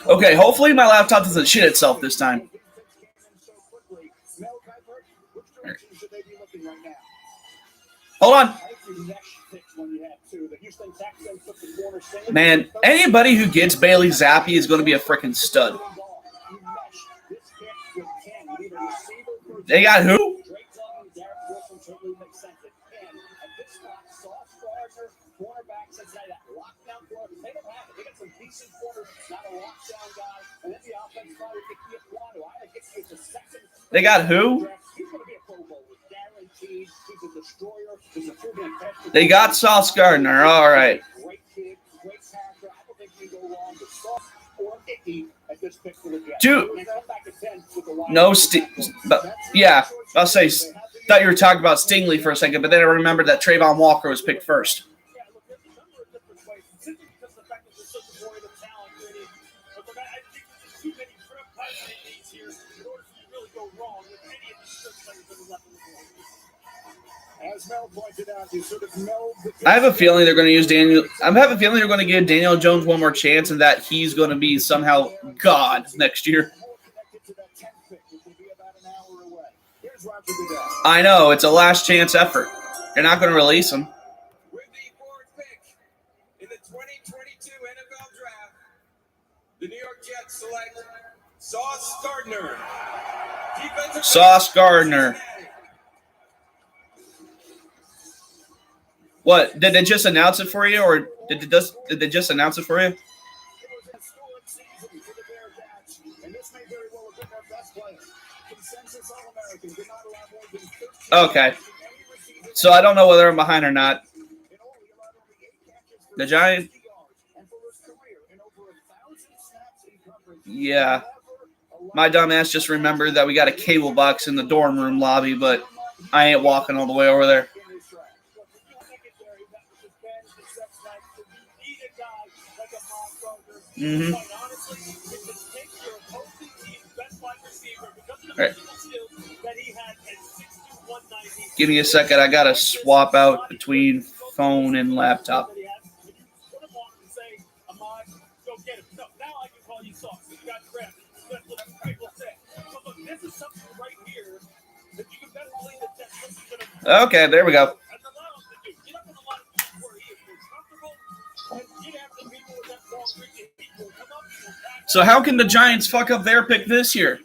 Okay, hopefully my laptop doesn't shit itself this time. Hold on. Man, anybody who gets Bailey Zappi is going to be a freaking stud. They got who? They got who? They got Sauce Gardner. All right. Dude, no, yeah, I'll say. Thought you were talking about Stingley for a second, but then I remembered that Trayvon Walker was picked first. I have a feeling they're going to use Daniel. I have a feeling they're going to give Daniel Jones one more chance, and that he's going to be somehow God next year. I know it's a last chance effort. They're not going to release him. With the fourth pick in the 2022 NFL Draft, the New York Jets select Sauce Gardner. Sauce Gardner. What, did they just announce it for you, or did they just announce it for you? Okay. So I don't know whether I'm behind or not. The Giants. Yeah. My dumb ass just remembered that we got a cable box in the dorm room lobby, but I ain't walking all the way over there. Mm-hmm. All right. Give me a second. I got to swap out between phone and laptop. Okay, there we go. So how can the Giants fuck up their pick this year?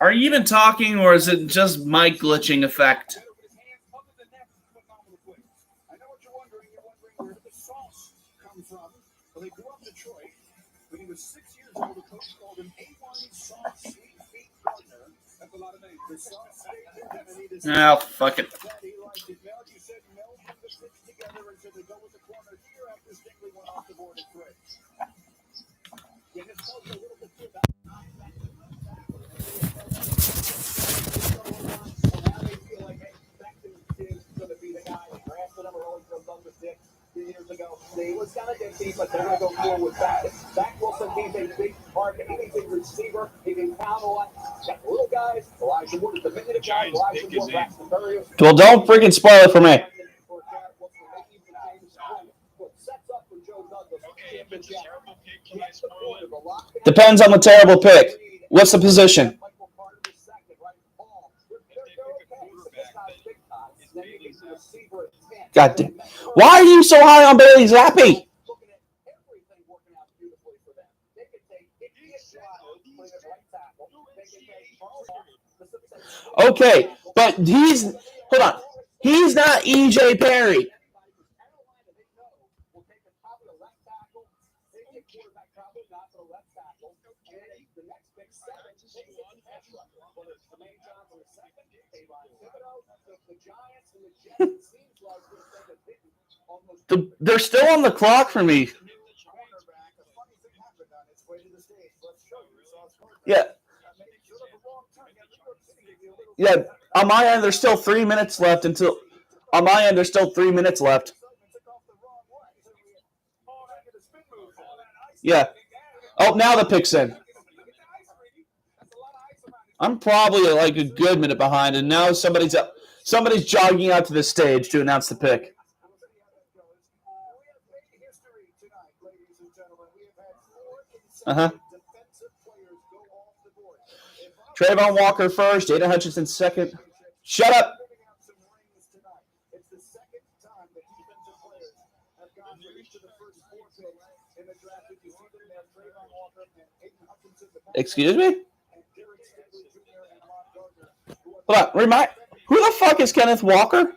Are you even talking, or is it just mic glitching effect? I know what you're wondering. You're wondering where did the sauce come from? Well, they grew up in Detroit. When he was 6 years old, the coach called him A1 Sauce Sweet Feet Gardner. That's a lot of names. The sauce Oh, fuck it. He liked it. Mel, you said Mel put the six together and said they go with the corner here after Stingley went off the board at 3. Yeah, this tells you a little bit too about He was kind of empty, but they're going to go forward with Back. Zach Wilson, he's a big target. He's a receiver. He can count on. Got the little guys. Elijah Wood is the minute guy. Elijah Wood, Braxton Berrios. Well, don't freaking spoil it for me. Depends on the terrible pick. What's the position? God damn. Why are you so high on Bailey Zappi? Okay, but hold on. He's not EJ Perry. They're still on the clock for me. Yeah. Yeah. On my end, there's still 3 minutes left until. On my end, there's still 3 minutes left. Yeah. Oh, now the pick's in. I'm probably like a good minute behind, and now somebody's jogging out to the stage to announce the pick. Trayvon Walker first, Aiden Hutchinson second. Shut up. Excuse me? Hold on. Who the fuck is Kenneth Walker?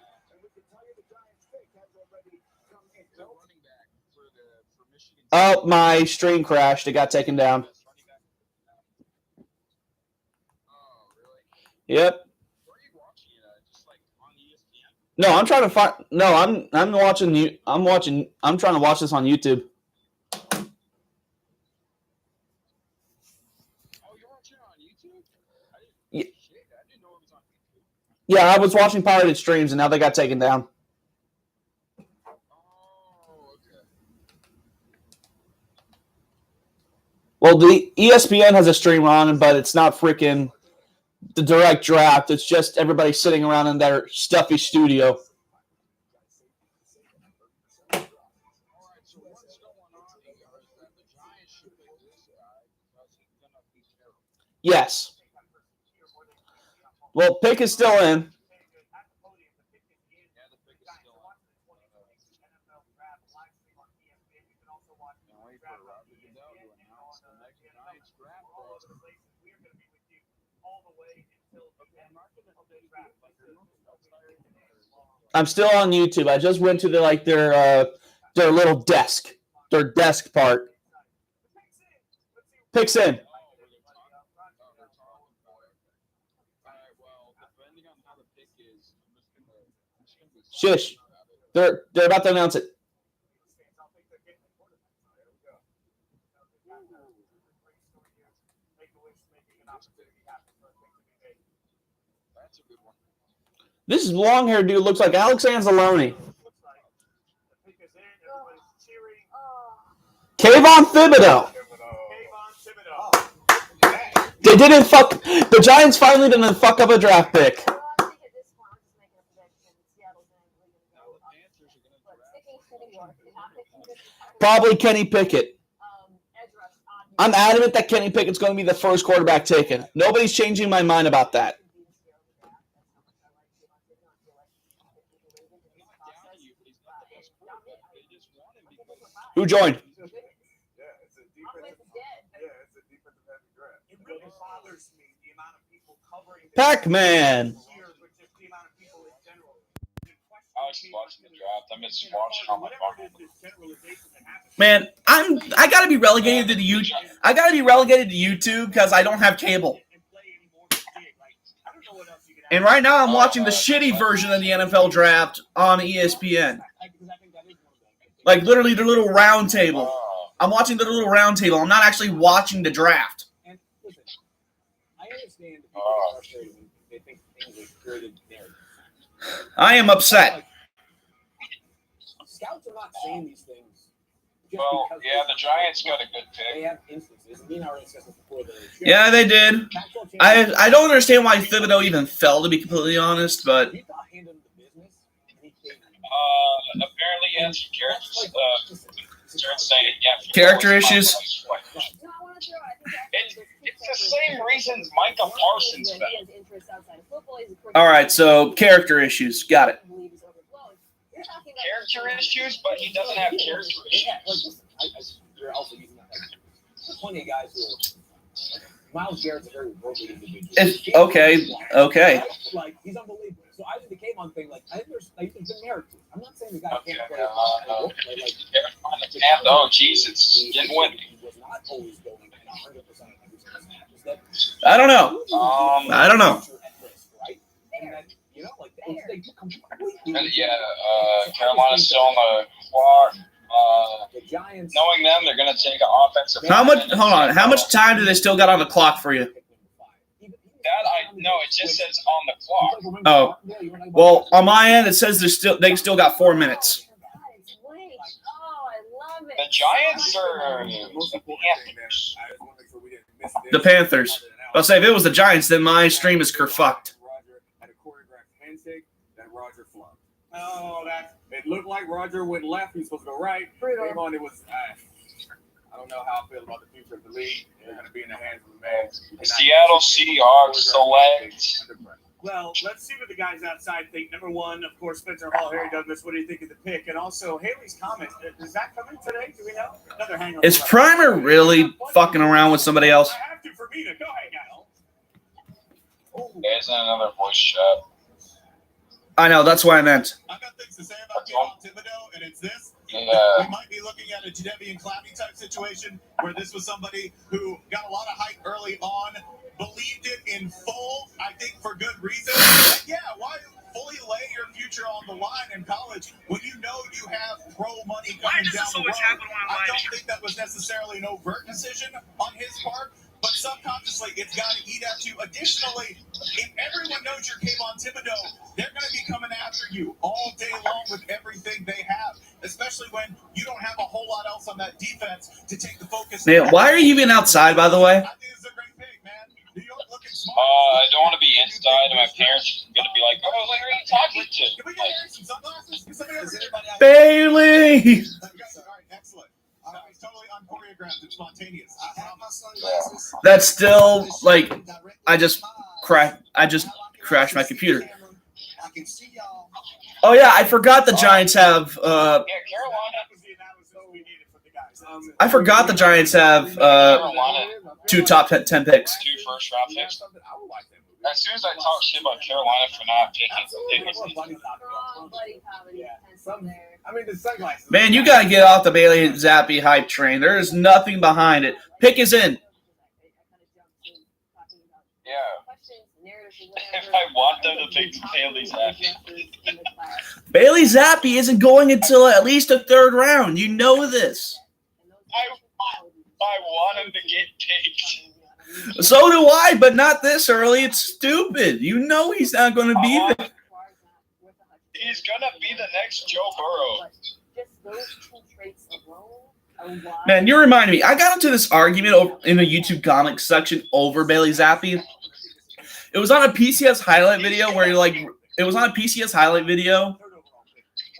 Oh, my stream crashed. It got taken down. Yep. No, I'm trying to find. No, I'm watching you. I'm trying to watch this on YouTube. Yeah, I was watching pirated streams, and now they got taken down. Well, the ESPN has a stream on, but it's not freaking the direct draft. It's just everybody sitting around in their stuffy studio. Yes. Well, pick is still in. I'm still on YouTube. I just went to their little desk, their desk part. Picks in. Shush. They're about to announce it. This long-haired dude looks like Alex Anzalone. Kayvon Thibodeau. They didn't fuck. The Giants finally didn't fuck up a draft pick. Probably Kenny Pickett. I'm adamant that Kenny Pickett's going to be the first quarterback taken. Nobody's changing my mind about that. Who joined? Pac-Man. I was watching the draft. I missed watching on my phone. Man, I gotta be relegated to YouTube. I gotta be relegated to YouTube because I don't have cable. And right now I'm watching the shitty version of the NFL draft on ESPN. Like literally the little round table. I'm watching the little round table. I'm not actually watching the draft. I am upset. Scouts are not saying these things. Well, yeah, the Giants got a good pick. They have instances. Yeah, they did. I don't understand why Thibodeau even fell, to be completely honest, but Apparently he had some character issues. It's the same reasons Micah Parsons fell. All right, so character issues. Got it. Character issues, but he doesn't have character issues. You're also using that. There's plenty of guys who are. Miles Garrett's a very worldly individual. Okay. Like, he's unbelievable. So I think the Kayvon thing, like, I think there's been merit to it. I'm not saying the guy can't play. Oh, jeez, it's getting windy. He was not always going in 100% of every single snap. I don't know. I don't know. Right? And that, you know, like, they completely Carolina's still on the clock. The Giants. Knowing them, they're going to take an offensive. How much? Hold on. How much time do they still got on the clock for you? It just says on the clock. Oh, well, on my end, it says they still got 4 minutes. The Giants are the Panthers. The Panthers. I'll say if it was the Giants, then my stream is kerfucked. Had a choreographed handshake that Roger flubbed. Oh, it looked like Roger went left. He was supposed to go right. Came on. It was. I don't know how I feel about the future of the league. They're going to be in the hands of the man. The Seattle Seahawks select. Well, let's see what the guys outside think. Number one, of course, Spencer Hall, Harry Douglas. What do you think of the pick? And also, Haley's comment. Does that come in today? Do we know? Another hang on. Is Primer really fucking around with somebody else? I have to for me to go hang out. There's another voice chat. I know, that's what I meant. I've got things to say about Kayvon Thibodeau, and it's this. Yeah. We might be looking at a Jadeveon Clowney type situation where this was somebody who got a lot of hype early on, believed it in full, I think for good reason. And yeah, why fully lay your future on the line in college when you know you have pro money coming down the road? I don't think that was necessarily an overt decision on his part, but subconsciously it's got to eat at you. Additionally, if everyone knows you're Kayvon Thibodeau, they're going to be coming after you all day long with everything they have, especially when you don't have a whole lot else on that defense to take the focus. Man, why are you even outside, by the way? I think it's a great pick, man. New York looking smart. I don't want to be inside, and my parents are going to be like, "Oh, who are you talking to?" Can we get Harry some sunglasses? Can somebody else? Bailey! All right, excellent. It's totally unchoreographed and spontaneous. I have my sunglasses. That's still, like, I just crashed my computer. I can see y'all. Oh, yeah, I forgot the Giants have, Carolina. That was the analysis we needed from the guys. I forgot the Giants have, Carolina. 2 top 10 picks. 2 first-round picks. As soon as I talk shit about Carolina for not picking, I mean, the sunglasses. Man, you gotta get off the Bailey Zappi hype train. There is nothing behind it. Pick is in. Yeah. If I want them to pick Bailey Zappi. Bailey Zappi isn't going until at least the 3rd round. You know this. I want him to get picked. So do I, but not this early. It's stupid. You know he's not going to be there. He's going to be the next Joe Burrow. Man, you remind me. I got into this argument in the YouTube comics section over Bailey Zappi. It was on a PCS highlight video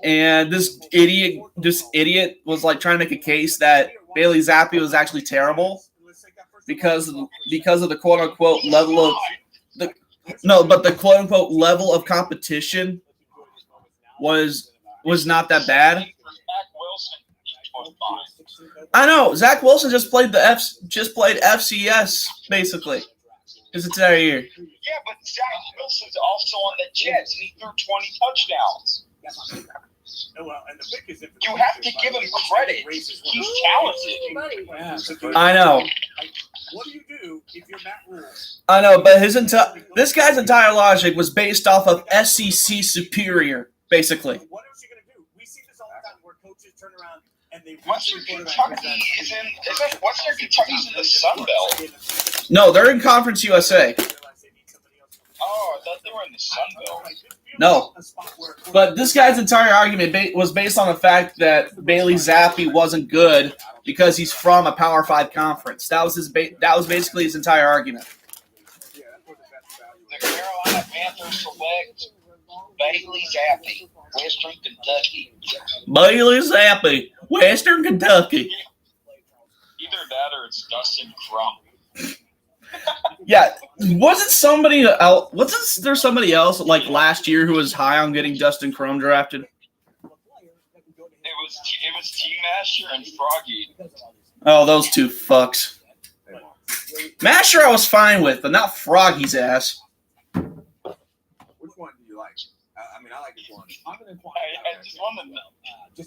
and this idiot was like trying to make a case that Bailey Zappi was actually terrible because of the quote unquote level of the quote unquote level of competition was not that bad. I know Zach Wilson just played FCS basically his entire year. Yeah, but Zach Wilson's also on the Jets and he threw 20 touchdowns. You have to give him credit. He's talented. I know. What do you do if you're Matt Rule? I know, but this guy's entire logic was based off of SEC superior, basically. What else are you going to do? We see this all the time where coaches turn around and they Western Kentucky is in the Sun Belt. No, they're in Conference USA. Oh, I thought they were in the Sun Belt. No. But this guy's entire argument was based on the fact that Bailey Zappi wasn't good because he's from a Power 5 conference. That was basically his entire argument. The Carolina Panthers select Bailey Zappi, Western Kentucky. Bailey Zappi, Western Kentucky. Either that or it's Dustin Crump. Yeah, wasn't there somebody else like last year who was high on getting Dustin Crum drafted? It was T-Master and Froggy. Oh, those two fucks. Masher I was fine with, but not Froggy's ass. Which one do you like? I mean, I like this one. I just want to know.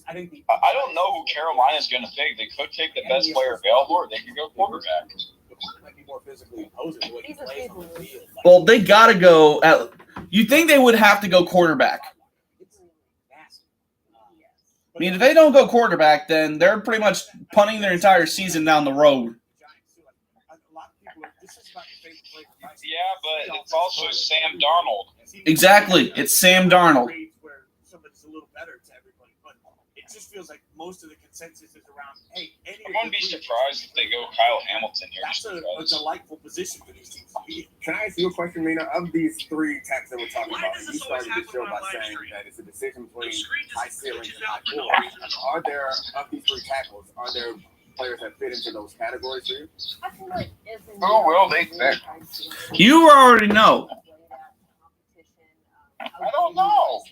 I don't know who Carolina's going to pick. They could take the best player available, or they could go quarterback. Well, they gotta go. You think they would have to go quarterback? mean, if they don't go quarterback, then they're pretty much punting their entire season down the road. Yeah, but it's also Sam Darnold. Exactly. It's Sam Darnold. Somebody's a little better to everybody, but it just feels like most of the consensus is around, hey, I wouldn't be surprised if they go Kyle Hamilton here. That's a delightful position for these teams to be in. Can I ask you a question, Mina? Of these three tackles that we're talking about, you started the show by saying that it's a decision between high ceilings and high floors. Are there, of these three tackles, are there players that fit into those categories for you? Who will they pick? You already know. I don't know.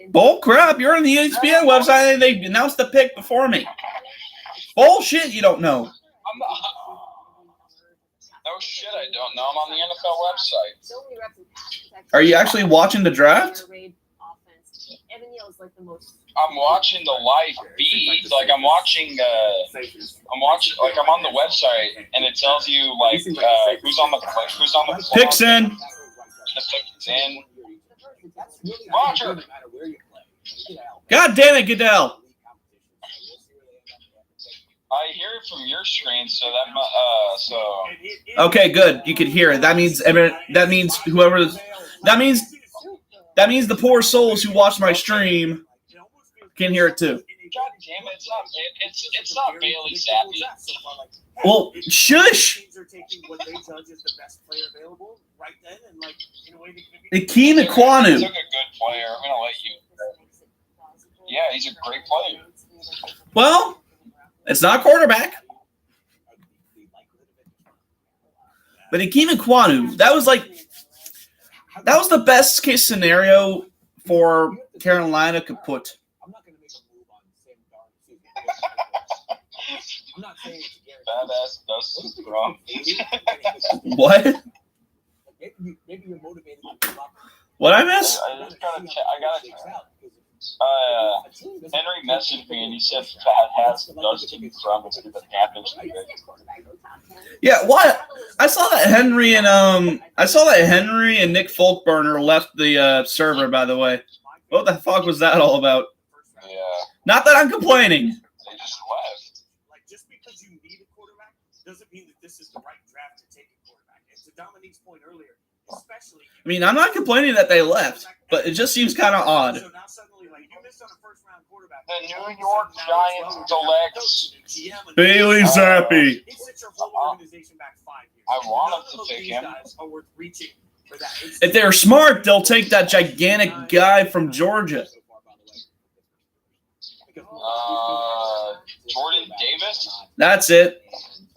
Bull crap. You're on the ESPN website and they announced the pick before me. Bullshit, you don't know. I'm not. No shit, I don't know. I'm on the NFL website. Are you actually watching the draft? I'm watching the live feed. Like I'm watching. I'm on the website, and it tells you like who's on the Picks in. The pick's in. Roger. God damn it, Goodell. I hear it from your screen, so Okay, good. You can hear it. That means the poor souls who watch my stream can hear it too. God damn it! It's not Bailey Zappi. Well, shush. Akeem Ekwonu. He's a good player. I'm gonna let you. Yeah, he's a great player. Well, it's not quarterback. But Akeem Ekwonu, that was the best case scenario for Carolina could put. Badass Dustin Brown. What? What I miss? Henry messaged me and he said Fat has Dustin from the Panthers. Yeah, what? I saw that Henry and Nick Folkburner left the server, by the way. What the fuck was that all about? Yeah. Not that I'm complaining. They just left. Like, just because you need a quarterback doesn't mean that this is the right draft to take a quarterback. And to Dominique's point earlier, especially. I mean, I'm not complaining that they left, but it just seems kind of odd. So now suddenly, like, you missed on a first-round quarterback. The New York Giants selects Bailey Zappi. It sets your whole organization back 5 years. I want them to take him. Guys are worth reaching for that. If they're smart, they'll take that gigantic guy from Georgia. Jordan Davis. That's it.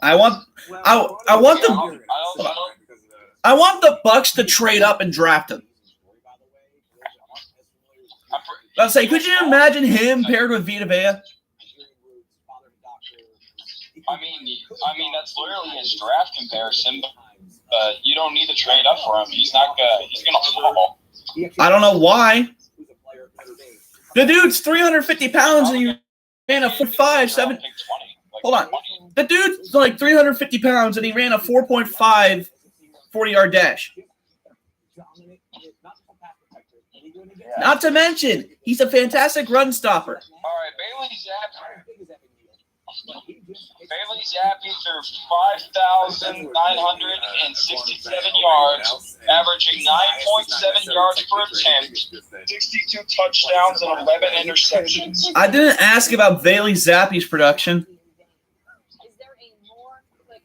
I want the Bucks to trade up and draft him. I'll say, could you imagine him paired with Vita Vea? I mean that's literally his draft comparison. But you don't need to trade up for him. He's gonna fall. I don't know why. The dude's 350 pounds and he ran a 4.57. Hold on. The dude's like 350 pounds and he ran a 4.5 40-yard dash. Not to mention, he's a fantastic run stopper. All right, Bailey Zappi threw 5,967 yards, averaging 9.7 yards per attempt, 62 touchdowns, and 11 interceptions. I didn't ask about Bailey Zappi's production. Is there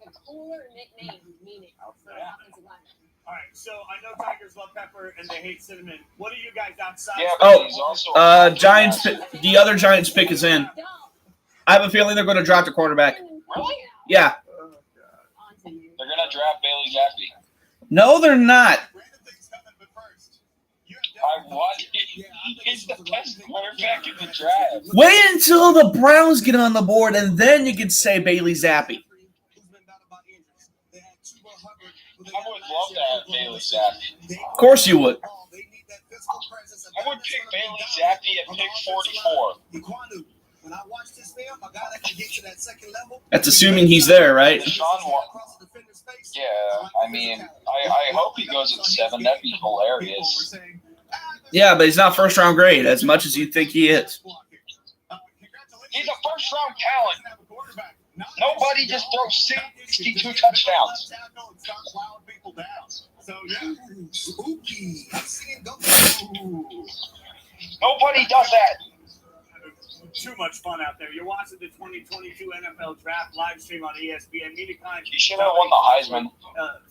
a cooler nickname meaning for an offensive lineman? All right, so I know Tigers love pepper and they hate cinnamon. What are you guys outside? Yeah, but he's also Giants. The other Giants pick is in. I have a feeling they're going to draft a quarterback. Really? Yeah. They're gonna draft Bailey Zappi. No, they're not. He's the best quarterback in the draft. Wait until the Browns get on the board, and then you can say Bailey Zappi. I would love to have Bailey Zappi. Of course you would. I would pick Bailey Zappi at pick 44. When I watch this film, a guy that can get to that second level. That's assuming he's there, right? Yeah, I mean, I hope he goes at 7. That'd be hilarious. Yeah, but he's not first-round grade as much as you think he is. He's a first-round talent. Nobody just throws 62 touchdowns. So yeah, spooky. I'm seeing go. Nobody does that. Too much fun out there. You're watching the 2022 NFL Draft live stream on ESPN. He should have won the Heisman.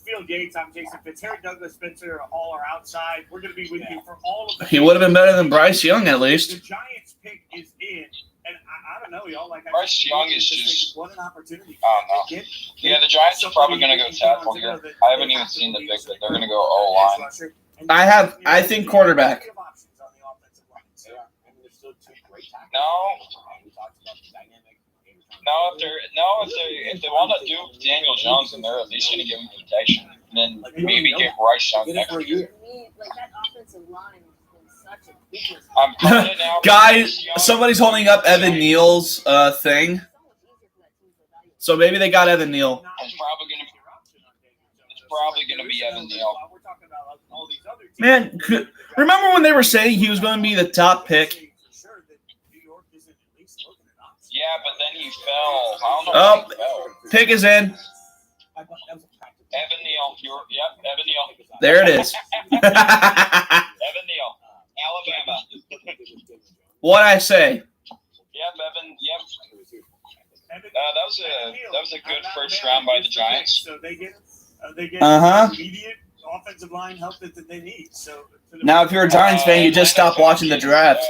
Phil Gates, I'm Jason Fitz. Harry Douglas, Spencer, all are outside. We're going to be with you for all of the. He would have been better than Bryce Young at The least. Giants pick is in, and I don't know, y'all. Like Bryce Young is just. what an opportunity. I don't know. Yeah, the Giants are probably going to go tackle here. I haven't even seen the pick, but they're going to go O-line. I think quarterback. If they want to do Daniel Jones, then they're at least going to give him protection, and then maybe give Bryce Young next year. Like that offensive line has been such a weakness. I'm calling it now. Guys, somebody's holding up Evan Neal's thing. So maybe they got Evan Neal. It's probably going to be Evan Neal. Man, remember when they were saying he was going to be the top pick? Yeah, but then he fell. I don't know Oh, if he fell. pick is in. Evan Neal. Evan Neal. There it is. Evan Neal. Alabama. What'd I say? Yep, Evan. Yep. That was a good first round by the Giants. So they get immediate offensive line help that they need. So Now, if you're a Giants fan, you just stop watching the draft.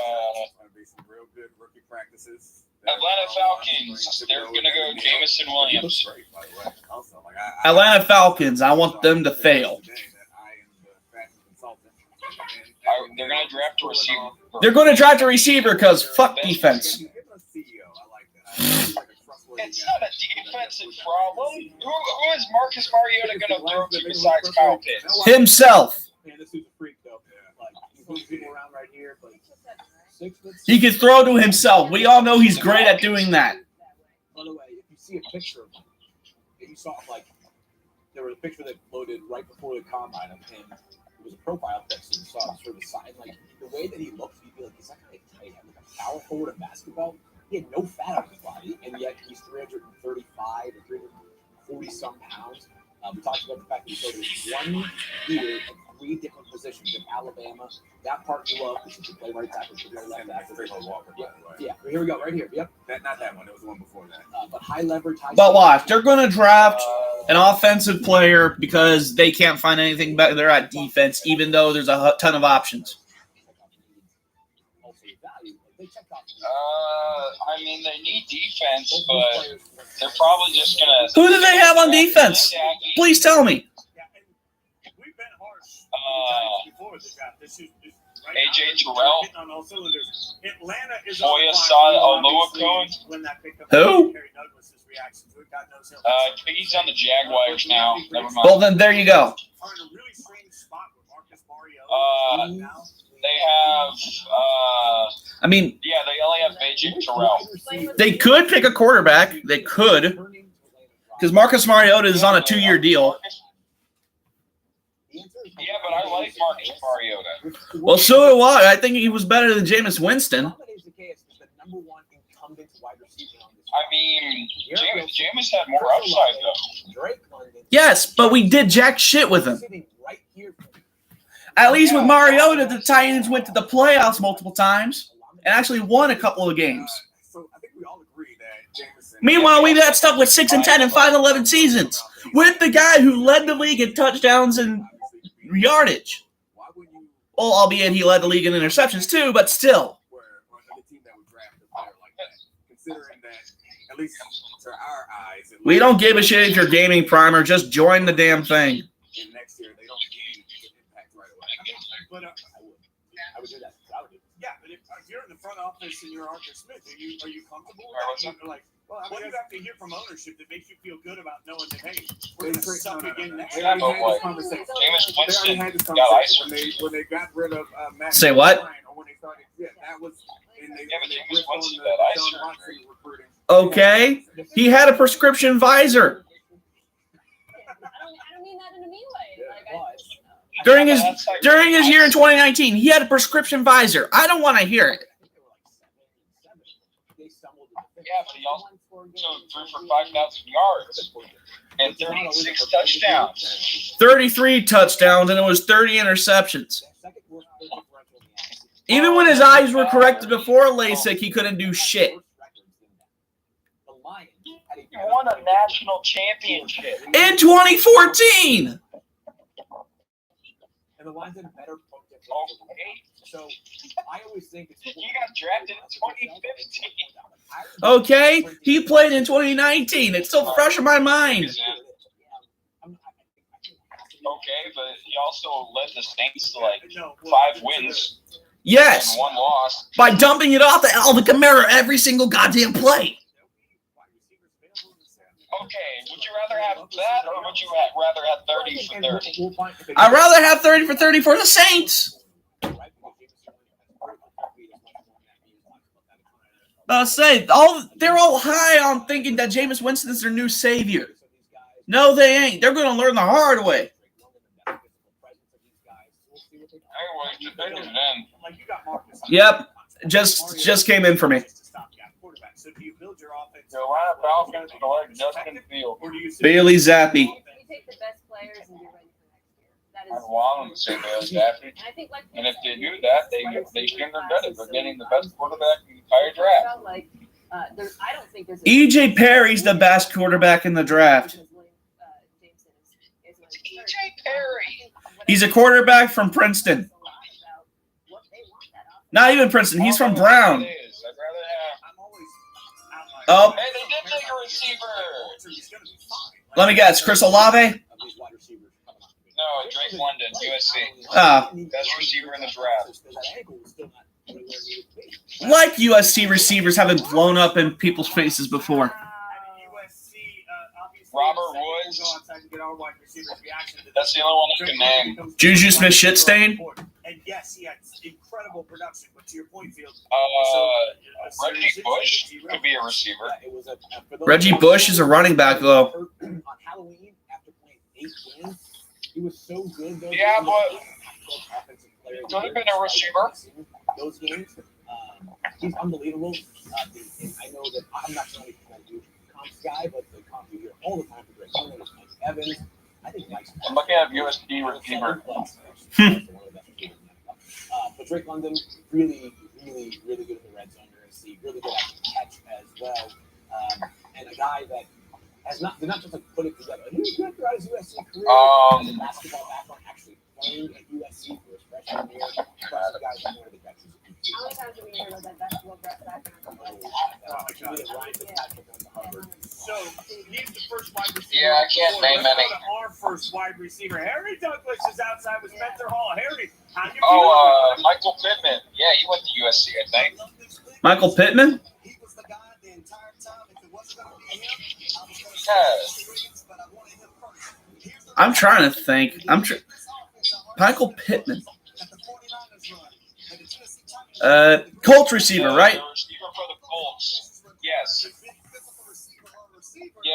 Atlanta Falcons. They're gonna go Jamison Williams. Atlanta Falcons, I want them to fail. They're gonna draft a receiver. They're going to draft a receiver because fuck defense. It's not a defensive problem. Who is Marcus Mariota gonna throw to besides Kyle Pitts? Himself. He can throw to himself. We all know he's great at doing that. By the way, if you see a picture of him, if you saw there was a picture that loaded right before the combine of him. It was a profile picture. You saw sort of the side, like the way that he looks. You'd be like, is that guy tight? Like a power forward in basketball. He had no fat on his body, and yet he's 335 or 340 some pounds. We talked about the fact that he started 1 year at 3 different positions in Alabama. That part you love because he could play right tackle, could play left tackle. Yeah, here we go, right here. Yep. Not that one. It was the one before that. But high leverage, high. But watch, they're going to draft an offensive player because they can't find anything better at defense, even though there's a ton of options. I mean, they need defense, but they're probably just gonna. Who do they have on defense? Please tell me. We've been harsh before the draft. This is AJ Terrell. On all cylinders. Atlanta is Boya Oluokun. when that pick up. Who? Harry Douglas's reaction to it. God knows he'll I think he's on the Jaguars now. Never mind. Well, then there you go. are in a really strange spot with Marcus Mariota. They have. I mean, Yeah, they only have AJ Terrell. they could pick a quarterback. They could. Because Marcus Mariota is on a 2-year deal. Yeah, but I like Marcus Mariota. Well, so do I. I think he was better than Jameis Winston. I mean, Jameis had more upside, though. Yes, but we did jack shit with him. At least with Mariota, the Titans went to the playoffs multiple times and actually won a couple of games. So I think we all agree that Jameson. Meanwhile, we got stuck with 6-10 and 5-11 seasons with the guy who led the league in touchdowns and yardage. Why would you? Well, albeit he led the league in interceptions too, but still. Where another team that would draft a player like that, considering that at least to our eyes, We don't give a shit if you're gaming primer. Just join the damn thing. in next year they don't need the impact right away. But I would do that. I would do that. yeah, but if you're in the front office and you're Arthur Smith, are you comfortable Right, with that? Like, what do you have to hear from ownership that makes you feel good about knowing that, hey, we're going to suck again next They year? already had boy. this conversation. Jameis They already Winston had this got conversation ice. when they got rid of Matt. Say what? Ryan, or when they started, that was. And they, Yeah, but when they Jameis ripped on Winston the got ice Deshaun surgery. Watson recruiting. Okay. He had a prescription visor I don't mean that in a mean way. Like, during his year in 2019. He had a prescription visor. I don't want to hear it. They stumbled in the Yeah, but he also threw for 5,000 yards and 36 touchdowns. 33 touchdowns, and it was 30 interceptions. Even when his eyes were corrected before LASIK, he couldn't do shit. He won a national championship. In 2014! And the Lions had a better focus. Okay. So I always think it's He got drafted in 2015. Okay, he played in 2019. It's still fresh in my mind. Okay, but he also led the Saints to like 5 wins Yes, and 1 loss. by dumping it off to Alvin Kamara every single goddamn play. Okay, would you rather have that or would you rather have 30 for 30? I'd rather have 30 for 30 for the Saints. I'll say, they're all high on thinking that Jameis Winston is their new savior. No, they ain't. They're going to learn the hard way. Yep, just came in for me. Carolina Falcons select Justin Fields. Bailey Zappi. You take the best players and you're ready for next year. That I is. want them to say Bailey Zappi. And I think like And if they do that, they stand their credit. They're getting the best quarterback in the entire draft. Like, I don't think there's. EJ Perry's the best quarterback in the draft. EJ Perry. He's a quarterback from Princeton. Not even Princeton. He's from Brown. It is. I'd rather have. Oh, Hey, they did take a receiver. let me guess. Chris Olave? No, Drake London, USC. Ah, Best receiver in the draft. like USC receivers haven't blown up in people's faces before. Robert Woods. That's the only one I can name. Juju Smith-Shitstain? And yes, he had incredible production, but to your point, Fields. Reggie Bush could be a receiver. Reggie Bush is a running back, though. On Halloween, after playing 8 games, he was so good, though. Yeah, but he could have been a receiver. Those games, he's unbelievable. I know that I'm not trying to do comps guy, but the comps you hear all the time for Greg London is Mike Evans. I think Mike's. I'm looking at USD receiver. But Drake London, really, really, really good in the red zone. You're going to see really good at the catch as well. And a guy that has not, they're not just like put it together. He was good throughout his USC career. Has a basketball background, actually playing at USC for his freshman year. Plus, the guys who the catches. How many times have we heard of that basketball background? So he's the first wide receiver. Yeah, I can't name Let's any. go to our first wide receiver. Harry Douglas is outside with Spencer Hall. Harry, how you feeling? Michael Pittman. Yeah, he went to USC, I think. Michael Pittman? He was the guy the entire time. If it wasn't going to be him, I was going to Yeah. say but I wanted him first. I'm trying to think. Michael Pittman. Colts receiver, right? Receiver for the Colts. Yes. Yeah.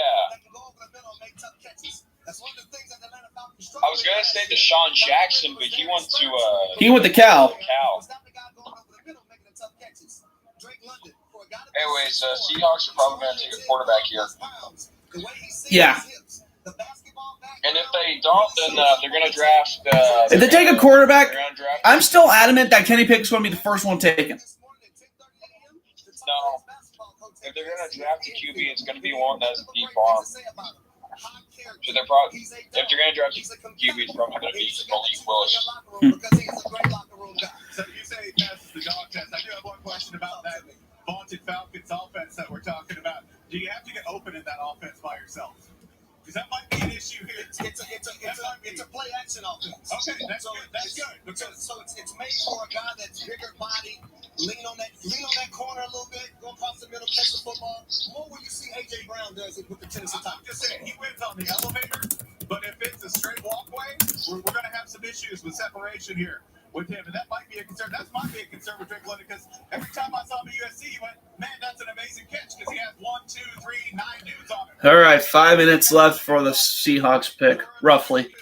I was gonna say Deshaun Jackson, but he went to He went to Cal. Anyways, Seahawks are probably gonna take a quarterback here. Yeah. And if they don't, then they're gonna draft. If they take a quarterback, they're gonna draft. I'm still adamant that Kenny Pickett's going to be the first one taken. No. If they're gonna draft a QB, it's gonna be one that's a deep arm. So they're probably, if they're gonna draft a QB, it's probably gonna be Malik Willis. So you say he passes the dog test. I do have one question about that vaunted Falcons offense that we're talking about. Do you have to get open in that offense by yourself? Because that might be an issue here. It's a play action offense. Okay, that's good. That's good. So it's made for a guy that's bigger body, lean on that corner a little bit, go across the middle, catch the football. More where you see AJ Brown does it with the Tennessee Titans. I'm just saying he wins on the elevator, but if it's a straight walkway, we're going to have some issues with separation here with him, and that might be a concern. That's my big concern with Drake London, because every time I saw him at USC, he went, man, that's an amazing catch, because he has 1, 2, 3, 9 dudes on him. All right, 5 minutes left for the Seahawks pick, roughly.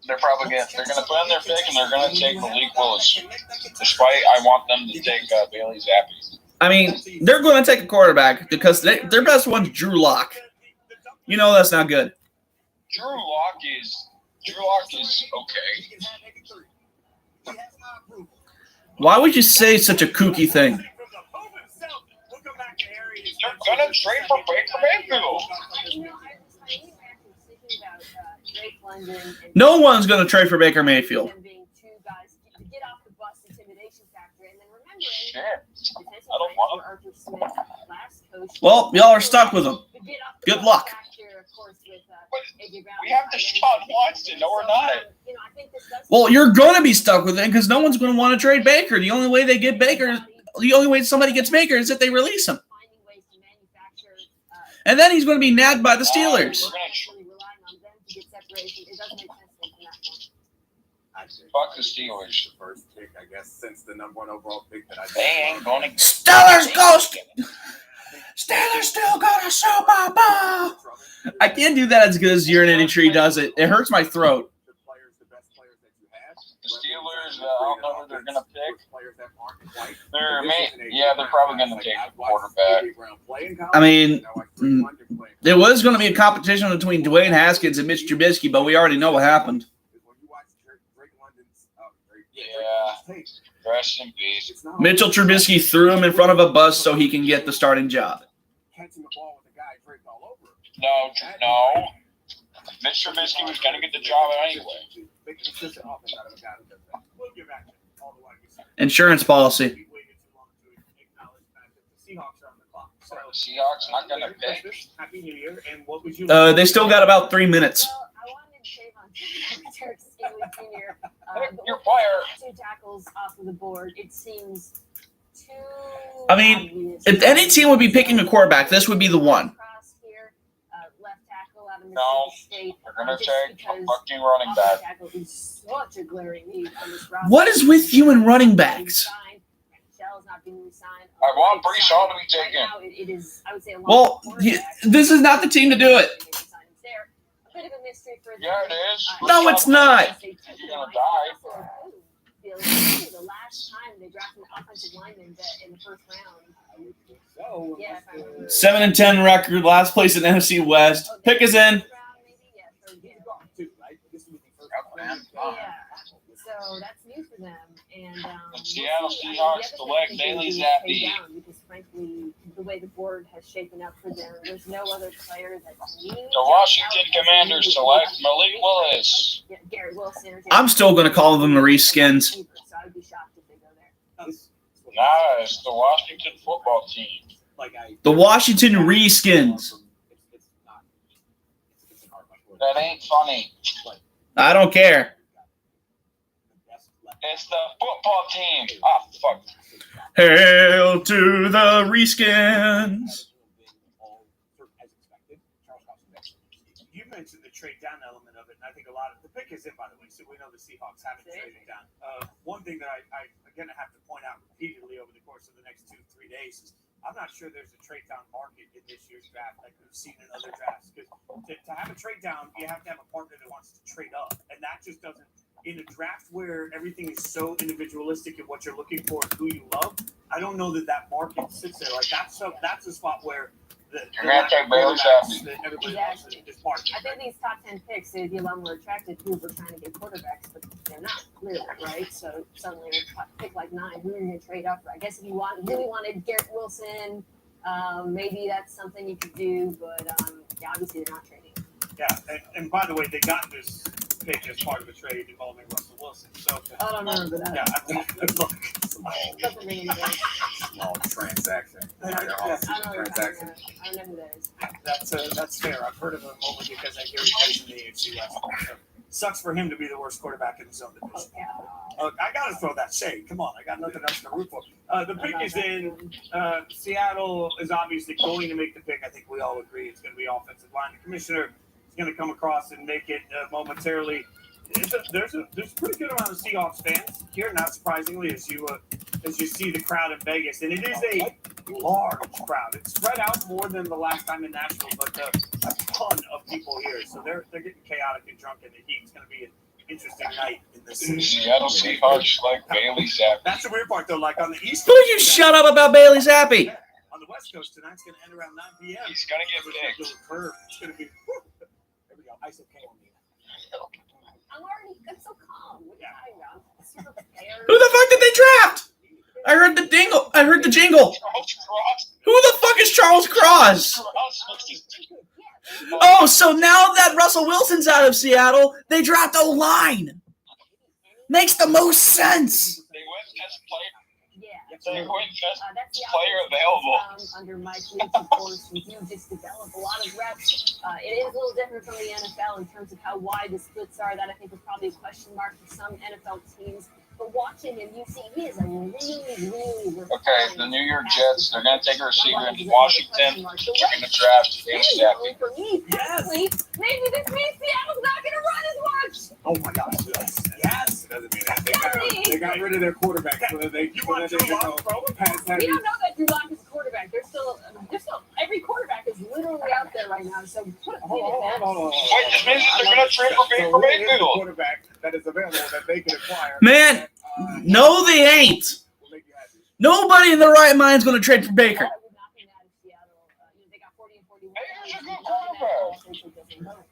They're probably gonna put in their pick and they're gonna take Malik Willis, despite I want them to take Bailey Zappi. I mean, they're going to take a quarterback because their best one's Drew Lock. You know that's not good. Drew Lock is okay. Why would you say such a kooky thing? They're gonna trade for Baker Mayfield. No one's going to trade for Baker Mayfield. Shit. I don't want him. Well, y'all are stuck with him. Good luck. We have Deshaun Watson. No, we're not. Well, you're going to be stuck with it because no one's going to want to trade Baker. The only way they get Baker, the only way somebody gets Baker is if they release him. And then he's going to be nagged by the Steelers. Fuck the Steelers. First pick, I guess, since the number 1 overall pick that I They ain't gonna. Steelers still got a Super Bowl. I can't do that as good as Urinating Tree does it. It hurts my throat. The Steelers, I don't know who they're gonna pick. They're probably gonna take a quarterback. I mean, there was going to be a competition between Dwayne Haskins and Mitch Trubisky, but we already know what happened. Yeah. Rest in peace. Mitchell Trubisky threw him in front of a bus so he can get the starting job. No. Mitch Trubisky was gonna get the job anyway. Insurance policy. Seahawks not gonna pick. Happy New Year. And what would you They still got about 3 minutes. Well, I wanted Trayvon Staley Jr. You're fired. 2 tackles off of the board. It seems too. I mean, if any team would be picking a quarterback, this would be the one. Left tackle out of No, Mississippi State. They're gonna Just take a because fucking running offensive back. tackle is such a glaring need on this roster. What is with you and running backs? Shell's not being re-signed. I want Brees Hall to be Right taken. now, it is, I would say, a Well, this is not the team to do it. A bit of a mystery for them. Yeah, it is. No, it's not. You're gonna die. The last time they drafted an offensive lineman in the first round. Yeah, if I remember. 7-10 record, last place in NFC West. Pick is in. Yeah, so that's new for them. And The Seattle Seahawks select Bailey Zappi. Because frankly, the way the board has shaken up for them, there's no other player that The Washington Commanders select Malik Willis. Garrett Wilson. I'm still going to call them the Reskins. So I would be shocked if they go there. Nah, it's the Washington football team. The Washington Reskins. That ain't funny. I don't care. It's the football team. Ah, fuck. Hail to the Reskins. You mentioned the trade down element of it, and I think a lot of the pick is in, by the way, so we know the Seahawks haven't traded down. One thing that I again have to point out repeatedly over the course of the next 2-3 days is I'm not sure there's a trade down market in this year's draft like we've seen in other drafts. Because to have a trade down, you have to have a partner that wants to trade up, and that just doesn't. In a draft where everything is so individualistic in what you're looking for and who you love, I don't know that market sits there. Like that's a spot where You're gonna take Bailey Zappi. that everybody else is part of it. I think these top 10 picks, they'd be a lot more attractive to who we're trying to get quarterbacks, but they're not, clearly, right? So suddenly, a pick like 9, who are you going to trade up for? I guess if you really wanted Garrett Wilson, maybe that's something you could do, but yeah, obviously they're not trading. Yeah, and by the way, they got this pick as part of a trade involving Russell Wilson. So I don't remember that. yeah, I mean, look, Doesn't ring any bells. Small transaction. I don't know who that is. that's fair. I've heard of him only because I hear he plays in the AFC West. So, sucks for him to be the worst quarterback in his own division. I got to throw that shade. Come on, I got nothing else to root for. The pick is in. Seattle is obviously going to make the pick. I think we all agree it's going to be offensive line. The commissioner is going to come across and make it momentarily. There's a pretty good amount of Seahawks fans here, not surprisingly, as you see the crowd in Vegas, and it is a large crowd. It's spread out more than the last time in Nashville, but a ton of people here, so they're getting chaotic and drunk in the heat. It's going to be interesting night in this The city. Seattle Seahawks like Bailey Zappi. That's the weird part, though. Like on the East Will you shut up about Bailey Zappi? On the West Coast, tonight's going to end around 9 p.m. He's gonna get It's picked. a little curve. It's going to be. There we go. ISO K on me. I'm so calm. What are you talking about? Super prepared. Who the fuck did they draft? I heard the dingle. I heard the jingle. Charles Cross. Who the fuck is Charles Cross? Oh, so now that Russell Wilson's out of Seattle, they dropped O-line. Makes the most sense. They went best player. Yeah. They went best That's the player offense available. under Mike Leach, of course, we do just develop a lot of reps. It is a little different from the NFL in terms of how wide the splits are. That I think is probably a question mark for some NFL teams. But watching him, you see he is a really Okay, the New York Jets, they're going to take a receiver in Washington. They're going to draft Bailey Zappi. For me, personally, maybe this means Seattle's not going to run as much. Oh my gosh. Yes. It doesn't mean that. They got rid of their quarterback so that they want Drew Lock, bro? We don't know that Drew Lock is a quarterback. There's still every quarterback is literally out there right now. So put a pin in that. Wait, this means that they're going to trade for Baker Mayfield. Quarterback that is available that they can acquire. Man, no, they ain't. Nobody in their right mind is going to trade for Baker. Baker's a good quarterback.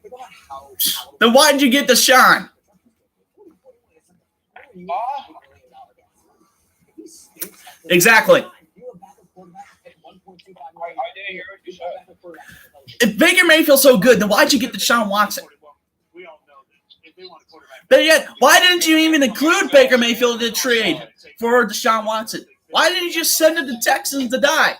Then why did you get Deshaun? Exactly. I didn't hear what you said. If Baker Mayfield's so good, then why'd you get Deshaun Watson? We all know that if they want a quarterback. But yet, why didn't you even include Baker Mayfield in the trade for Deshaun Watson? Why didn't you just send it to Texans to die?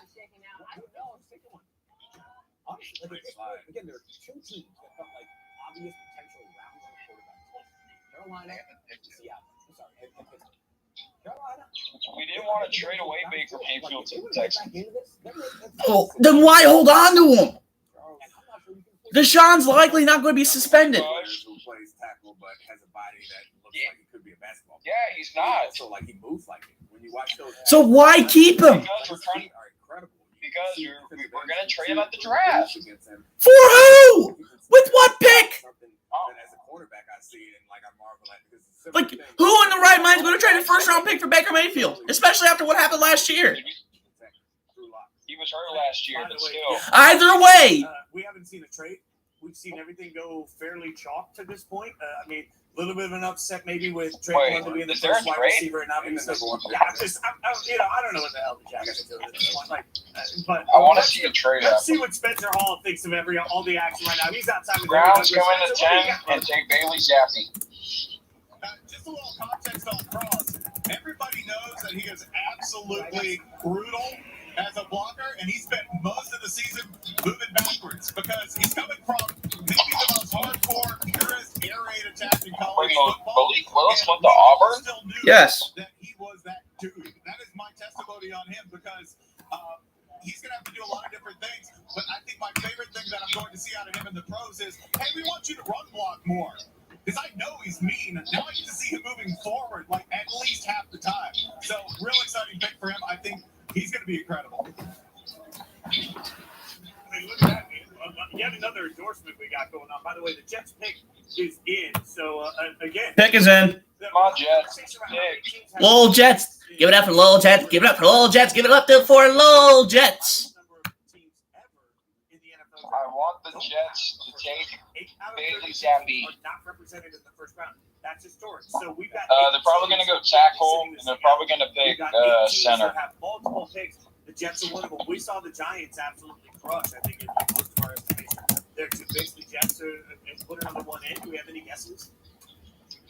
Again, there are two teams that felt like obvious potential round one quarterbacks. Carolina and Seattle. I'm sorry, and Pittsburgh. Carolina. We didn't want to trade away Baker Mayfield to the Texans. Oh, then why hold on to him? Deshaun's likely not going to be suspended. Who plays tackle but has a body that looks like it could be a basketball player. Yeah, he's not. So like he moves like it. When you watch those. So why keep him? Because we're trying. Are incredible. Because we're going to trade him at the draft. For who? With what pick? As a quarterback, I see it and like I marvel at because Like, who in the right mind is going to trade a first-round pick for Baker Mayfield? Especially after what happened last year. He was hurt last year, but still. Either way. We haven't seen a trade. We've seen everything go fairly chalk to this point. I mean, a little bit of an upset maybe with Drake London being the is there first a wide trade? receiver, and obviously, yeah, I don't know what the hell the Jaguars are doing at this point. Like, but I want to see a trade let's see happen. what Spencer Hall thinks of all the action right now. He's outside with Browns go everybody. into Spencer, what do 10 you got? and take Bailey Zappi. Just a little context on Cross. Everybody knows that he is absolutely brutal as a blocker, and he spent most of the season moving backwards because he's coming from maybe the most hardcore, purest air raid attack in college football. Malik Willis went to Auburn? Still knew Yes. that he was that dude. That is my testimony on him because he's going to have to do a lot of different things. But I think my favorite thing that I'm going to see out of him in the pros is, hey, we want you to run block more. Because I know he's mean. Now I get to see him moving forward like at least half the time. So real exciting pick for him. I think he's going to be incredible. I mean, look at that, man. Yet another endorsement we got going on. By the way, the Jets pick is in. So, again. Pick is in. Come on, Jets. Pick. Lowell Jets. Give it up for Lowell Jets. Give it up for Lowell Jets. Give it up for Lowell Jets. I want the Jets to take Bailey Zappi. Not represented in the first round. That's historic. So we've got. They're probably going to go tackle, and they're probably going to pick center. Have multiple picks. The Jets are one of them. We saw the Giants absolutely crush. I think in most of our estimation, they're too big. The Jets are put it on the one end. Do we have any guesses?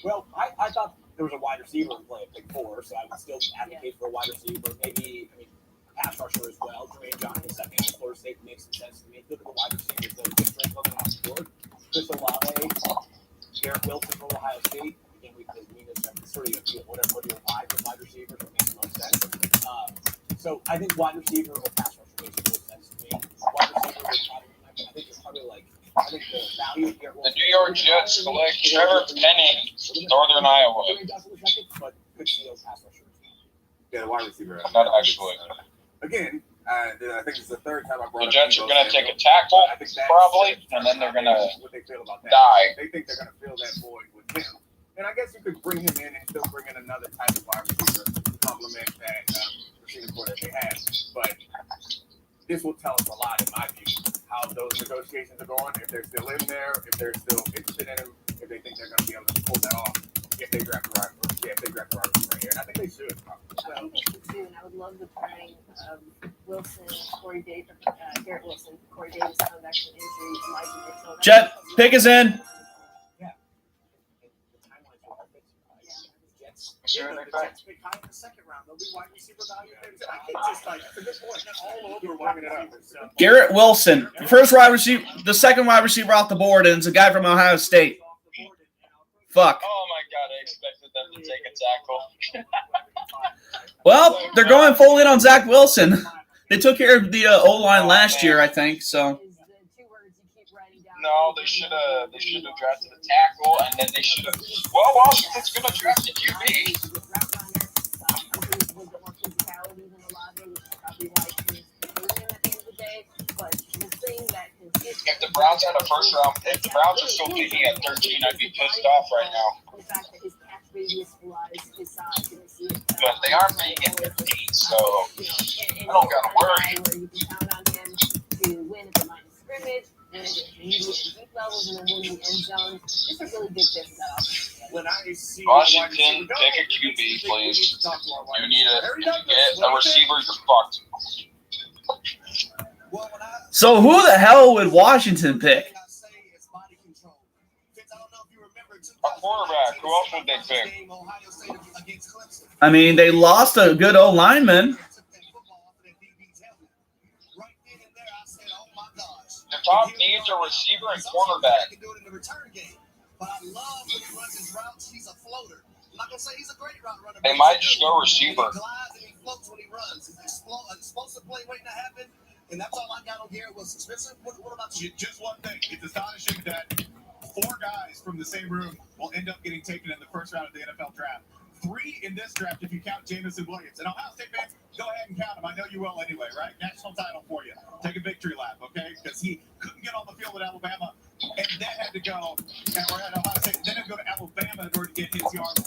Well, I thought there was a wide receiver in play at pick 4, so I would still advocate for a wide receiver. Maybe, pass rusher as well. Jermaine Johnson, second in Florida State makes some sense to me. Look at the wide receivers, though. Just Drake London on the board. Chris Olave, Garrett Wilson from Ohio State. Again, we could mean it's sort of whatever you apply for wide receivers, it makes no sense. So I think wide receiver or pass rusher makes no sense to me. Wide receiver would probably, I think it's probably like, I think the value of Garrett The Wilson. New York Jets select Trevor Penning, Northern Iowa. But could see a pass rusher. Yeah, the wide receiver. Not actually. Again, I think it's the third time I brought The up Jets are Debo going to take Samuel. a tackle, I think that's probably, and then they're going to what they feel about that. die. They think they're going to fill that void with him. And I guess you could bring him in and still bring in another type of wide receiver to complement that receiving core that they had. But this will tell us a lot, in my view, how those negotiations are going. If they're still in there, if they're still interested in him, if they think they're going to be able to pull that off. If they draft the right right here, and I think they should. I think they should too, and I would love the pairing of Wilson, Garrett Wilson, Corey Davis coming back from injury, Elijah Mitchell. Jet, pick is in. Yeah, the Jets pick high in the second round. They'll be wide receiver value. I can't just all over wide receivers. So. Garrett Wilson, the second wide receiver off the board, and it's a guy from Ohio State. Fuck. Oh my god, I expected them to take a tackle. Well, they're going full in on Zach Wilson. They took care of the O-line last year, I think. So. No, they should have drafted a tackle, and then they should have. Well, Washington's going to draft a QB. If the Browns had a first round, if the Browns are still picking at 13, I'd be pissed off right now. But they aren't picking at 13, so I don't got to worry. When I see Washington, pick a QB, please. You need to get a receiver, you're fucked. So who the hell would Washington pick? A quarterback. Who else would they pick? I mean, they lost a good O-lineman. The top needs are receiver and cornerback. They might just go receiver. And that's all I got on Garrett Wilson. Spencer, what about you? Just one thing. It's astonishing that 4 guys from the same room will end up getting taken in the first round of the NFL draft. 3 in this draft if you count Jameson Williams. And Ohio State fans, go ahead and count them. I know you will anyway, right? National title for you. Take a victory lap, okay? Because he couldn't get on the field at Alabama and then had to go, or at Ohio State, then had to go to Alabama in order to get his yards,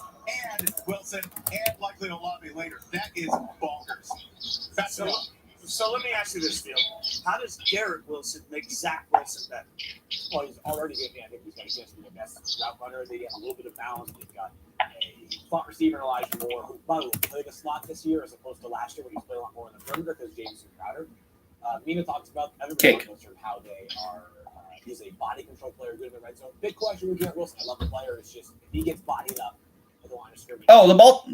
and Wilson, and likely Olave later. That is bonkers. That's So let me ask you this, Phil. How does Garrett Wilson make Zach Wilson better? Well, he's already getting. I think he's got a chance to be the best route runner. They have a little bit of balance. They've got a slot receiver, Elijah Moore, who, by the way, played a slot this year as opposed to last year when he's played a lot more in the perimeter because Jameson Crowder. Mina talks about everybody knows how they are. He's a body control player, good in the red zone. Big question with Garrett Wilson. I love the player. It's just if he gets bodied up at the line of scrimmage. Oh, the ball.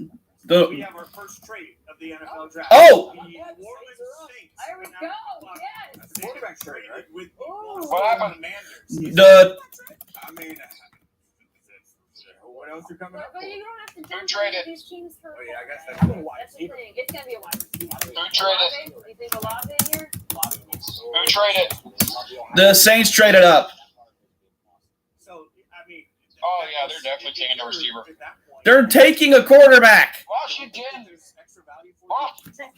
We have our first trade of the NFL draft. Oh! The New Orleans Saints. There we go. Yes. That's the quarterback trade, right? With What happened? I mean, what else are coming up? But you don't have to Who jump traded? these teams for. Oh, yeah, I guess that's a wide That's the receiver. thing. It's gonna be a wide receiver. Who traded? You think Olave in here? Who traded? The Saints traded up. So, I mean. Oh, yeah, they're definitely taking a receiver. They're taking a quarterback. Washington. Washington.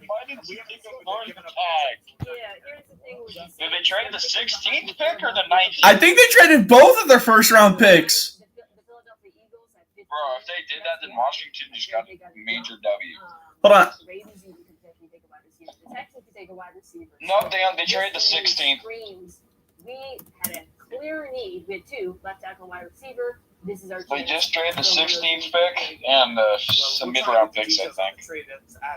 Why didn't we think of Lawrence tag? Yeah, here's the thing with the Did they trade the 16th pick or the 19th? I think they traded both of their first-round picks. The Philadelphia Eagles at 15. Bro, if they did that, then Washington just got a major W. Hold on. The Ravens even could definitely take a wide receiver. The Texans could take a wide receiver. No, they traded the 16th. We had a clear need. We had 2 left tackle, wide receiver. This is our. They just traded the 16th pick and some mid-round picks, I think. Trade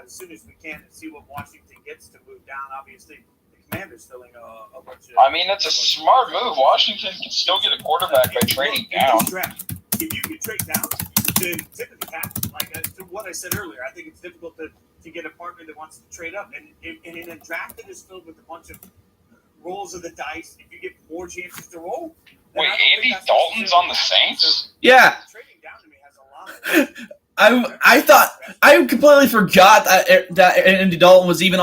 as soon as we can and see what Washington gets to move down. Obviously, the Commanders filling a bunch of. I mean, it's a smart move. Washington can still get a quarterback by trading down. If you can trade down, then typically happen. Like what I said earlier, I think it's difficult to get a partner that wants to trade up. And in a draft that is filled with a bunch of rolls of the dice, if you get more chances to roll. Wait, Andy Dalton's on the Saints? Yeah. Trading down to me has a lot of. I completely forgot that Andy Dalton was even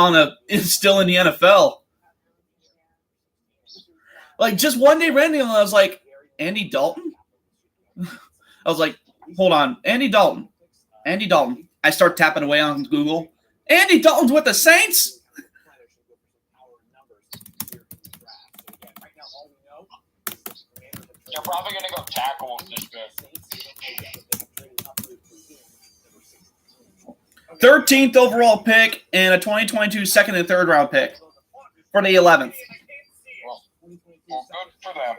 still in the NFL. Like just one day randomly, I was like, Andy Dalton? I was like, hold on, Andy Dalton. I start tapping away on Google. Andy Dalton's with the Saints? You're probably going to go tackle with this pick. 13th overall pick and a 2022 second and third round pick for the 11th. Well, good for them.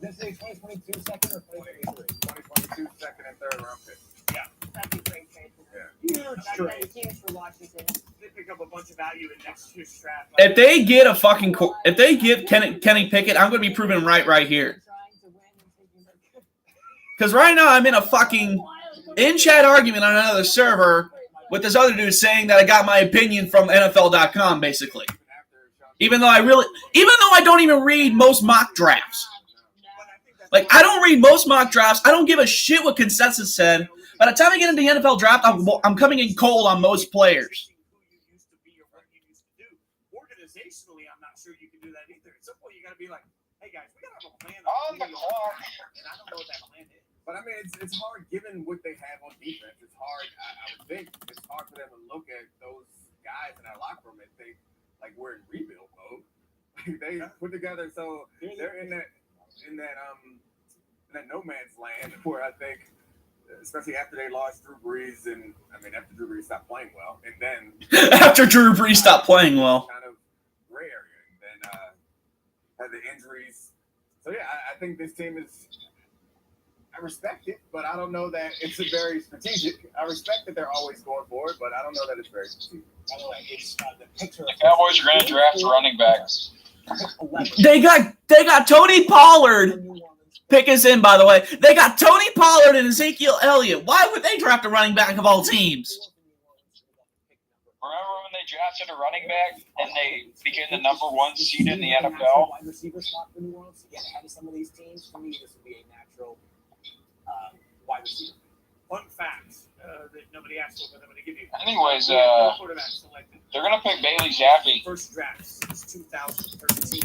This is 2022 second or 2023? 2022 second and third round pick. That'd be a great trade. Huge That'd trade. be huge for Washington. They pick up a bunch of value in next year's draft. If they get a fucking if they get Kenny Pickett, I'm going to be proven right here. Because right now I'm in a fucking in-chat argument on another server with this other dude saying that I got my opinion from NFL.com, basically. Even though I don't even read most mock drafts. Like, I don't read most mock drafts. I don't give a shit what consensus said. By the time I get into the NFL draft, I'm coming in cold on most players. Organizationally, I'm not sure you can do that either. At some point, you got to be like, hey guys, we got to have a plan. On the clock. And I don't know what that plan is. But I mean, it's hard given what they have on defense. It's hard. I would think it's hard for them to look at those guys in that locker room and think like we're in rebuild mode. They put together, so they're in that no man's land where I think, especially after they lost Drew Brees, and I mean after Drew Brees stopped playing well, and then After Drew Brees stopped playing well. kind of gray area, and then had the injuries. So yeah, I think this team is. I respect it, but I don't know that it's a very strategic. I respect that they're always going for it, but I don't know that it's very strategic. By the way, it's the picture. The Cowboys are going to draft running backs. They got Tony Pollard. Pick us in, by the way. They got Tony Pollard and Ezekiel Elliott. Why would they draft a running back of all teams? Remember when they drafted a running back and they became the number one seed in the NFL? Wide receiver slot for New Orleans to get ahead of some of these teams. For me, this would be a natural wide receiver. Fun fact that nobody asked for, but I'm going to give you. Anyways, No quarterback selected. they're going to pick Bailey Zappi. First draft since 2013.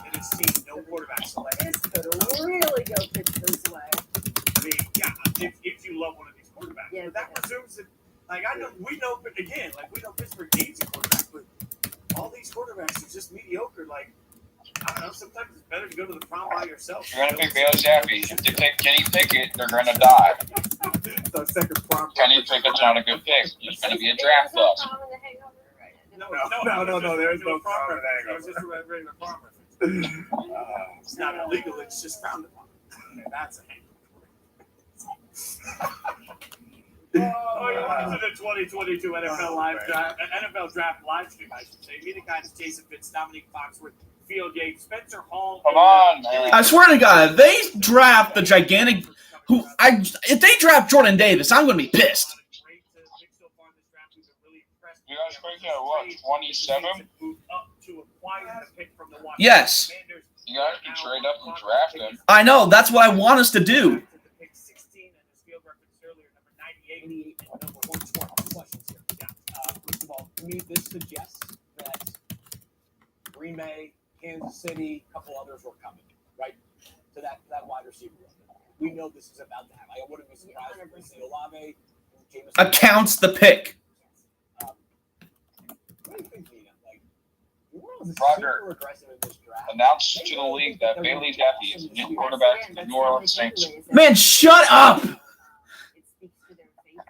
And it's seen no quarterback selected. This could really go Pittsburgh's way. I mean, yeah, if you love one of these quarterbacks. Yeah, But that presumes that, like, we know Pittsburgh needs a quarterback, but all these quarterbacks are just mediocre. Like, I don't know, sometimes it's better to go to the prom by yourself. You're going to pick Bailey Zappi. If they pick Kenny Pickett, they're going to die. So second prime. Kenny Pickett's not a good pick. He's going to be a draft bust. No, there is no prom in that. I was just regular prom reference. It's not illegal, it's just frowned upon. And that's a Oh, you're watching the 2022 NFL Live Draft, NFL Draft live stream, I should say. Media guys Jason Fitz, Dominique Foxworth, Field Yates, Spencer Hall. Come on, man. I swear to God, if they draft the gigantic if they draft Jordan Davis, I'm going to be pissed. You guys picked at what, 27? Yes. You guys can trade up and draft him. I know. That's what I want us to do. Number 120. Questions here. First of all, to me, this suggests that Green Bay, Kansas City, a couple others were coming, right? To that wide receiver. We know this is about to happen. I wouldn't be surprised if we see Olave and Jameson. Accounts the pick. What do you think, Nina? Like, New Orleans is Roger super aggressive in this draft. announced to the league that Bailey Zappi is the new quarterback for the New Orleans Saints. Man, shut up. It speaks to their faith.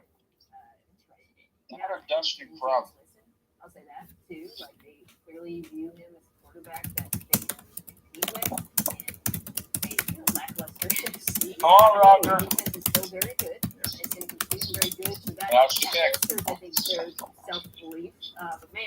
What a Dustin Crump. I'll say that too. Like, they clearly view him as a quarterback that they can compete with, and they lackluster. Come on, Roger. Defense is still very good. It's going to continue very good. So that That's the pick. bolsters, I think, their self-belief. But man,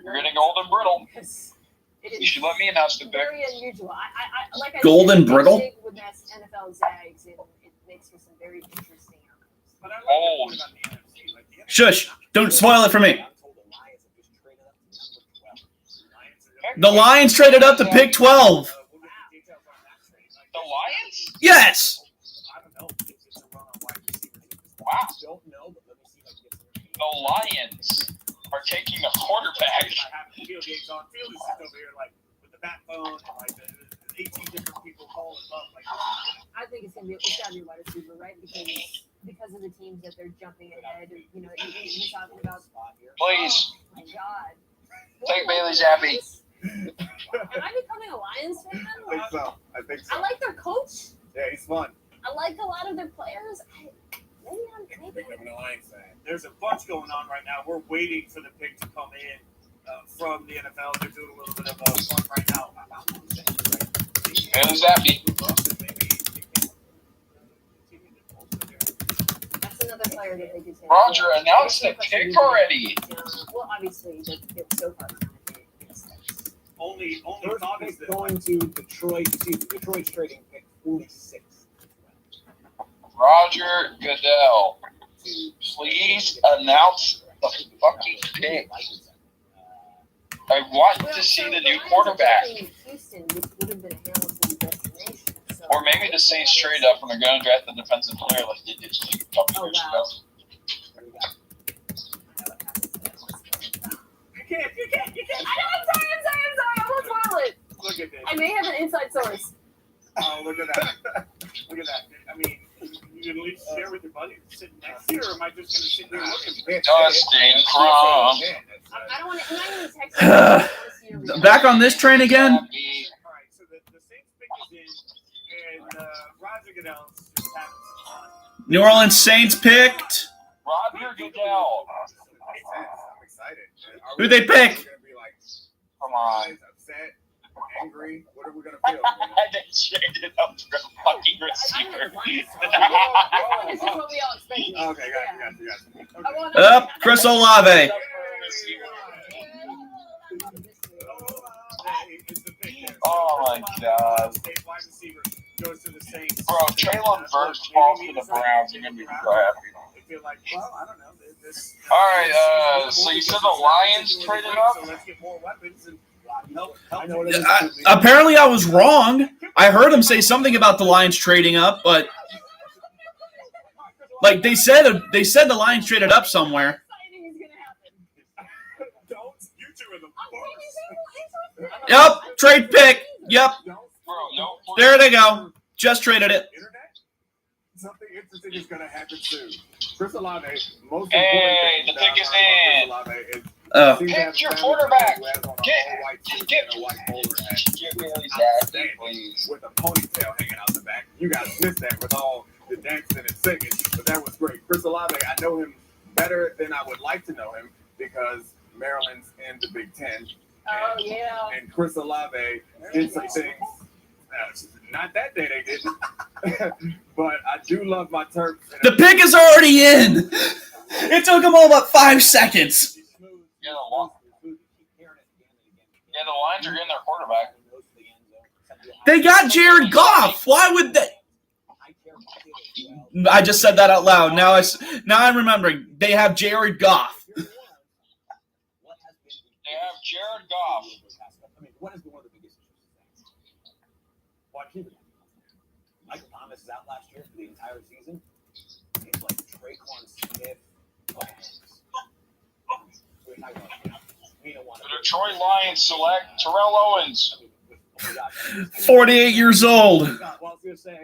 You're getting golden brittle. because You should let me announce the pick. very unusual. I like I Golden said, brittle? big with that NFL zags, and it makes for some very interesting outcomes. But I like Old. the point about the NFC. Like, the NFC Shush. Don't spoil it for me. I'm told the Lions have just traded up to number 12. The Lions traded up to pick 12. We'll get the details on that trade. Like, The Lions? Yes. I don't know if it's a run on wide receivers. Wow. I don't know, but let me see if I can get some. The Lions are taking a quarterback. I have Field Yates on. Field is just over here, like, with the bat phone and, like, the 18 different people calling him up. Like, I think it's gotta be a wide receiver, right? Because of the teams that they're jumping ahead. You know, you're talking about. Please. Oh my God. Take Bailey Zappi. Am I becoming a Lions fan? I think so. I like their coach. Yeah, he's fun. I like a lot of their players. Maybe I'm an Lions fan. There's a bunch going on right now. We're waiting for the pick to come in from the NFL. They're doing a little bit of a fun right now. Who's that be? That's another player that they could take. Roger announced the pick already. Well, obviously, it's so far. Only First thought pick is that going to Detroit. You see, Detroit's trading pick 46. Roger Goodell, please announce the fucking pick. I want to see the new quarterback. Houston, which would have been a Hamilton destination. So. Or maybe the Saints trade up and they're going to draft the defensive player like they did a couple years ago. you can't. I know, I'm sorry. I won't spoil it. Look at this. I may have an inside source. Oh, look at that. I mean, you can at least share with your buddy sitting next to you, or am I just going to sit here looking? Dustin Crum. I don't want to. I'm not even texting. Back on this train again? All right, so the Saints pick is in, and Roger Goodell just having some fun. New Orleans Saints picked. Roger Goodell. I'm excited. Who they pick? Come on. Upset, angry. What are we gonna feel? They traded up for a fucking receiver. This is what we all expected. Okay, got you. Up, Chris Olave. Oh my God. Bro, Bro, Traylon Burks falls to the Browns. You're going to be so happy. Well, I don't know. All right, so you said the Lions traded up? So let's get more weapons and help. I know what it is. Apparently, I was wrong. I heard him say something about the Lions trading up, but like they said the Lions traded up somewhere. You two are the worst. Yep, trade pick. Yep, Bro, no. there they go. Just traded it. Internet? Something interesting is gonna happen soon. Chris Olave, most Hey, important the thing pick is about Chris in. Olave is Pick your quarterback. Get me exactly, please. with a ponytail hanging out the back. You guys missed that with all the dancing and singing, but that was great. Chris Olave, I know him better than I would like to know him because Maryland's in the Big Ten. Oh yeah. And Chris Olave did some things. Not that day they didn't, but I do love my Terps. The pick is already in. It took them all about 5 seconds. Yeah, the Lions are getting their quarterback. They got Jared Goff. Why would they? I just said that out loud. Now I'm remembering. They have Jared Goff. They have Jared Goff. I mean, what has been one of the biggest issues? Keep it. Michael Thomas is out last year for the entire season. It's like Traquan Smith. The Detroit Lions select Terrell Owens. 48 years old. Well, I was going to say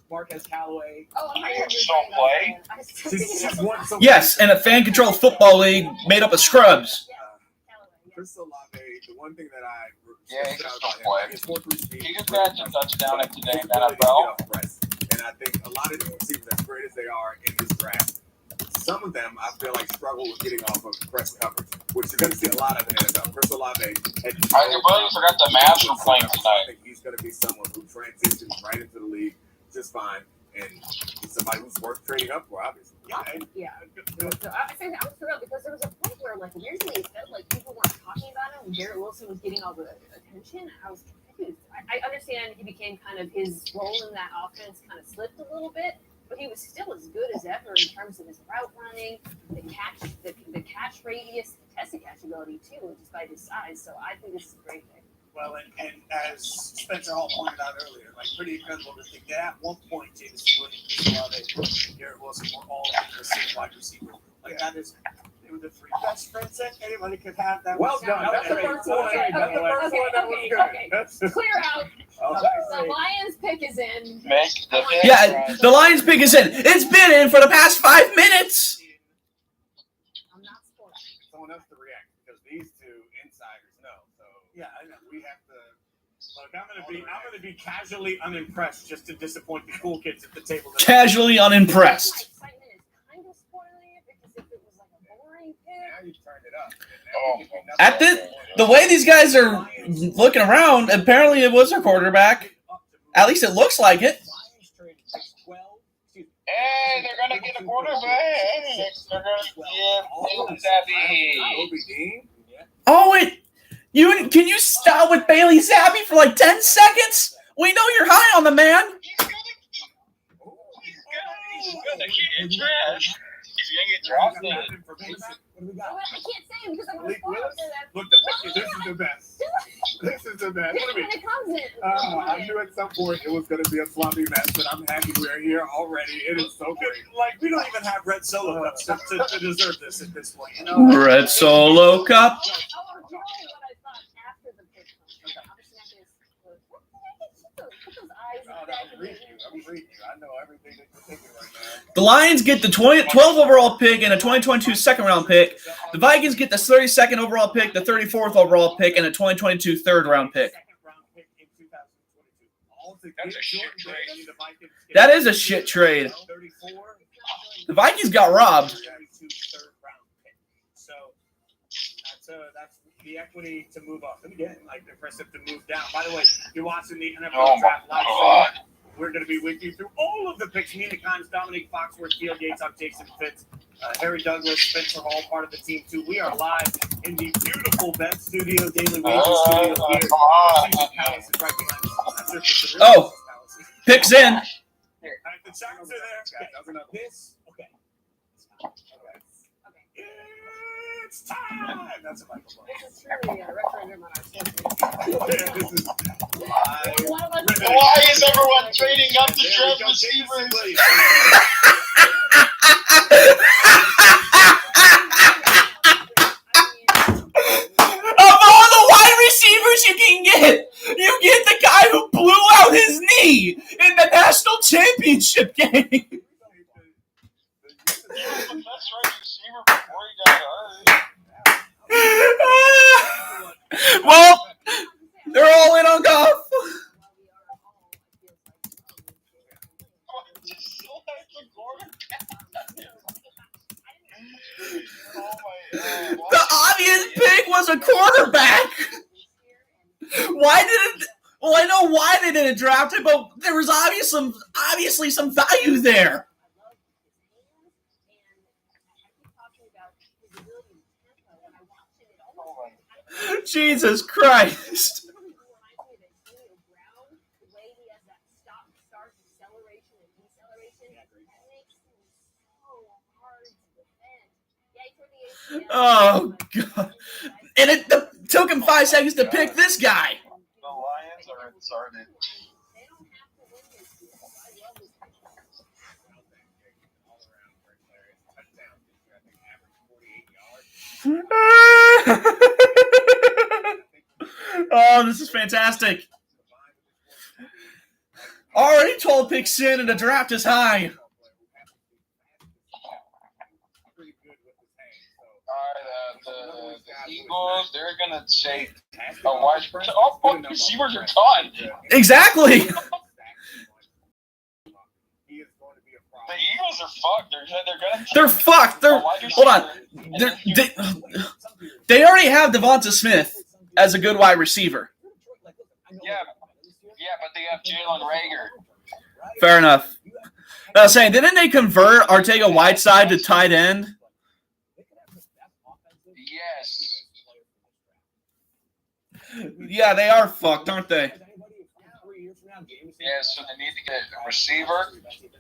Marquez Callaway. Oh, I'm Don't play. She's won so Yes, and a fan-controlled football league made up of scrubs. Chris Olave, the one thing that I Yeah, he just about don't him, play. his 4-3 speed, He just grabbed a touchdown at today in his ability to NFL. get off press. And I think a lot of these receivers, as great as they are in this draft, some of them I feel like struggle with getting off of press coverage, which you're going to see a lot of in the NFL. Chris Olave, Your buddy forgot the Mavs were playing I tonight. think he's going to be someone who transitions right into the league just fine, and he's somebody who's worth trading up for, obviously. Yeah. So I was thrilled because there was a point where, like, weirdly, it felt like people weren't talking about him. Garrett Wilson was getting all the attention. I was confused. I understand he became kind of his role in that offense kind of slipped a little bit, but he was still as good as ever in terms of his route running, the catch radius, the contested catch ability too, despite his size. So I think this is a great pick. Well, and as Spencer Hall pointed out earlier, like pretty incredible to think that at one point James Williams, Chris Olave, and Garrett Wilson were all in the same wide receiver. Like that is, they were the three best friends that anybody could have. That Well was done. That's the first one. Okay, That's the first one. That was okay, good. okay. That's Clear out. The Lions pick is in. Make the pick. Yeah, the Lions pick is in. It's been in for the past 5 minutes. I'm not sports. someone else to react because these two insiders know. So Yeah, I know. we have to Look, I'm gonna be casually unimpressed just to disappoint the cool kids at the table. Casually unimpressed. My excitement is kind of spoiling it because if it was like a boring pick, Now you turned it up. At the way these guys are looking around, apparently it was their quarterback. At least it looks like it. Hey, they're gonna get a quarterback. They're gonna get Bailey Zappi. Oh, wait. Can you stop with Bailey Zappi for like 10 seconds? We know you're high on the man. He's gonna get drafted. He's gonna get drafted. What do we I got? can't say it because I'm going to Malik spoil Willis? it. Look, this is the best. This is the best. What do we? When it comes in. I knew at some point it was going to be a sloppy mess, but I'm happy we're here already. It is so great. Like, we don't even have red solo cups to deserve this at this point. You know? Red Solo Cup. I'll tell you what I thought after the pick. Obviously, not this. Put those eyes No, back I'm in reading you. I'm reading you. I know everything that you're thinking right now. The Lions get the 12 overall pick and a 2022 second round pick. The Vikings get the 32nd overall pick, the 34th overall pick, and a 2022 third round pick. That's a shit trade. That is a shit trade. The Vikings got robbed. So that's the equity to move up. And again, like impressive to move down. By the way, if you're watching the NFL Oh my draft live God. stream, we're going to be with you through all of the picks. Nina Kimes, Dominic Foxworth, Field Yates, I'm Jason Fitz, Harry Douglas, Spencer Hall, part of the team too. We are live in the beautiful Best Studio Daily Wages studio here. Come on. Palace is right behind us. That's just the Oh. Picks in. All right, the Giants are there. This, okay. It's time. That's a microphone. This is truly a referendum on our schedule. This is live. One of us Why is everyone trading up to draft receivers? Of all the wide receivers you can get, you get the guy who blew out his knee in the national championship game. He was the best wide receiver before he got hurt. Well, they're all in on golf. The obvious pick was a quarterback. Why didn't? Well, I know why they didn't draft it, but there was obviously some value there. Jesus Christ. Oh, God. And it took him 5 seconds to pick this guy. The Lions are retarded. Oh, this is fantastic. Already 12 picks in and the draft is high. The Eagles, they're going to take a wide receiver. Oh, receivers are gone. Exactly. The Eagles are fucked. They're fucked. Hold on. They already have Devonta Smith as a good wide receiver. Yeah, but they have Jalen Reagor. Fair enough. I was saying, didn't they convert Arcega-Whiteside to tight end? Yes. Yeah, they are fucked, aren't they? Yeah, so they need to get a receiver,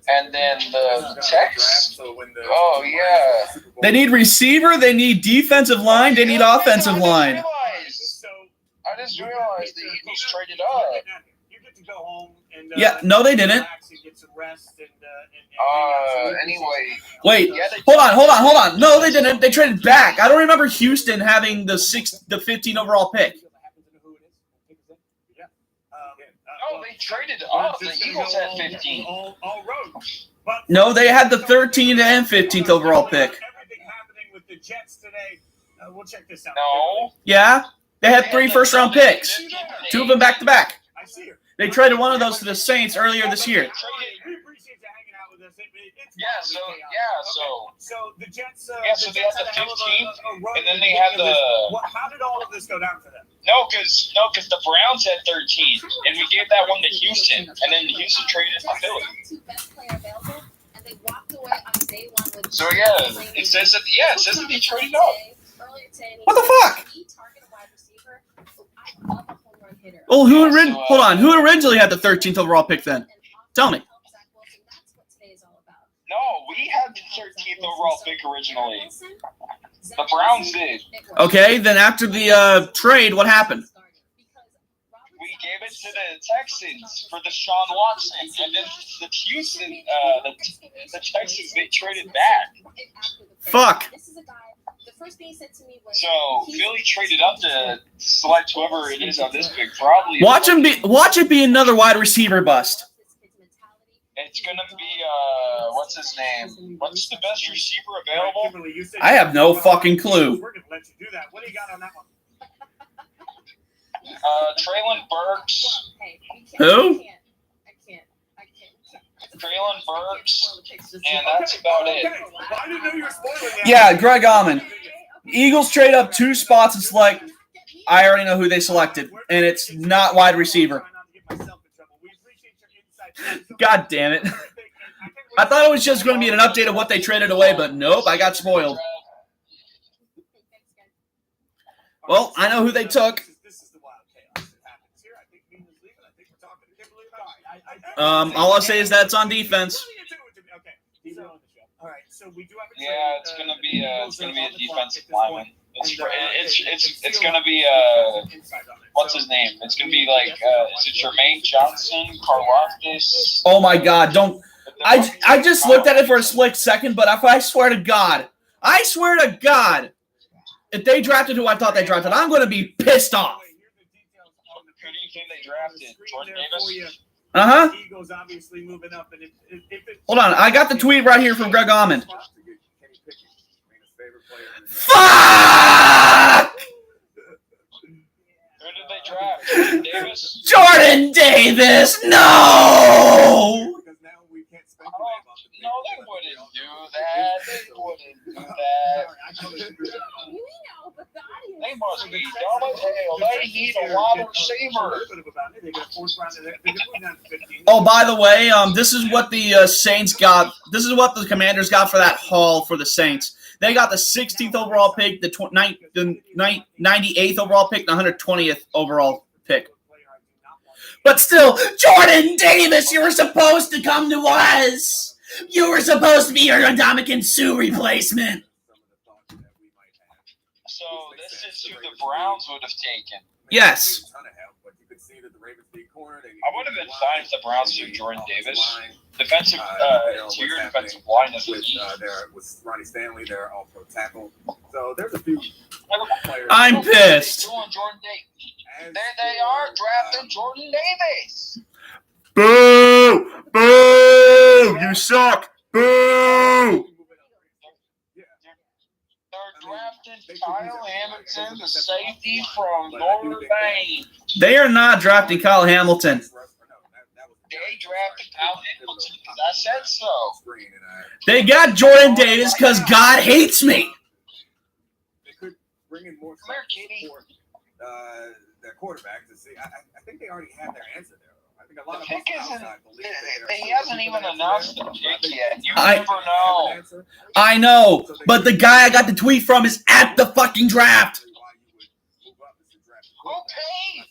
and then the Tex. Oh, yeah. They need receiver, they need defensive line, they need offensive line. I just realized the Eagles traded up. You get to go home and Yeah, no, they didn't. relax and get some rest and Anyway. Wait, hold on. No, they didn't. They traded back. I don't remember Houston having the 15 overall pick. No, they traded up. The Eagles had 15. All road. But No, they had the 13th and 15th overall pick. everything happening with the Jets today. We'll check this out. No. Yeah, they had 3 first-round picks. 2 of them back-to-back. They traded one of those to the Saints earlier this year. We appreciate you hanging out with us. So the Jets. So they had the 15th, and then they had had the. How did all of this go down for them? No, because the Browns had 13, and we gave that one to Houston, and then Houston traded to Philly. So it says that they traded up. What the fuck? Well, hold on. Who originally had the 13th overall pick then? Tell me. No, we had the 13th overall pick originally. The Browns did. Okay, then after the trade, what happened? We gave it to the Texans for Deshaun Watson, and then the Houston, the Texans, they traded back. Fuck. So Philly traded up to select whoever it is on this pick. Probably Watch it be another wide receiver bust. It's gonna be what's his name? What's the best receiver available? I have no fucking clue. We're gonna let you do that. What do you got on that one? Traylon Burks. Who? Traylon Burks, and that's about it. Okay. Well, I didn't know you were spoiling that. Yeah, Greg Allman. Eagles trade up 2 spots and select. I already know who they selected, and it's not wide receiver. God damn it. I thought it was just going to be an update of what they traded away, but nope, I got spoiled. Well, I know who they took. All I'll say is that it's on defense. Yeah, it's gonna be a defensive lineman. It's gonna be what's his name? It's gonna be like is it Jermaine Johnson, Karlaftis? Oh my God! Don't. I just looked at it for a split second, but I swear to God, if they drafted who I thought they drafted, I'm going to be pissed off. Who do you think they drafted? Jordan Davis? Uh-huh. Eagles obviously moving up, and Hold on, I got the tweet right here from Greg Allman. Fuck! Who did they draft? Jordan Davis? Jordan Davis, no! No, they wouldn't do that. They must be dumb as hell. They need a wide receiver. Oh, by the way, this is what the Saints got. This is what the Commanders got for that haul for the Saints. They got the 16th overall pick, the 98th overall pick, the 120th overall pick. But still, Jordan Davis, you were supposed to come to us. You were supposed to be your Ndamukong Suh replacement. So this is who the Browns would have taken. Yes. I would have been fine if the Browns took Jordan Davis. Defensive, interior defensive line is with Ronnie Stanley, they're all pro tackle. So there's a few players. I'm pissed. There they are drafting Jordan Davis. Boo! Boo! You suck! Boo! They're drafting Kyle Hamilton, the safety from Notre Dame. They are not drafting Kyle Hamilton. They drafted Kyle Hamilton because I said so. They got Jordan Davis because God hates me. They could bring in more Come here, kitty. for their quarterback to see. I think they already have their answer there. I think a lot The of pick us isn't. outside believe They hasn't even announced the pick yet. You I- never know. I know, but the guy I got the tweet from is at the fucking draft. Okay.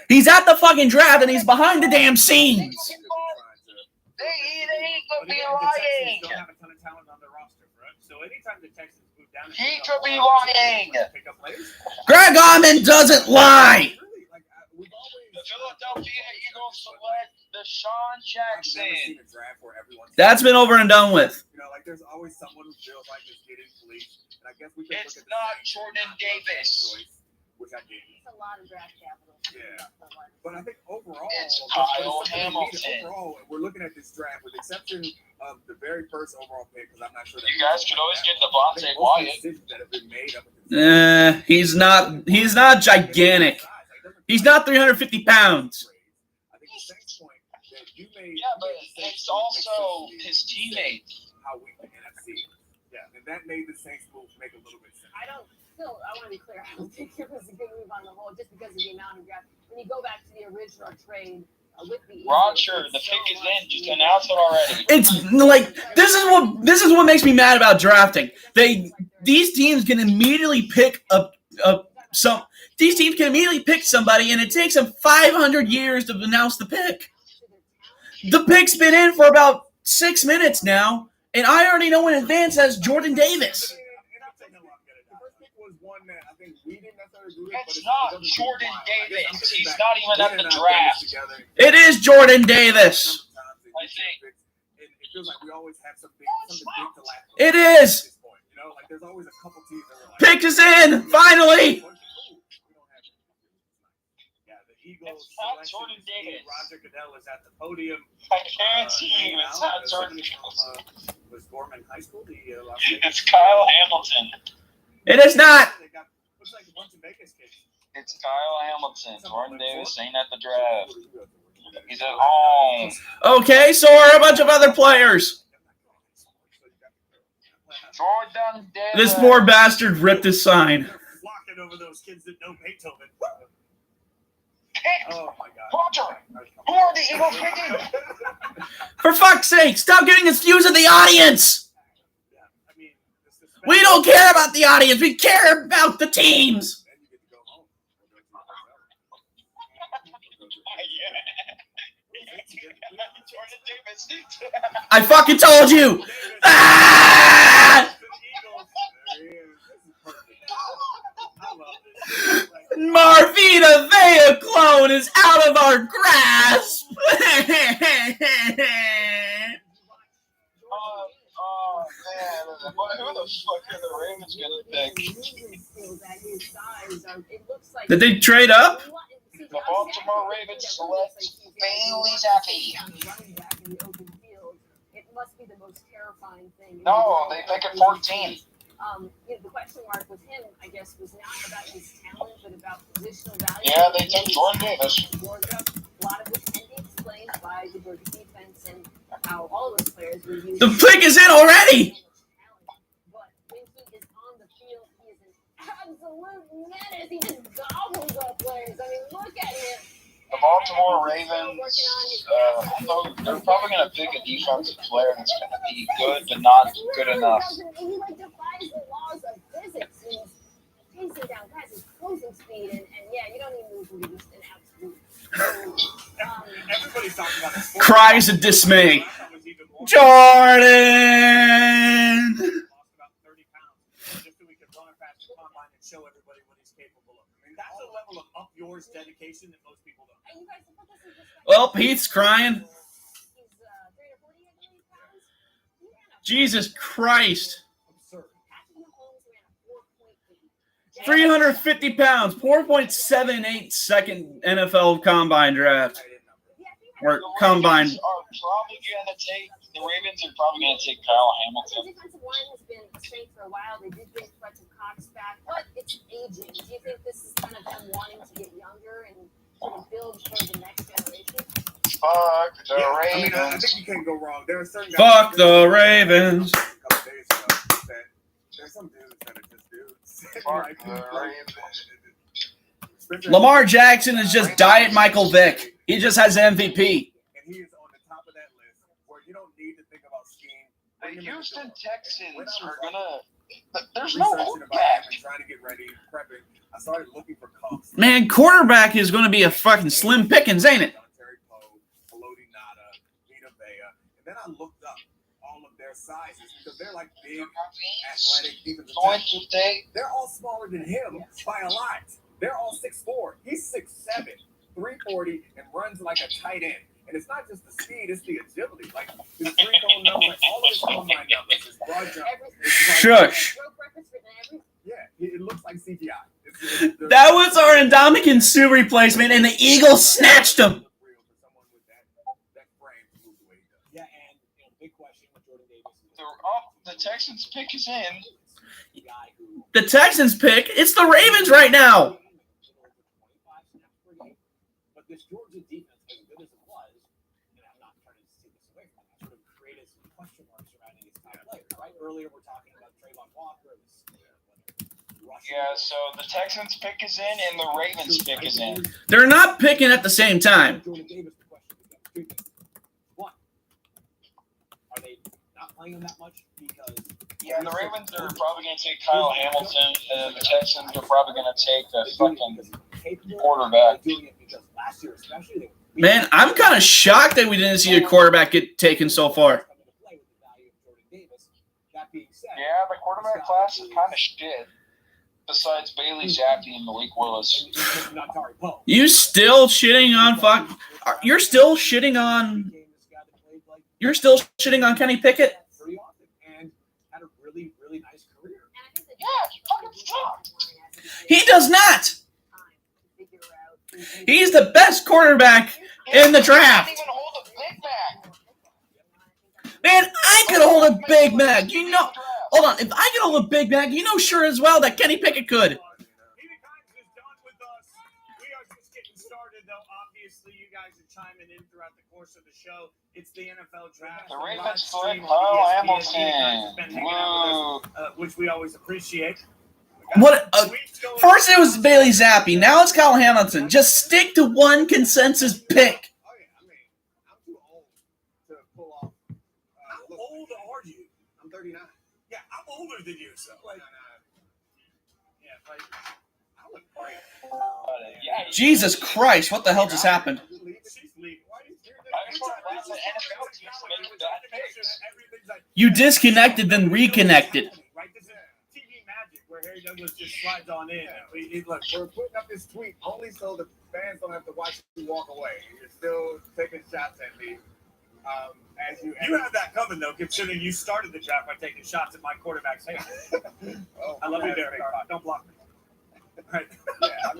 He's at the fucking draft and he's behind the damn scenes. They could be lying. He could be lying. Greg Allman doesn't lie. The Philadelphia Eagles select Deshaun Jackson. That's been over and done with. You know, like there's always someone who feels like it's getting police. And I guess we can It's look at not the Jordan Davis. choice, which I gave you. It's a lot of draft capital. Yeah. But I think overall, It's Kyle Hamilton. overall, we're looking at this draft with the exception of the very first overall pick, because I'm not sure that You guys could always get I Devontae think most of the Wyatt. decisions that have been made up until He's not gigantic. He's not 350 pounds. but it's also his teammate. How weak the NFC is. Yeah, and that made the Saints move make a little bit sense. I want to be clear. I don't think it was a good move on the whole, just because of the amount of draft. When you go back to the original trade with the Eagles, Roger, the pick is in. Just announce it already. It's like this is what makes me mad about drafting. These teams can immediately pick somebody, and it takes them 500 years to announce the pick. The pick's been in for about 6 minutes now, and I already know in advance as Jordan Davis. It's not Jordan Davis. He's not even at the draft. It is Jordan Davis. I think. It feels like we always have something big to laugh about. It is. You know, like there's always a couple teams that are like, Pick is in, finally. Yeah, the Eagles. It's not Jordan Davis. Roger Goodell is at the podium. I guarantee you it's not Jordan Davis. Was Gorman High School? It's Kyle Hamilton. It is not. Looks like a bunch of Vegas kids. It's Kyle Hamilton. Jordan Davis ain't at the draft. He's at home. Okay, so are a bunch of other players. Jordan Davis. This poor bastard ripped his sign. Flocking over those kids that know Beethoven. Picked. Oh my God. Roger, who are the Eagles picking? For fuck's sake, stop giving us views of the audience. Yeah, I mean, We don't care about the audience. We care about the teams. Then you get to go home. Jordan Davis. I fucking told you. Ah! Marvita Vea clone is out of our grasp. Oh man, who the fuck are the Ravens gonna pick? Did they trade up? The Baltimore Ravens select Bailey Zappi. It must be the most terrifying thing. No, they pick at 14. The question mark with him, I guess, was not about his talent, but about positional value. Yeah, they took Jordan Davis. Georgia, a lot of which can be explained by the Georgia defense and how all those players were used. The pick is in already. But when he is on the field, he is an absolute menace. He just gobbles up players. I mean, look at him. The Baltimore Ravens, they're probably going to pick a defensive player that's going to be good, but not good enough. He defies the laws of physics. He's chasing down guys with closing speed, and yeah, you don't even move him to just an absolute. Everybody's talking about this. Cries of dismay. Jordan. Lost about 30 pounds just so we could run it past the combine and show everybody what he's capable of. I mean, that's a level of up yours dedication that most people don't. Well, Pete's crying. Jesus Christ. 350 pounds, 4.78 second NFL combine draft. Or combine. The Ravens are probably going to take Kyle Hamilton. The defensive line has been a strength for a while. They did get Fletcher Cox back, but it's aging. Do you think this is kind of them wanting to get younger and sort of build for the next generation? Fuck the I Ravens. think you can't go wrong. There are certain guys. Fuck the Ravens. A couple days ago, that there's some dudes that are just dudes. Fuck the Ravens. Lamar Jackson is just Diet Michael Vick. He just has MVP. And he is on the top of that list where you don't need to think about scheme. The Houston Texans are going to... There's no Researching about quarterback. him and trying to get ready, prepping. I started looking for comps. Man, quarterback is going to be a fucking slim pickings, ain't it? And then I looked up all of their sizes because they're like big, athletic, defensive tackles. They're all smaller than him by a lot. They're all 6'4". He's 6'7", 340, and runs like a tight end. And it's not just the speed, it's the agility. Like his free throw numbers, all of his combine numbers, his broad jump. Shush. Yeah, it looks like CGI. That was our Indomitian Sue replacement, and the Eagles snatched him. Yeah, and big question with Jordan Davis. The Texans pick is in. The Texans pick. It's the Ravens right now. But this Georgia defense, as good as it was, I'm not Yeah, so the Texans pick is in and the Ravens pick is in. They're not picking at the same time. Jordan Davis, the question becomes two things. One, are they not playing him that much? Because Yeah, the Ravens are probably going to take Kyle Hamilton, and the Texans are probably going to take the fucking quarterback. Man, I'm kind of shocked that we didn't see a quarterback get taken so far. Yeah, the quarterback class is kind of shit. Besides Bailey Zappi and Malik Willis. You still shitting on You're still shitting on Kenny Pickett? And had a really, really nice career. Yeah, he fucking sucked. He does not. He's the best quarterback in the draft. He can't even hold a Big Mac. Man, I could hold a Big Mac. You know, hold on. If I could hold a Big Mac, you know sure as well that Kenny Pickett could. Is done with us. We are just getting started, though. Obviously, you guys are chiming in throughout the course of the show. It's the NFL Draft. The Ravens select Kyle Hamilton. Woo. Which we always appreciate. What? First it was Bailey Zappi. Now it's Kyle Hamilton. Just stick to one consensus pick. Oh yeah, I mean, I'm too old to pull off. How old are you? I'm 39. Yeah, I'm older than you, so. Like, yeah, like, I look great. Yeah, Jesus Christ, what the hell just happened? She's leaving. Why are you here? I just want to let the NFL teams make bad picks. You disconnected, then reconnected. Right, this is TV magic where Harry Douglas just slides on in. Look, We're putting up this tweet only so the fans don't have to watch you walk away. You're still taking shots at me. As you had that coming though, considering you started the draft by taking shots at my quarterback's hand. I love you, Derek. Don't block me. Right. Yeah, I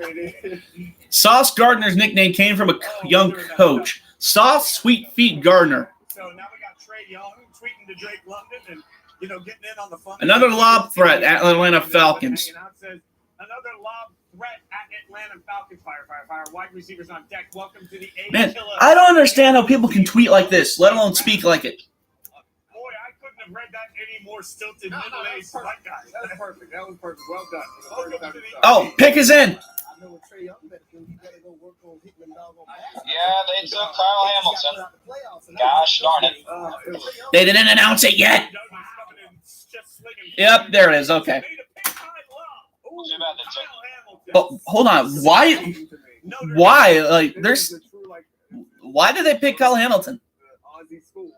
mean, Sauce Gardner's nickname came from a young coach. Sauce Sweet Feet Gardner. So now we got Trey Young tweeting to Drake London and getting in on the fun. Another lob threat at Atlanta Falcons. Says another lob threat at Atlanta Falcons. Fire. Wide receivers on deck. Welcome to the A. Man, I don't understand how people can tweet like this, let alone speak like it. Boy, I couldn't have read that any more stilted No, middle-aged white guy. that was perfect. That was perfect. Well done. Welcome to the Oh, pick is in. I know what Trey Young better do. He better go work on hitting them doggone passes. Yeah, they took Kyle Hamilton. Gosh darn it. They didn't announce it yet. Yep, there it is. Okay. Too bad they took him. Oh, hold on. Why? Like, why did they pick Kyle Hamilton? Aussie school.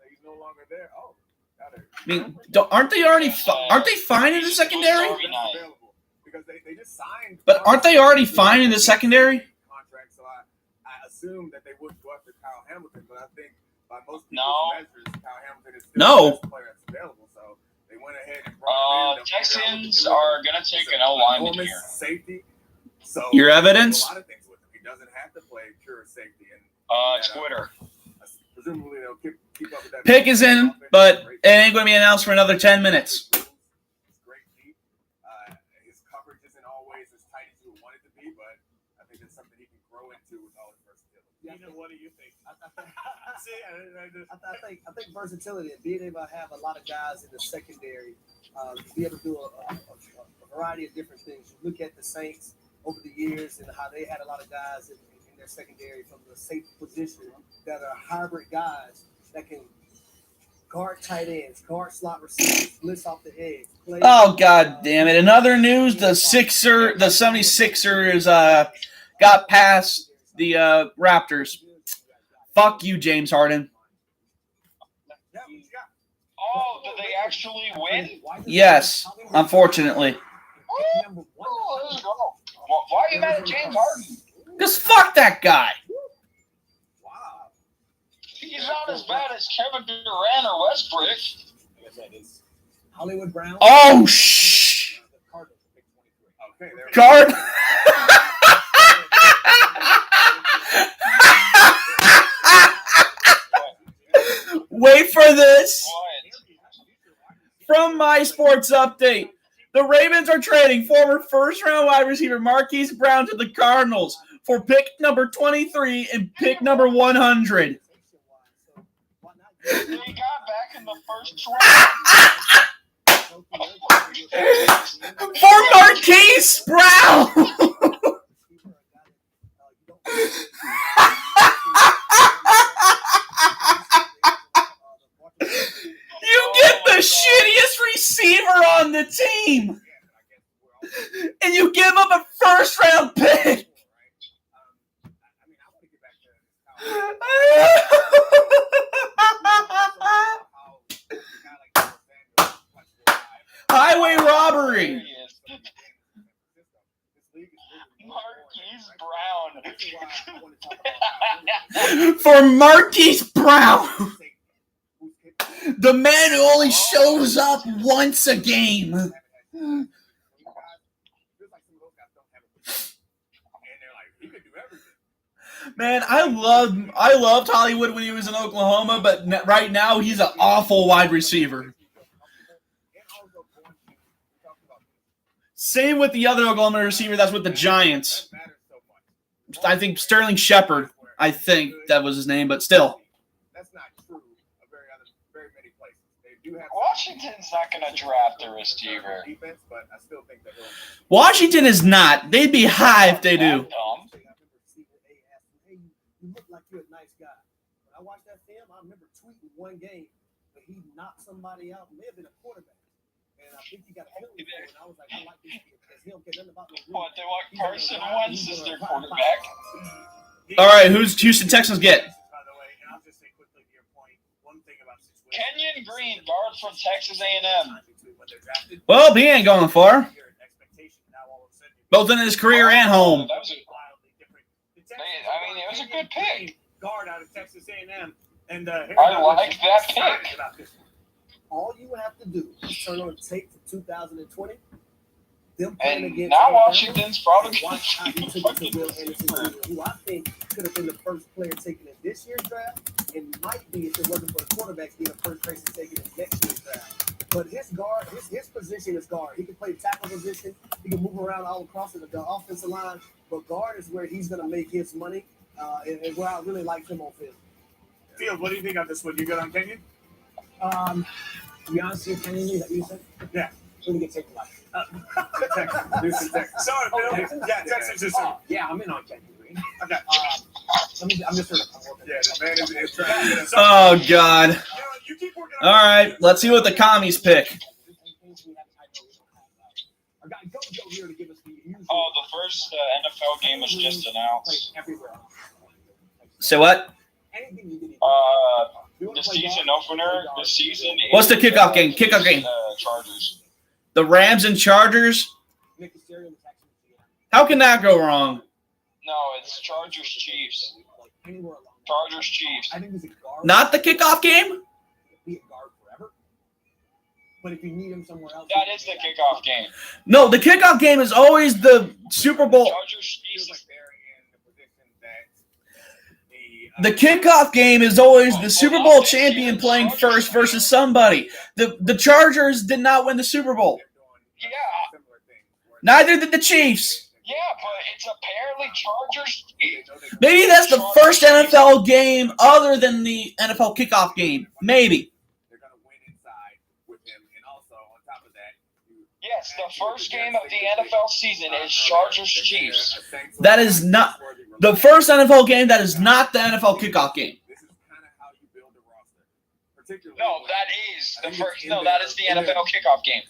He's no longer there. Oh, got it. I mean, aren't they fine in the secondary? Because they just signed. But aren't they already fine in the secondary? Contract, so I assumed that they would go after Kyle Hamilton, but I think by most people's No. measures, Kyle Hamilton is still No. the best player that's available. So they went ahead and brought him in. Texans are going to take an O-lineman here. Safety. So Your evidence? a lot of things with him. He doesn't have to play pure safety. And Twitter. presumably they'll keep up with that. Pick is in, but it ain't going to be announced for another 10 minutes. Great deep. His coverage isn't always as tight as you would want it to be, but I think it's something he can grow into with all his versatility. What do you think? I think versatility and being able to have a lot of guys in the secondary, to be able to do a variety of different things. You look at the Saints over the years and how they had a lot of guys in their secondary from the safety position that are hybrid guys that can guard tight ends, guard slot receivers, blitz off the edge. Oh, God damn it. In other news, the 76ers got past the Raptors. Fuck you, James Harden. Oh, did they actually win? Yes, unfortunately. Oh, let's go. Why are you mad at James Harden? Because fuck that guy. Wow. He's not as bad as Kevin Durant or Westbrook. Like I said, it's Hollywood Brown. Oh, shh. The Cardinals pick 23. Okay, there Guard. Wait for this. From my sports update, the Ravens are trading former first-round wide receiver Marquise Brown to the Cardinals for pick number 23 and pick number 100. They got back in the first For Marquise Brown! You get the shittiest receiver on the team! And you give up a first-round pick! Highway robbery! Marquise Brown. For Marquise Brown! The man who only shows up once a game. Man, I loved Hollywood when he was in Oklahoma, but right now he's an awful wide receiver. Same with the other Oklahoma receiver that's with the Giants. I think Sterling Shepard, I think that was his name, but still. That's not true of very many places. They do have Washington's not going to draft a receiver. defense, but I still think they're going to. Washington is not. They'd be high if they do. Dumb. Hey, you look like you're a nice guy. When I watched that film, I remember tweeting one game where he knocked somebody out. May have been a quarterback. And I think he got a penalty for it. And I was like, I like this kid because he don't get nothing about no rule. What, they want Carson Wentz as their quarterback? All right, who's Houston Texans get? By the way, and I'll just say quickly to your point, one thing about situation. Kenyon Green, guard from Texas A&M. Well, he ain't going far. Both in his career and home. That was it was a good pick. Guard out of Texas A&M. And I like that pick. All you have to do is turn on the tape for 2020. Them playing And against now Alabama, Washington's probably and going watch how he to took it to Will Anderson, Jr., who I think could have been the first player taken in this year's draft, and might be if it wasn't for the quarterbacks being the first person taken in next year's draft. But his guard, his position is guard. He can play tackle position. He can move around all across the offensive line. But guard is where he's going to make his money, and where I really like him on field. Field, what do you think of this one? You good on Kenyon? To be honest with you, Kenyon, is that you said? Yeah. Who get taken last? Sorry, Phil. Yeah, Texas is. Yeah, I'm in on Kenyon Green. Okay. I'm just sort of. Yeah, the man is trying to get us. Oh, God. You keep working on All right, let's see what the commies pick. Oh, the first NFL game was just announced. Say what? The season opener, the season. What's the kickoff game? Kickoff game. Chargers. The Rams and Chargers? How can that go wrong? No, it's Chargers Chiefs. Chargers Chiefs. Not the kickoff game? Be a guard forever. But if you need him somewhere else, That is the kickoff game. No, the kickoff game is always the Super Bowl. Chargers Chiefs. The kickoff game is always the Super Bowl champion playing first versus somebody. The Chargers did not win the Super Bowl. Yeah. Neither did the Chiefs. Yeah, but it's apparently Chargers Chiefs. Maybe that's the first NFL game other than the NFL kickoff game. Maybe. They're going to win inside with him, and also on top of that, Yes, the first game of the NFL season is Chargers Chiefs. That is not the first NFL game. That is not the NFL kickoff game. This is kind of how you build a roster. Particularly No, that is the first. No, that is the NFL kickoff game.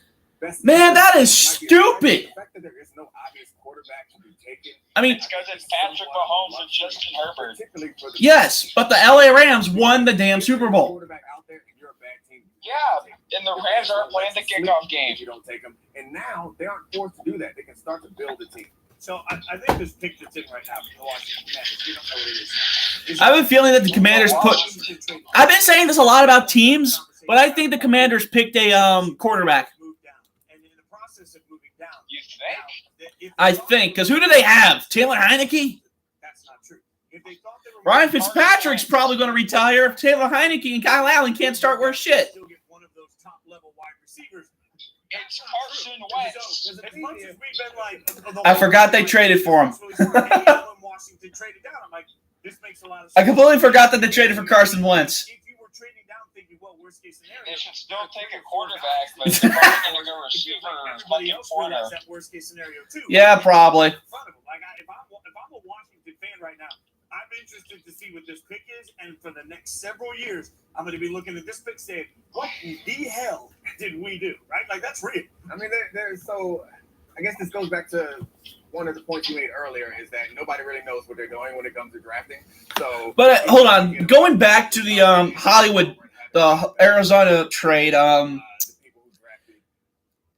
Man, that is stupid. The fact that there is no obvious quarterback to be taken. I mean, It's because it's Patrick Mahomes and Justin Herbert. Particularly for the yes, but the LA Rams won the damn Super Bowl. quarterback out there, and you're a bad team. Yeah, and the Rams aren't playing the kickoff game. If you don't take them, and now they aren't forced to do that. They can start to build a team. So I think this picture that's in right now from the Washington Commanders, we don't know what it is. I have a feeling that the Commanders put. I've been saying this a lot about teams, but I think the Commanders picked a quarterback. And in the process of moving down, You think? I think, because who do they have? Taylor Heineke? That's not true. If they thought they were Ryan Fitzpatrick's probably going to retire if Taylor Heineke and Kyle Allen can't start worth shit. still get one of those top level wide receivers. It's Carson Wentz. As much as we've been like, I forgot they traded for him. Washington traded down. I'm like, this makes a lot of sense. I completely forgot that they traded for Carson Wentz. If you were trading down thinking, well, we're worst case scenario. They should still take a quarterback, but they're probably going to go receiver or Everybody fucking else corner. realizes that worst case scenario too. Yeah, probably. In front of them. Like if I'm a Washington fan right now, I'm interested to see what this pick is, and for the next several years, I'm going to be looking at this pick saying, "What in the hell did we do?" Right? Like that's real. I mean, so I guess this goes back to one of the points you made earlier is that nobody really knows what they're doing when it comes to drafting. So, But hold on, going back to the Hollywood, the Arizona trade. the people who drafted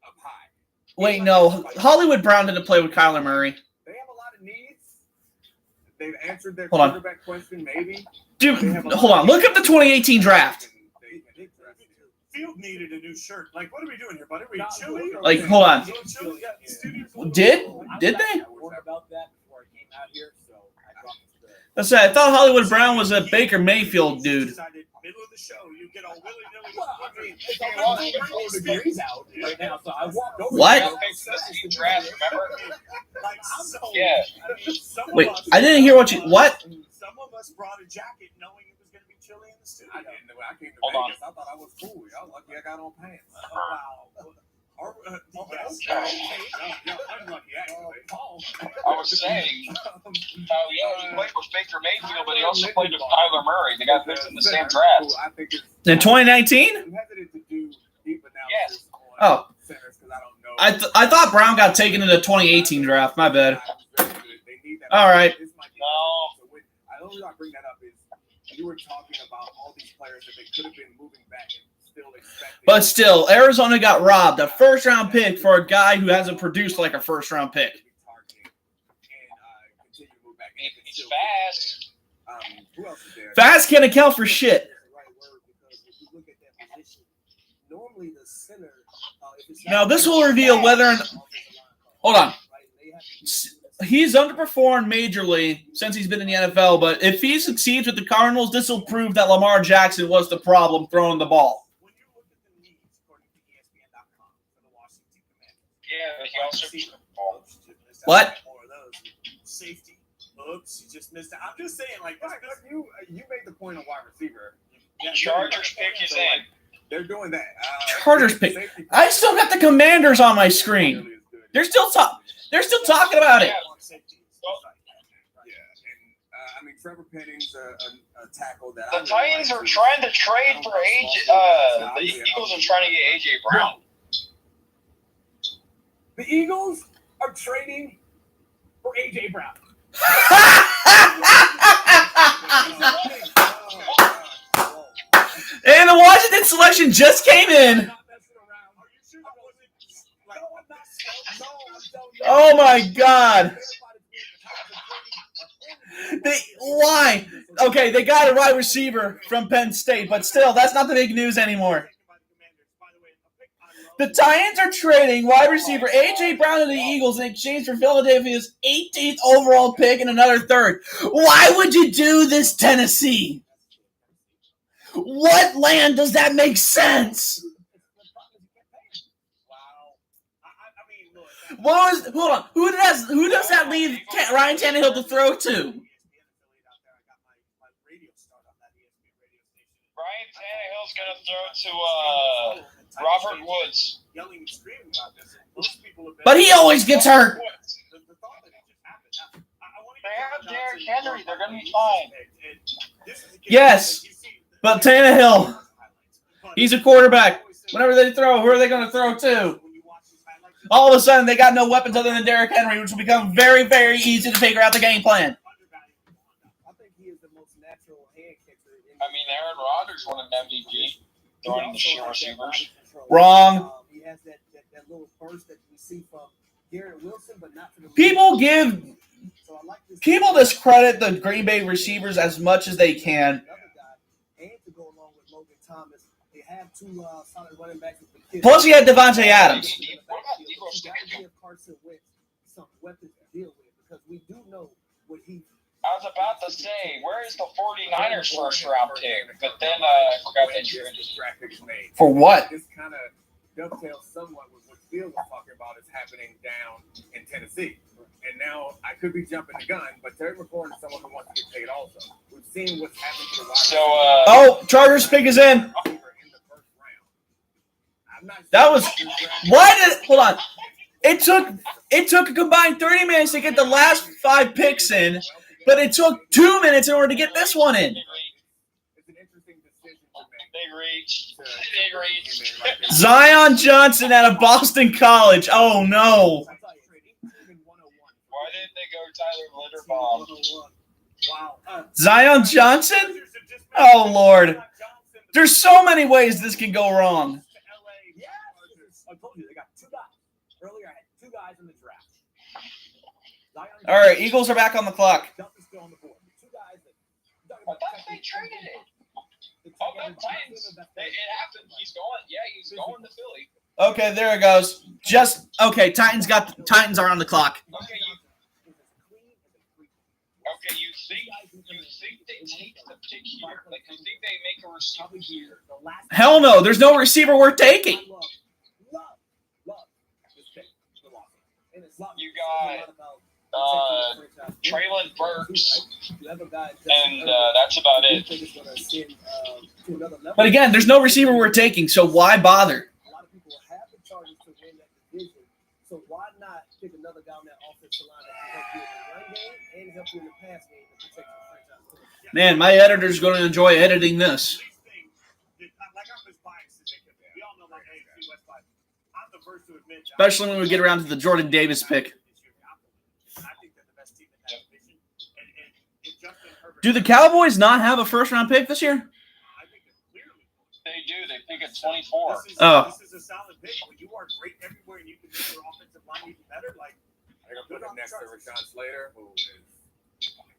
up high. Wait, no, Hollywood Brown didn't play with Kyler Murray. They have a lot of needs. They've answered their Hold on. quarterback question, maybe. Dude, hold on. Look up the 2018 draft. Field needed a new shirt. Like, what are we doing here, buddy? Are we chilly? Like, hold on. Chilly? Yeah, studios a little Did they? I warned about that before I came out here, so I dropped the. I said I thought Hollywood Brown was a Baker Mayfield dude. Middle of the show, you get all willy-nilly. Well, I mean, it's almost 4 degrees out right now, so I walked over. What? there. The draft, remember? Like, so, Yeah. I mean, some of Wait, us- I didn't hear what you. What? Some of us brought a jacket knowing it was going to be chilly in the studio. I didn't know. I came to Hold on. Vegas. I thought I was cool. Y'all lucky I got on pants. Wow. Yes. Yeah, unlucky actually. Paul. I was saying, he played with Baker Mayfield, but he also played with Kyler Murray. They got picked in the same draft. I think it's In 2019? I'm hesitant to do deep Yes. analysis on Oh. centers because I don't know. I thought Brown got taken in the 2018 draft. My bad. They need that. All right. This might be- No. So I only reason I bring that up is you were talking about all these players that they could have been moving back and still expecting. But still, Arizona got robbed. A first-round pick for a guy who hasn't produced like a first-round pick. He's fast. Who else is there? Fast can't account for shit. That's the right word because if you look at that position, normally the center. If it's Now, this will reveal whether or not- Hold on. He's underperformed majorly since he's been in the NFL, but if he succeeds with the Cardinals, this will prove that Lamar Jackson was the problem throwing the ball. When you look at the needs, according to ESPN.com, for the Washington Commanders. Yeah, but he also What? More of those. Safety. Oops, you just missed it. I'm just saying, like, Right, but you made the point on wide receiver. Chargers pick is in. They're doing that. Chargers pick. I still got the Commanders on my screen. They're still talking about it. Yeah, and I mean Trevor Penning's a tackle that The Titans are trying to trade for the Eagles are trying to get A.J. Brown. The Eagles are trading for A.J. Brown. And the Washington selection just came in. Oh my God. Why? Okay, they got a wide receiver from Penn State, but still, that's not the big news anymore. The Titans are trading wide receiver A.J. Brown to the Eagles in exchange for Philadelphia's 18th overall pick and another third. Why would you do this, Tennessee? What land does that make sense? Hold on. Who does that leave Ryan Tannehill to throw to? Ryan Tannehill's going to throw to Robert Woods. But he always gets hurt. They have Derrick Henry. They're going to be fine. Yes, but Tannehill, he's a quarterback. Whenever they throw, who are they going to throw to? All of a sudden, they got no weapons other than Derrick Henry, which will become very, very easy to figure out the game plan. I think he is the most natural hand kicker. I mean, Aaron Rodgers won an MVP throwing the short receivers. Wrong. He has that little burst that we see from Garrett Wilson, but not for the People give So I like this. People discredit the Green Bay receivers as much as they can. Another guy, and to go along with Logan Thomas, they have two solid running backs with the kids. Plus, you had Devontae Adams. Give Carson Wentz some weapons to deal with because we do know what he. I was about to say, where is the 49ers first round pick? But then I forgot that you draft pick is made. For what? This kind of dovetails somewhat with what Phil was talking about is happening down in Tennessee. And now I could be jumping the gun, but Terry McLaurin is someone who wants to get paid also. We've seen what's happened to the wide So, Oh, Chargers pick is in. receiver in the That was hold on. It took a combined 30 minutes to get the last 5 picks in, but it took 2 minutes in order to get this one in. It's an interesting decision to make. They reached. Zion Johnson out of Boston College. Oh no. Why didn't they go Tyler Linderbaum? Wow. Zion Johnson? Oh Lord. There's so many ways this can go wrong. I told you they got 2 guys. Earlier, I had 2 guys in the draft. All right, Eagles are back on the clock. Still on the board. 2 guys that. I thought they traded it. Oh, the Titans. It happened. He's going to Philly. Okay, there it goes. Titans are on the clock. Okay, you think they take the pick here? Like, you think they make a receiver here? Hell no, there's no receiver worth taking. You got Traylon Burks, and that's about it. But again, there's no receiver worth taking, so why bother? A lot of people have the Chargers to win that division, so why not pick another guy on that offensive line that can help you in the run game and help you in the pass game to protect your franchise? Man, my editor's going to enjoy editing this. Especially when we get around to the Jordan Davis pick. Do the Cowboys not have a first-round pick this year? They do. They pick at 24. This is a solid pick. When you are great everywhere and you can make your offensive line even better, like They're going to put him next to Rashawn Slater, who is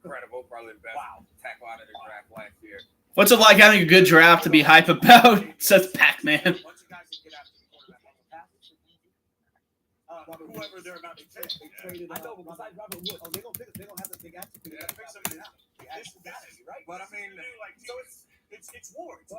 incredible, probably the best tackle out of the draft last year. What's it like having a good draft to be hype about? Says Pac-Man. once you guys can get after the quarterback on the pass, whoever they're about to pick. They traded. I know, but besides Robert Woods, Oh, they're gonna pick. They're gonna have to. They got to pick. They gotta pick somebody out. This is right. But I mean, like, so it's war. It's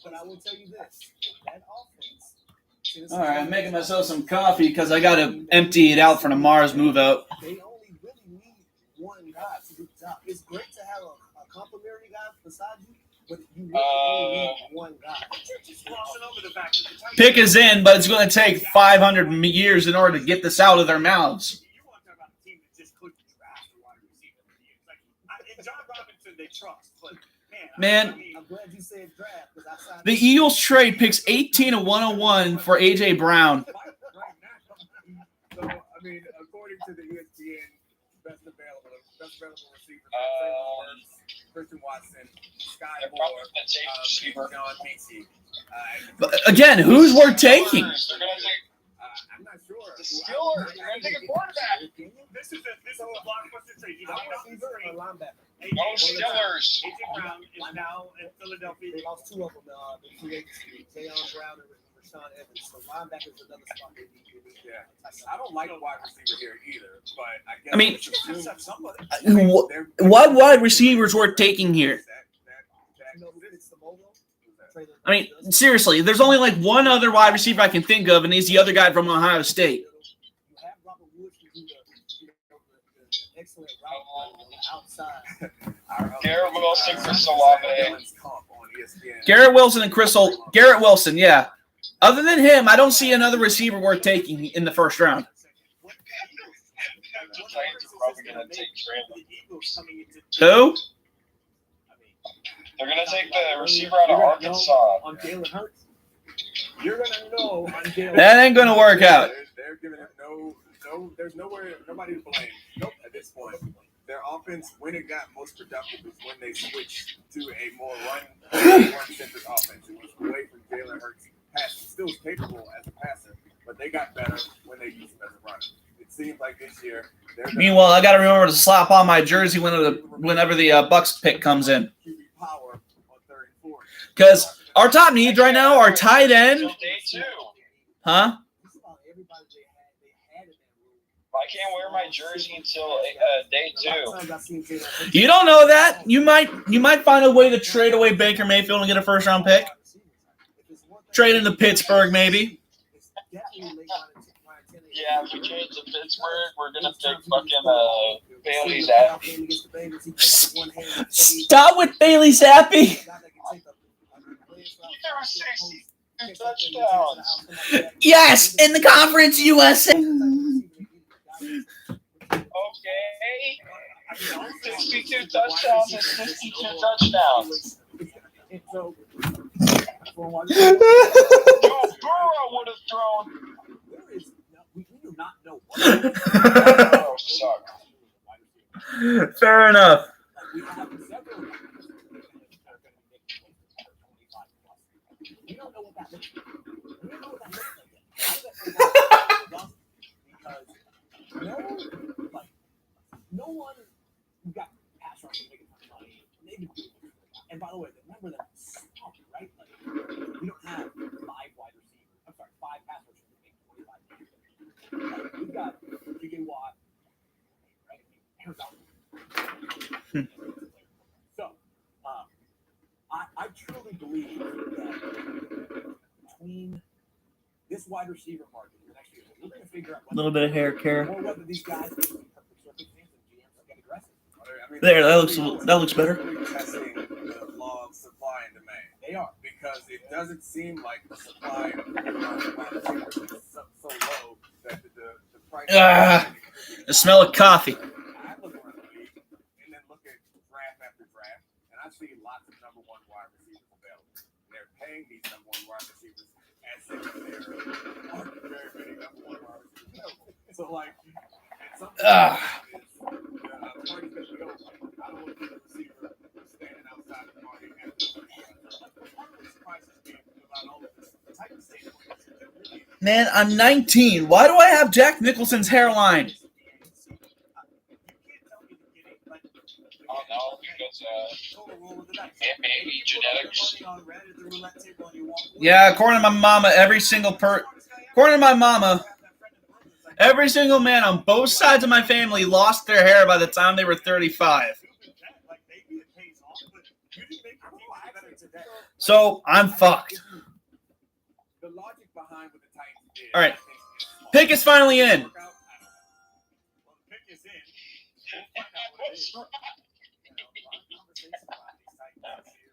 But I will tell you this: that offense. All right, I'm making myself some coffee because I got to empty it out for tomorrow's move out. They only really need one guy to do the job. It's great to have a complimentary guy beside you, but you really only need one guy. just glossing over the fact that the Titans Pick is in, but it's going to take 500 years in order to get this out of their mouths. You want to talk about a team that just couldn't draft a wide receiver for years. Like, in John Robinson, they trust, but Man, I'm glad you said draft because I signed. the Eagles trade picks 18 of 101 for A.J. Brown. So, I mean, according to the ESPN, best available receiver, Christian Watson, Sky They're Moore, probably going to take receiver. John Mechie. But again, who's worth taking? They're going to take I'm not sure. the Steelers. They're going to take a quarterback. this is a blockbuster trade. You know, a linebacker. Oh, Steelers. A.J. Brown is now in Philadelphia. They lost 2 of them in free agency. Jayon Brown and Rashawn Evans. So linebacker is another spot they need. Yeah. I don't like a wide receiver here either, but I guess I mean, it's assumed What wide receivers worth taking here? You know who fits the mold? I mean, seriously, there's only like one other wide receiver I can think of, and he's the other guy from Ohio State. You have Robert Woods to do the excellent route on the outside. Garrett Wilson, Chris Olave. Garrett Wilson, yeah. Other than him, I don't see another receiver worth taking in the first round. The Titans are probably going to take Traylon. Who? They're going to take the receiver out of Arkansas. On Jalen Hurts. You're gonna know on Jalen. That ain't going to work out. They're giving him there's nobody to blame. Nope, at this point. Their offense, when it got most productive, is when they switched to a more run-centered offense. It was away from Jalen Hurts. Passing still was capable as a passer, but they got better when they used him as a runner. It seems like this year. Meanwhile, I got to remember to slap on my jersey whenever the Bucks pick comes in. Because our top needs right now are tight end. Day 2. Huh? I can't wear my jersey until day 2. You don't know that. You might find a way to trade away Baker Mayfield and get a first-round pick. Trade into Pittsburgh, maybe. Yeah, if we trade to Pittsburgh, we're going to pick fucking Bailey Zappi. Stop with Bailey Zappi. He threw 60 2 touchdowns. Yes, in the Conference USA. Okay. 62 touchdowns and 62 touchdowns. So, Joe Burrow would have thrown. there is we do not know what Burrow sucked. Fair enough. we have several guys that are going to make 25 plus. We don't know what that looks like. We don't know what that looks like yet. How does that come out? Because no one who got pass rushing making money, they've been doing it. And by the way, remember that small, right? Like, we don't have 5 wide receivers. I'm sorry, 5 pass rushers that make 25 games. Like, we've got Pickett, Watt, right? Aaron Donald. So, I truly believe that between this wide receiver market in the next year, we're going to figure out A little bit of hair care. or whether these guys perfect circumstances and GMs will get aggressive. There, that looks better. Testing the law of supply and demand. They are. Because it doesn't seem like the supply of wide receivers is so low that the price. The smell of coffee. I look around the league and then look at draft after draft, and I see lots of number 1 wide receivers available. And they're paying these number 1 wide receivers as if there aren't very many number 1 wide receivers available. So, like, at some point, party's gonna go. I don't want to be the receiver standing outside the party and Man, I'm 19. Why do I have Jack Nicholson's hairline? Oh no, because maybe genetics. Yeah, according to my mama, every single man on both sides of my family lost their hair by the time they were 35. So I'm fucked. All right, Pickett's finally in.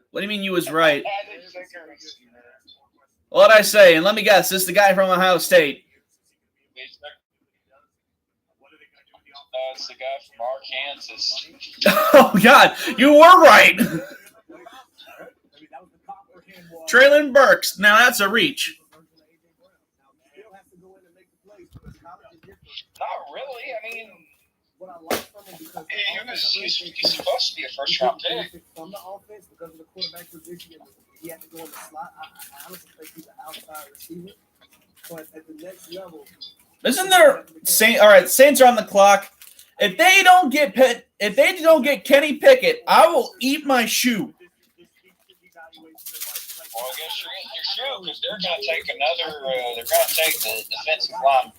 What do you mean you was right? What'd I say? And let me guess, this is the guy from Ohio State. It's the guy from Arkansas. Oh, God, you were right. Traylon Burks. Now that's a reach. Not really. I mean, he's supposed to be a first-round pick. From the offense, because of the quarterback position, he had to go in the slot. I honestly think he's an outside receiver. But at the next level, Isn't there Saint? All right, Saints are on the clock. If they don't get Kenny Pickett, I will eat my shoe. Well, I guess you're eating your shoe because they're going to take another. They're going to take the defensive line.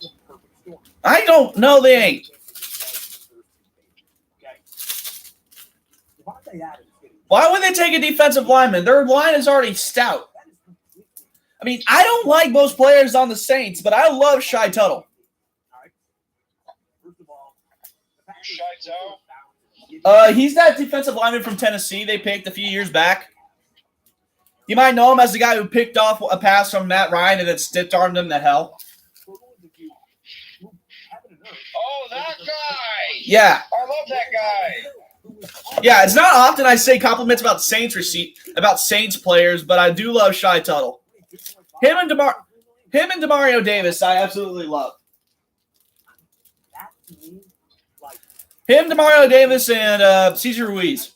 I don't know. They ain't. Why would they take a defensive lineman? Their line is already stout. I mean, I don't like most players on the Saints, but I love Shy Tuttle. He's that defensive lineman from Tennessee they picked a few years back. You might know him as the guy who picked off a pass from Matt Ryan and then stiff-armed him to hell. Oh, that guy! Yeah. I love that guy. Yeah, it's not often I say compliments about Saints players, but I do love Shy Tuttle. Him and Demario Davis, I absolutely love. Him, Demario Davis, and Cesar Ruiz.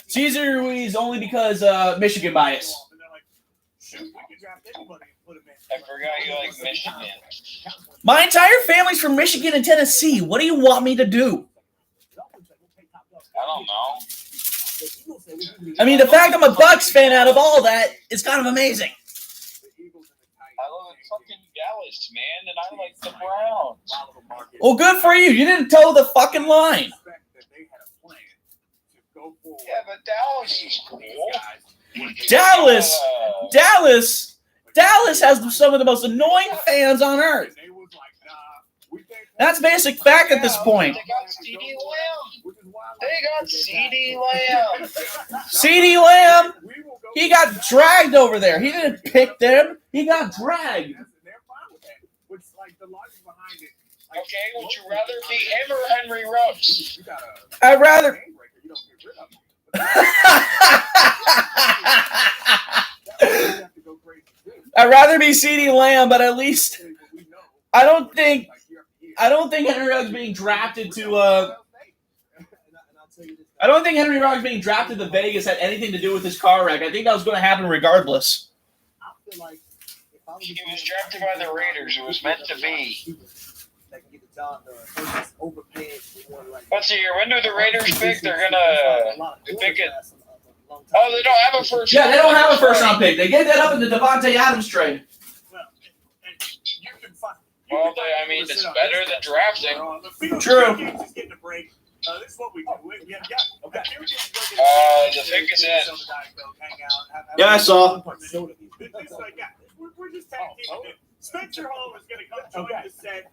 Cesar Ruiz only because Michigan bias. I forgot you like Michigan. My entire family's from Michigan and Tennessee. What do you want me to do? I don't know. I mean, the fact I'm a Bucks fan out of all that is kind of amazing. I love fucking Dallas, man, and I like the Browns. Well, good for you. You didn't toe the fucking line. Yeah, but Dallas is cool. Dallas has some of the most annoying fans on earth. That's basic fact at this point. They got Stevie Lamb. They got CeeDee Lamb. CeeDee Lamb, he got dragged over there. He didn't pick them. He got dragged. They're fine with that. Which, like, the logic behind it. Okay, would you rather be him or Henry Ruggs? You got a I'd rather. game breaker, you don't get rid of him. I'd rather be CeeDee Lamb, but at least I don't think Henry Ruggs being drafted to I don't think Henry Ruggs being drafted to Vegas had anything to do with his car wreck. I think that was going to happen regardless. He was drafted by the Raiders. It was meant to be. Let's see here. When do the Raiders pick? They're gonna pick it. Oh, they don't have a first. Yeah, they don't have a first round pick. They gave that up in the Devontae Adams trade. Well, I mean, it's better than drafting. True. This is what we do. Okay. The pick is in. Yeah, I saw. We're just tag teaming it. Spencer Hall is going to come join the set.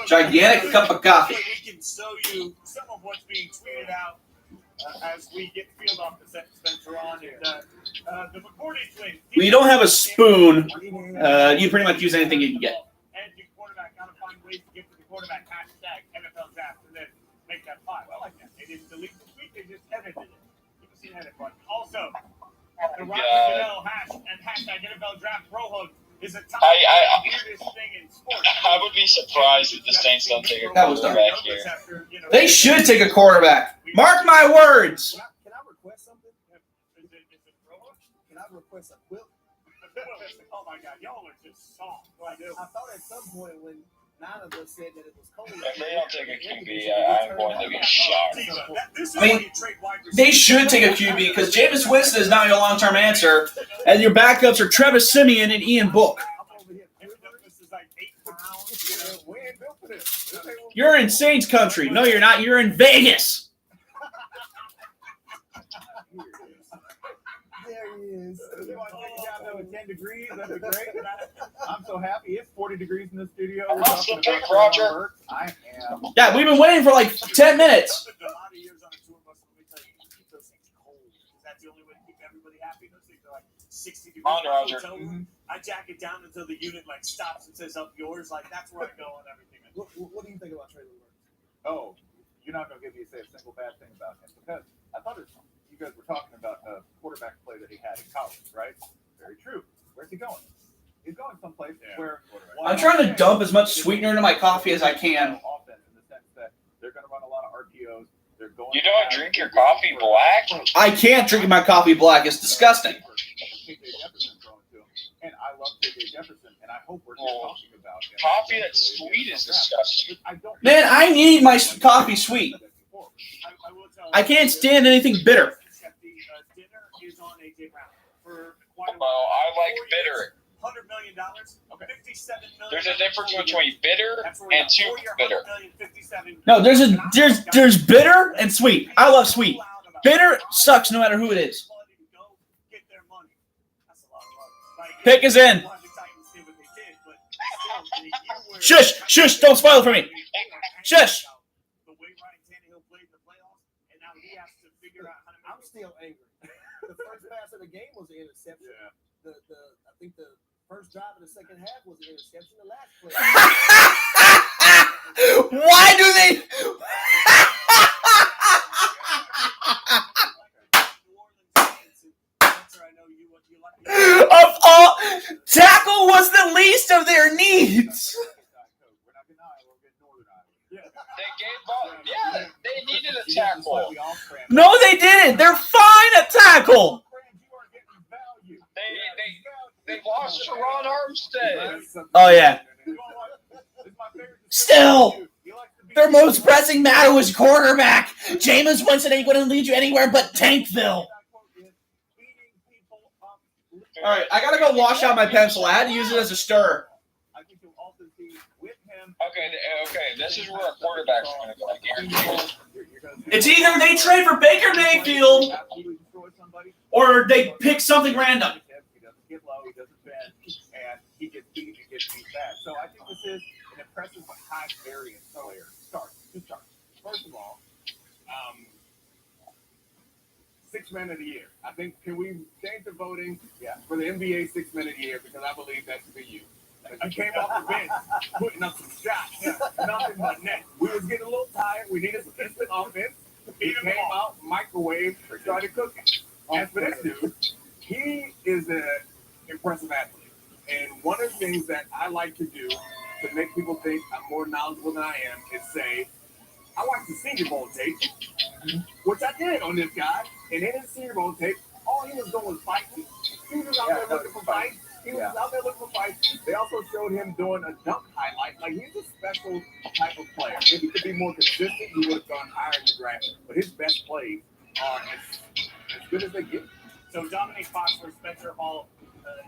Gigantic cup of coffee. We can show you some of what's being tweeted out as we get field off the set Spencer on. And the McCourty twins. When you don't have a spoon, you pretty much use anything you can get. And your quarterback got to find ways to get to the quarterback hashtag NFL draft and then make that five. I like that. They didn't delete the tweet, they just edited it. You can see that button. Also, the Rodgers hash and hashtag NFL draft pro hug is a top weirdest thing in sports. I would be surprised if the Saints don't take a That was done. quarterback here. They should take a quarterback. Mark my words. Can I request something? Is it pro hug? Can I request a quip? Oh my God, y'all are just soft. I thought at some point when none of us said that it was cold. If they don't take a QB, I'm going to be shocked. I mean, they should take a QB because Jameis Winston is not your long-term answer, and your backups are Travis Simeon and Ian Book. You're in Saints country. No, you're not. You're in Vegas. There he is. 10 degrees, that'd be great. I'm so happy. It's 40 degrees in the studio. We're How's the talking pick, about Roger? I am. Yeah, we've been waiting for like 10 minutes. A lot of years on a tour bus, let me tell you, you keep those things cold. That's the only way to keep everybody happy. Those things are like 60 degrees. On, Roger. I jack it down until the unit like stops and says up yours. Like that's where I go on everything. What do you think about Traylon Burks? Oh, you're not going to give me a single bad thing about him because I thought you guys were talking about the quarterback play that he had in college, right? Very true. Where's he going? He's going someplace where I'm trying to dump as much sweetener into my coffee as I can. Offense in the sense that they're going to run a lot of RPOs. They're going. You don't drink your coffee black? I can't drink my coffee black. It's disgusting. And I love J.J. Jefferson, and I hope we're talking about him. Coffee that's sweet is disgusting. Man, I need my coffee sweet. I can't stand anything bitter. Well, I like bitter. $100 million. $57 million. There's a difference between bitter and too bitter. No, there's bitter and sweet. I love sweet. Bitter sucks no matter who it is. Pick is in. Shush, shush, don't spoil it for me. Shush. I'm still angry. The first pass of the game was an interception. I think the first drive of the second half was an interception. The last play. Why do they? Of all, tackle was the least of their needs. They needed a tackle. No, they didn't. They're fine at tackle. They lost to Ron Armstead. Oh, yeah. Still, their most pressing matter was quarterback. Jameis Winston ain't going to lead you anywhere but Tankville. All right, I got to go wash out my pencil. I had to use it as a stirrer. Okay, this is where a quarterback's going to go, I guarantee. It's either they trade for Baker Mayfield or they pick something random. He doesn't get low, he doesn't bend, and he gets beat and gets beat back. So I think this is an impressive but high variance player. Two stars. first of all, 6 men of the year. I think, can we change the voting for the NBA 6 men of the year? Because I believe that should be you. You came off the bench, putting up some shots, nothing but net. We was getting a little tired. We needed some instant offense. He came out, microwave, started cooking. As for this dude, he is an impressive athlete. And one of the things that I like to do to make people think I'm more knowledgeable than I am is say, I watched the Senior Bowl tape, which I did on this guy. And in his Senior Bowl tape, all he was doing was fighting. He was out there looking for fights. He was out there looking for fights. They also showed him doing a dunk highlight. Like, he's a special type of player. If he could be more consistent, he would have gone higher in the draft. But his best plays are as good as they get. So Dominic Foxworth, Spencer Hall,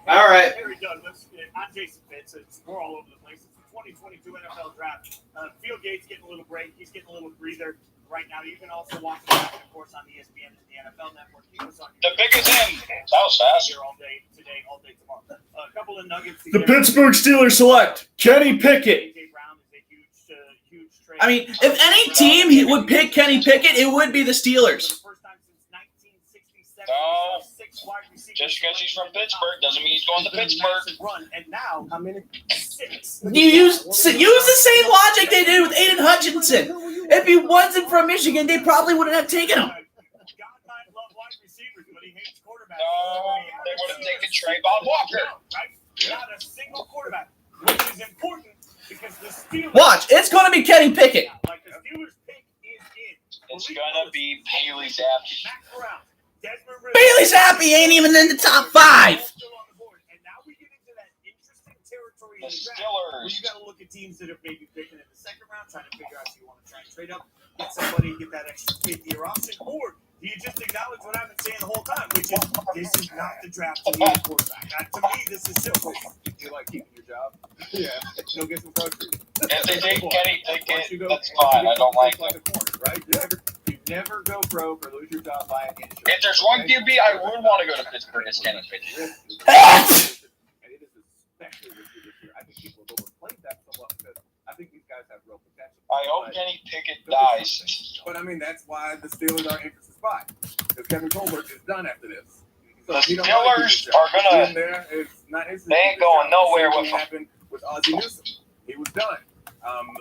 All right. Harry Douglas, I'm Jason Pitts. We're all over the place. It's the 2022 NFL Draft. Field Gates getting a little break. He's getting a little breather right now. You can also watch the draft, of course, on ESPN and the NFL Network. He was on The pick is in. That was fast. here all day today, all day tomorrow. A couple of nuggets. The Pittsburgh Steelers select Kenny Pickett. AJ Brown is a huge trade. I mean, if any team would pick Kenny Pickett, it would be the Steelers. For the first time since 1967, No. 6 wide receivers. Just because he's from Pittsburgh doesn't mean he's going to Pittsburgh. Run, and now How many? 6. You use the same logic they did with Aiden Hutchinson. If he wasn't from Michigan, they probably wouldn't have taken him. God might love wide receivers, but he hates quarterbacks. No, they would have taken Trayvon Walker. Right? Not a single quarterback, which is important because the Steelers. Watch, it's going to be Kenny Pickett. Like the Steelers pick is in. It's going to be Bailey Zappi. Matt Corral, Desmond Ridder. Bailey Zappi ain't even in the top 5. Still on the board. And now we get into that interesting territory The in the draft. Where Steelers. you got to look at teams that are maybe picking in the second round, trying to figure out if you want to try and trade up, get somebody, get that extra 50-year option, or do you just acknowledge what I've been saying the whole time, which is this is not the draft to need a quarterback. To me, this is simple. You like keeping your job? Yeah. Go get some groceries. If they take Kenny Once you Pickett, go- that's once you fine. get I don't like someplace it. a corner, right? You never go broke or lose your job by an insurance. If there's one QB I would want to go to Pittsburgh, it's Kenny Pickett. And it is especially this year. I think people have overplayed that somewhat because I think these guys have real potential. I hope But- Kenny Pickett dies. But I mean, that's why the Steelers are interested spot. Because Kevin Colbert is done after this. So The he don't want to Steelers keep his job. are gonna- Being there is not interested They ain't in his going job. nowhere The same with thing him. happened with Ozzie Newsome. He was done.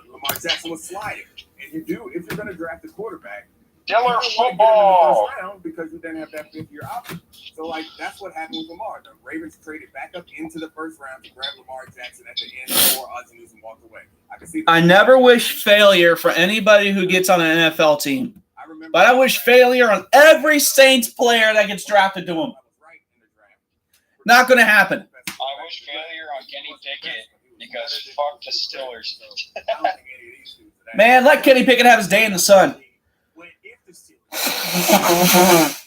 Lamar Jackson was sliding. And you do, if you're going to draft a quarterback, you Steelers don't want to get him in football. the first round because you didn't have that 5th-year option. So, like, that's what happened with Lamar. The Ravens traded back up into the first round to grab Lamar Jackson at the end before Ozzie Newsome walked away. I can see. I never wish failure for anybody who gets on an NFL team. I remember. But I wish failure on every Saints player that gets drafted to him. I was right in the draft. Not going to happen. I wish failure on Kenny Pickett because fuck the Steelers. I don't think any of these dudes are that Man, let Kenny Pickett have his day in the sun. When if the Steelers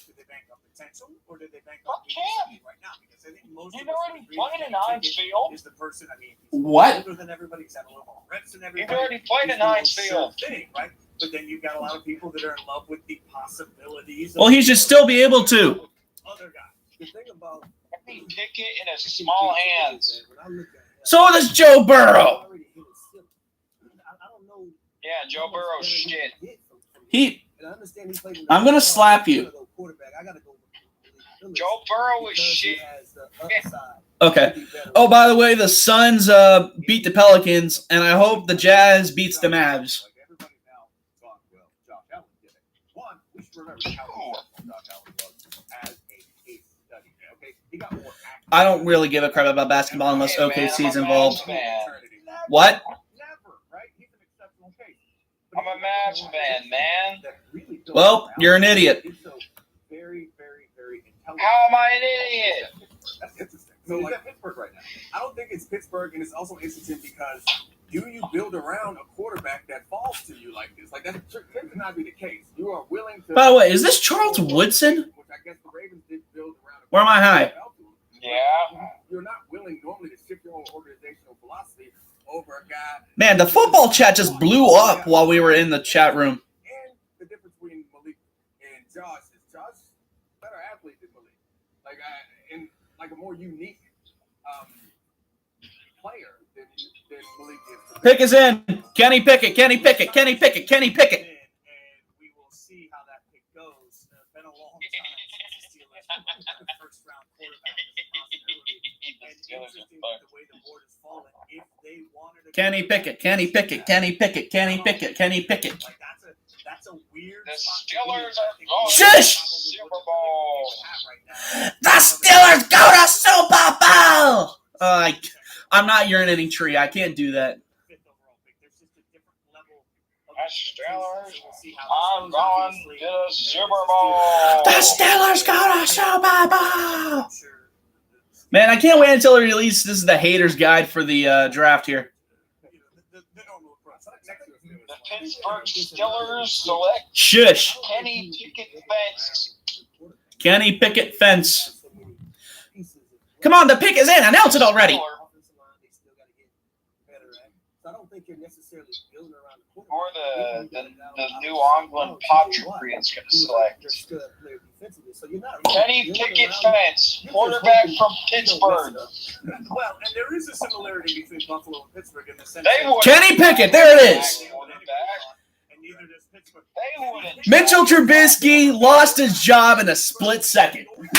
did they bank on potential or did they bank on Fuck him. right now? Because I think most He's of us already agree played that in Kenny Heinz Pickett Field. is the person. I mean, What? older than everybody. He's had a little more reps than He's everybody. already played in the Heinz most Field. sure thing, right? But then you've got a lot of people that are in love with the possibilities. Well, he should still be able to. Other guys. The thing about Kenny Pickett in his small hands. when I look at him, So does Joe Burrow. already hit his ceiling. I don't know. Yeah, Joe Burrow's shit. He. And I understand he played in I'm gonna slap you. Quarterback. I gotta go with Phillips Joe Burrow is because he shit. has the upside. Okay. to be better. Oh, by the way, the Suns beat the Pelicans, and I hope the Jazz beats the Mavs. Like everybody now thought, well, Josh Allen did it. One, we should remember how successful Josh Allen was as a case study. Okay, he got more active. I don't really give a crap about basketball unless Hey, man, OKC is I'm a involved. Mavs fan. What? Never, right? He's an exceptional case. I'm a Mavs fan, man. That really built Well, around you're an idiot. He's so very, very, very intelligent. How am I an idiot? That's interesting. So he's at Pittsburgh right now. I don't think it's Pittsburgh, and it's also interesting because do you build around a quarterback that falls to you like this? Like that could not be the case. You are willing to. By the way, is this Charles Woodson? Which I guess the Ravens did build around. Where am I high? Yeah. You're not willing normally to shift your whole organizational philosophy over a guy. Man, the football chat just blew up while we were in the chat room. And the difference between Malik and Josh is Josh a better athlete than Malik. Like a more unique player than didn't believe it. Pick is in. Kenny Pickett. Kenny Pickett. Kenny Pickett. Kenny Pickett. And we will see how that pick goes. It's been a long time since the Steelers have a first-round quarterback as a possibility. And interesting that the way the board has fallen, if they wanted to Kenny Pickett. Kenny Pickett. Kenny Pickett. Kenny Pickett. Kenny Pickett. like that's a weird The spot to Steelers be in. are going Shush! to the Super Bowl. The Steelers go to Super Bowl. I'm not urinating tree. I can't do that. Fifth overall pick. There's just a different level of The Steelers expectation. We'll see how are this goes. going Obviously, to the Super Bowl. The Steelers go to Super Bowl. I'm sure Man, I can't wait until they release. This is the haters guide for the draft here. the normal approach. The Pittsburgh Steelers select Shush. Kenny Pickett fence. Kenny Pickett fence. Come on, the pick is in. Announce it already. Offensive line, they still got to get better at. So I don't think you're necessarily building around the quarterback. Or the New England Patriots going to select. They're still a player defensively, so you're not Kenny building Pickett around- fence, quarterback from Pittsburgh. Well, and there is a similarity between Buffalo and Pittsburgh in the sense They that would. Kenny Pickett. There it is. and neither does Pittsburgh. They wouldn't. Mitchell Trubisky lost his job in a split second. The new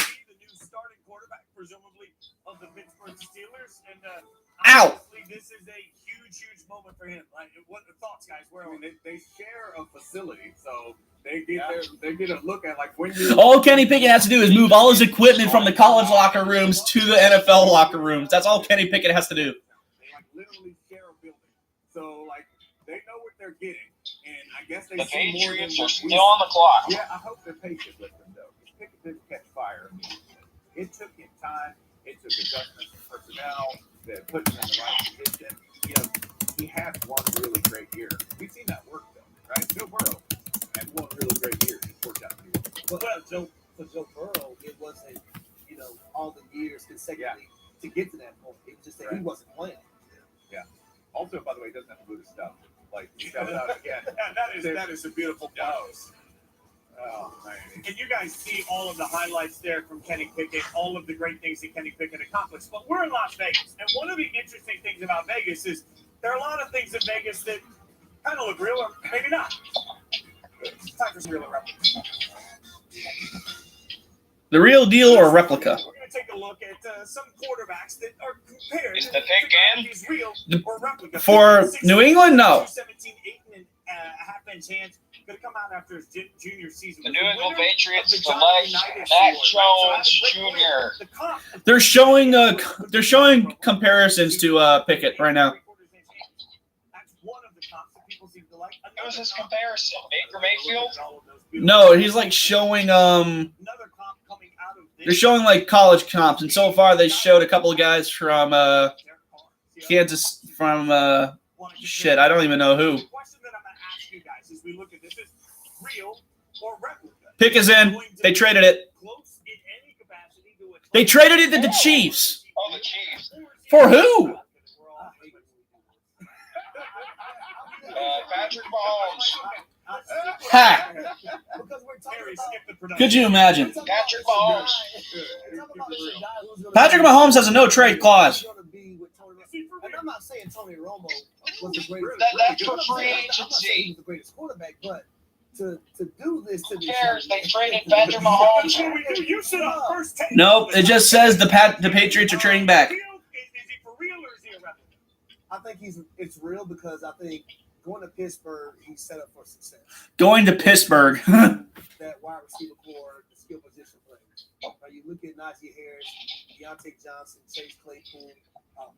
starting quarterback, presumably, of the Pittsburgh Steelers, and Ow. obviously this is a huge moment for him. Like, what are the thoughts, guys? Where I are mean, we? they share a facility, so they get a look at like when you. All Kenny Pickett has to do is move all his equipment from the college locker rooms to the NFL locker rooms. That's all Kenny Pickett has to do. They like literally share a building, so like they know what they're getting, and I guess they The see more than Patriots are what we still on the clock. Yeah, I hope they're patient with them though. Pickett didn't catch fire immediately. It took him time. It took adjustments in personnel that put him in the right position. You know, he had one really great year. We've seen that work though, right? Joe Burrow had one really great year. It worked out pretty well. But for Joe Burrow, it wasn't, all the years consecutively to get to that point. It was just that he wasn't playing. Also, by the way, he doesn't have to move his stuff. Like, shout out again. that is a beautiful pose. Oh, man. And you guys see all of the highlights there from Kenny Pickett, all of the great things that Kenny Pickett accomplished. But we're in Las Vegas, and one of the interesting things about Vegas is there are a lot of things in Vegas that kind of look real or maybe not. It's time for some real replica. The real deal or replica? We're going to take a look at some quarterbacks that are compared. Is the pick in? He's real or replica. For New England, no. 17, 8 and a half inch hands. Going to come out after his junior season. The New England Winner Patriots of the John select Unitas Mac Award, right? So Jones that's a great win. Jr. The comp- They're showing comparisons to Pickett right now. That's one of the comps that people seem to like. What was his comparison? Baker Mayfield? No, he's like showing Another comp coming out of this. they're showing like college comps, and so far they showed a couple of guys from Kansas from shit, I don't even know who. The question that I'm going to ask you guys as we look at this is real or replica. Pick is in. They traded it. Close in any capacity to a- They traded it to the Chiefs. Oh, the Chiefs. For who? Patrick Mahomes. Ha! Because we're talking Harry, about, skip the production. Could you imagine? Patrick Mahomes. Patrick Mahomes has a no trade clause. And I'm not saying Tony Romo was the greatest. That's for I'm free not saying he agency. was the greatest quarterback, but to do this to Who the cares? They traded Patrick Mahomes. Before we do, you sit on first take. Nope, it just says the Patriots are trading back. Is he for real or is he a replica? I think it's real because I think going to Pittsburgh, he's set up for success. Going to Pittsburgh. That wide receiver core, the skill position players. You look at Najee Harris, Deontay Johnson, Chase Claypool,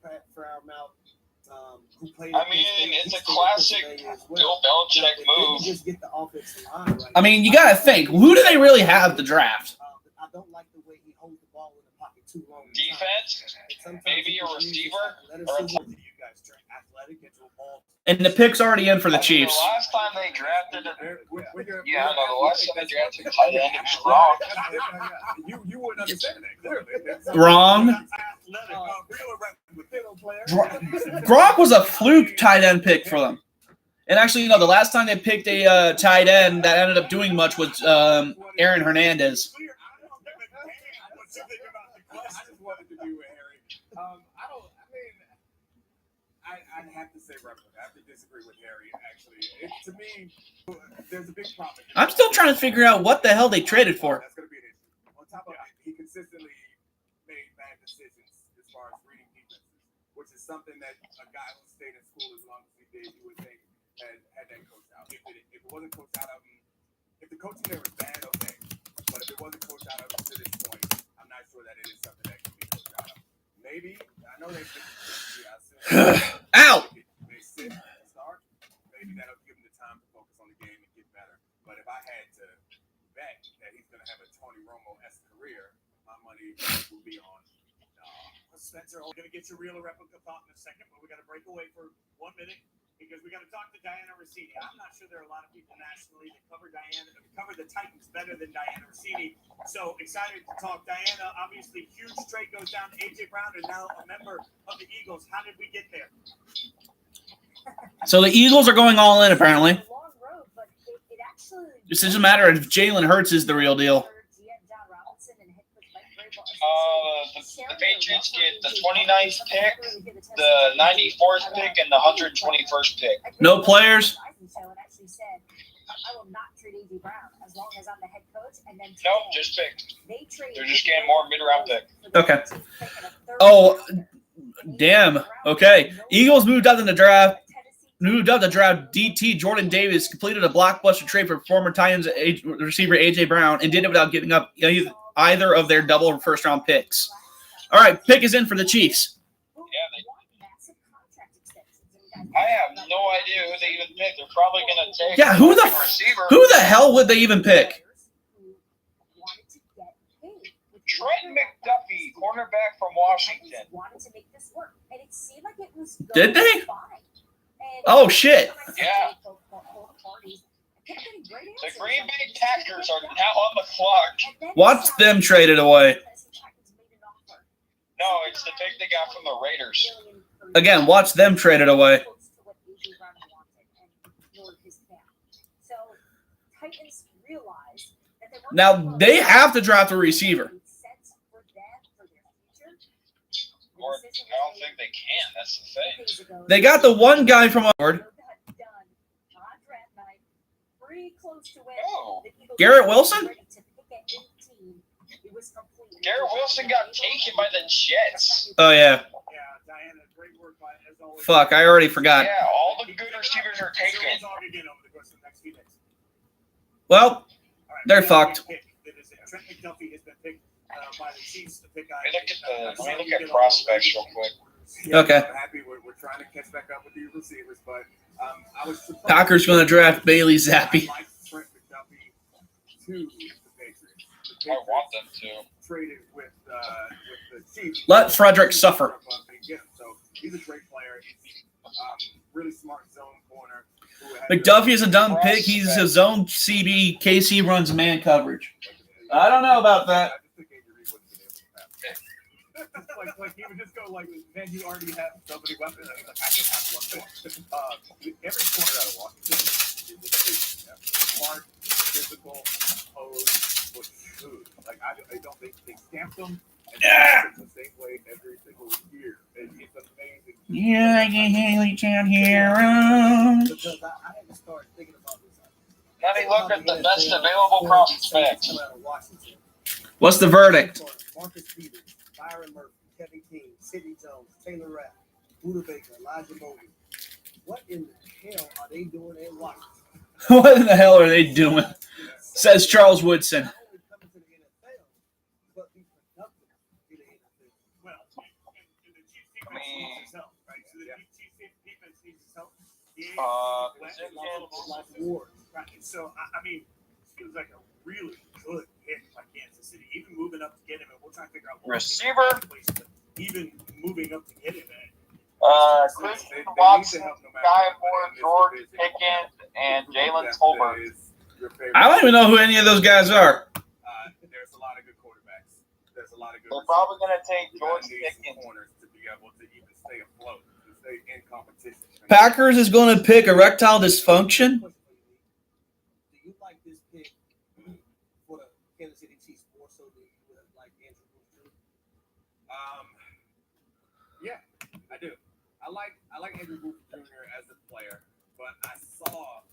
Pat Freiermuth, who played. I mean, it's a classic Bill Belichick move. Just get the offensive line right. I mean, you got to think, who do they really have to draft? I don't like the way he holds the ball in the pocket too long. Defense? Maybe a receiver? You guys turn athletic into a ball. And the pick's already in for the I mean, Chiefs. The last time they drafted it. Yeah, The last time they drafted a tight end, it was wrong. You wouldn't understand that clearly. Wrong. Athletic, real or replica? Gronk was a fluke tight end pick for them. And actually, the last time they picked a tight end that ended up doing much was Aaron Hernandez. I just wanted to be with Harry. I'd have to say replica. I have to disagree with Harry, actually. To me, there's a big problem. I'm still trying to figure out what the hell they traded for. That's going to be an issue. On top of it, he consistently made bad decisions as far as reading defenses, which is something that a guy who stayed in school as long as he did, you would think had that coached out. If it wasn't coached out of him, if the coaching there was bad, okay. But if it wasn't coached out of him to this point, I'm not sure that it is something that can be coached out of. Maybe, I know they think, Ow! They sit and start. Maybe that'll give him the time to focus on the game and get better. But if I had to bet that he's going to have a Tony Romo-esque career, my money will be on Spencer, we're going to get your real replica thought in a second, but we got to break away for 1 minute because we got to talk to Diana Rossini. I'm not sure there are a lot of people nationally that cover the Titans better than Diana Rossini. So excited to talk. Diana, obviously, huge trade goes down to A.J. Brown and now a member of the Eagles. How did we get there? So the Eagles are going all in, apparently. It's a long road, but it actually. This doesn't matter if Jalen Hurts is the real deal. The Patriots get the 29th pick, the 94th pick, and the 121st pick. No players? I will not trade A.J. Brown as long as I'm the head coach. And then Nope, just pick. They're just getting more mid-round pick. Okay. Oh, damn. Okay. Eagles moved up in the draft. Moved up to draft DT. Jordan Davis completed a blockbuster trade for former Titans receiver A.J. Brown and did it without giving up either of their double first-round picks. All right, pick is in for the Chiefs. I have no idea who they even picked. They're probably going to take Yeah, who the hell would they even pick? Trent McDuffie, cornerback from Washington. Did they? Oh, shit. Yeah. The Green Bay Packers are now on the clock. Watch them trade it away. No, it's the pick they got from the Raiders. Again, watch them trade it away. Now, they have to draft a receiver. Or, I don't think they can. That's the thing. They got the one guy from Harvard. Oh. Garrett Wilson? Garrett Wilson got taken by the Jets. Oh, yeah. Yeah, Diana, great work by as always. Fuck, I already forgot. Yeah, all the good receivers are taken. Well, they're fucked. Trent McDuffie has been picked by the Chiefs to pick Let me look at prospects real quick. Yeah, Okay. I'm happy we're trying to catch back up with these receivers, but I was surprised. Packers going to draft Bailey Zappi. I like Trent McDuffie to the Patriots. The I want them to. traded with the Chiefs. Let Frederick suffer. So he's a great player. He's really smart zone corner. McDuffie is a dumb pick. He's a zone CB. KC runs man coverage. I don't know about that. Like he would just go like, man, you already have so many weapons. Like, I can have one more. Every corner out of Washington is smart, physical, pose, but food. Like I don't think they stamped them the same way every single year. It's amazing. Yeah, I can Haley Town Hero. Because I had to start thinking about this. Now they look at the best available prospects. What's the verdict? Marcus Peters, Byron Murphy, Kevin King, Sidney Jones, Taylor Rapp, Buda Baker, Elijah Mobley. What in the hell are they doing in Washington? What in the hell are they doing? Says Charles Woodson. Not only coming to the NFL, but be productive in the NFL. Well, and the Chiefs defense needs his help, right? So the Chiefs defense needs his help. Right. So, I mean, it feels like a really good pick by Kansas City. Even moving up to get him, and we'll try to figure out what Receiver. Even moving up to get him, Christian Watson, Sky Moore, George Pickett, and Jalen Tolbert. I don't even know who any of those guys are. There's a lot of good quarterbacks. There's a lot of good. They're probably going to take George Pickens Pickett. Corners to be able to even stay afloat, to stay in competition. Packers is going to pick erectile dysfunction. Do you like this pick for the Kansas City Chiefs more so than you would like Andrew Booth? Yeah, I do. I I like Andrew Booth Jr. as a player, but I saw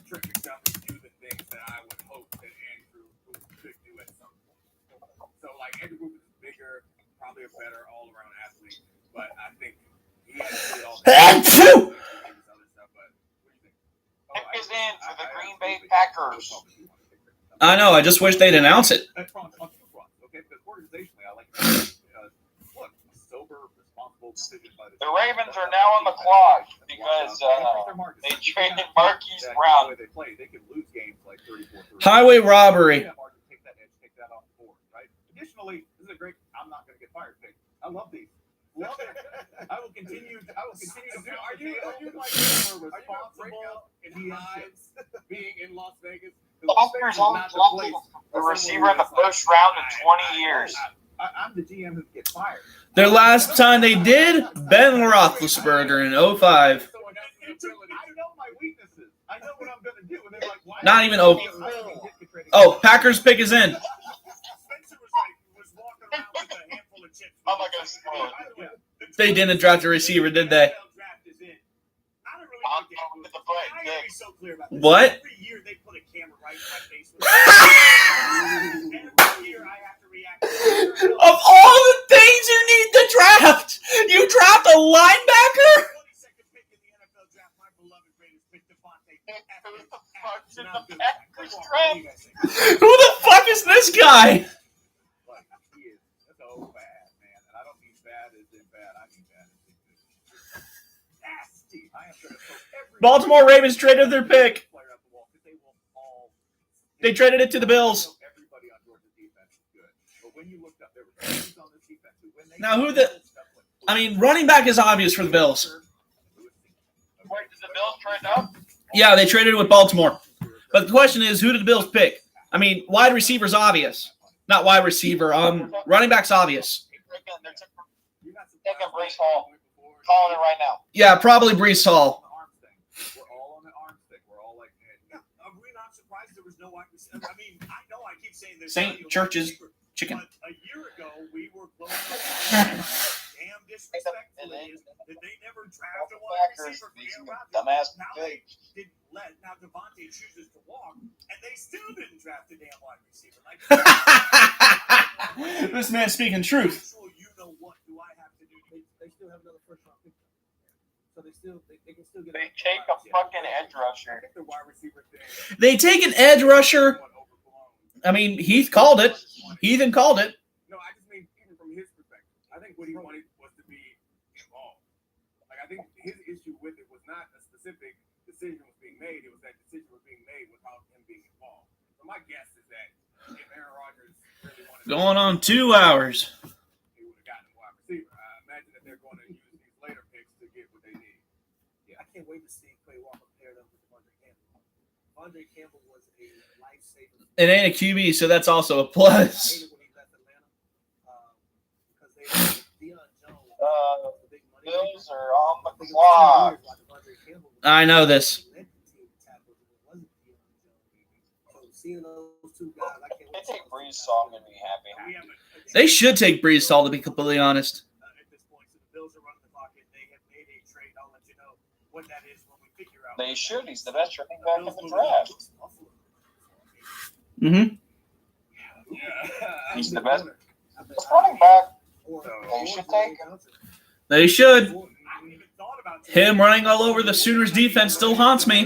Trent McDuffie do the things that I would hope that Andrew Booth could do at some point. So, like, Andrew Booth is bigger, probably a better all-around athlete, but I think he has to do all the other stuff. But what do you think? Pick is in for the Green Bay Packers. I know. I just wish they'd announce it. On two fronts, okay? Because organizationally, I like it. Look, sober, responsible decision by The Ravens are now on the clock because they traded Marquise Brown. They play, they can lose games like 34-3. Highway robbery. Take that edge, take that off the board, right? Additionally, this is a great. I'm not going to get fired pick. I love these. Love it. I will continue to do. Are you like more responsible in hives being in Las Vegas? Packers only drafted a receiver in the first round in 20 years. I'm the GM who gets fired. Their last time they did, Ben Roethlisberger in 05. I know my weaknesses. I know what I'm going to do. And they're like, why? Not even Oh, Packers pick is in. Spencer was walking around with a handful of chips. I'm not going to spoil it. They didn't draft a receiver, did they? What? Every year they put a camera right in my face. Every year I have to react. Of all the things you need to draft, you draft a linebacker? 22nd pick in the NFL draft, my beloved Raiders picked Devontae. Who the fuck is this guy? Like, he is so bad, man. And I don't mean bad as in bad. I mean bad as in good. Nasty. I am going to poke every Baltimore Ravens traded their pick. player up the wall because they will all. They traded it to the Bills. Everybody on Georgia's defense is good. But when you looked up, there were teams on this defense who, when they Now, I mean, running back is obvious for the Bills. Wait, did the Bills trade up? Yeah, they traded with Baltimore. But the question is, who did the Bills pick? I mean, wide receiver's obvious. Not wide receiver. Running back's obvious. They're taking Brees Hall. Calling it right now. Yeah, probably Brees Hall. We're all on the arm stick. We're all like, Are we not surprised there was no wide receiver? I mean, I know I keep saying there's St. Church's chicken. But a year ago, we were blowing up damn disrespectfully that they never drafted a wide receiver for Aaron Rodgers. Dumbass Now pig. they didn't let. Now Devontae chooses to walk, and they still didn't draft a damn wide receiver. Like This man's speaking truth. actual, you know what do I have to do? They still have another first round pick. So they can still get. They take a fucking edge rusher. the wide receiver thing. They take an edge rusher. Somewhat overblown. I mean, Heath called it. Heathen called it. No, I just mean even from his perspective. I think what he wanted was to be involved. Like I think his issue with it was not a specific decision was being made. It was that decision was being made without him being involved. So my guess is that if Aaron Rodgers really wanted Going on 2 hours. he would have gotten a wide receiver. I imagine that they're going to use these later picks to get what they need. I can't wait to see Quay Walker paired up with Devondre Campbell. Devondre Campbell was a lifesaver. It ain't a QB, so that's also a I plus. hated when he left Atlanta because they had Deion Jones. the big money Bills maker. are on I the think it was 2 clock. years while Devondre Campbell was I know this. led the team in tackles, and it wasn't Deion Jones. So seeing those two guys, I can't They wait. to take see Brees those Hall, I'm guys. going to be happy. We have a They should take Brees Hall, to be completely honest. at this point, so the Bills are running the clock, and they have made a trade. I'll let you know what that is when we figure out. They should. He's the best running back in the draft. Mm-hmm. He's the best running back. They should take him. They should. I haven't even thought about Him running all over the Sooners defense still haunts me.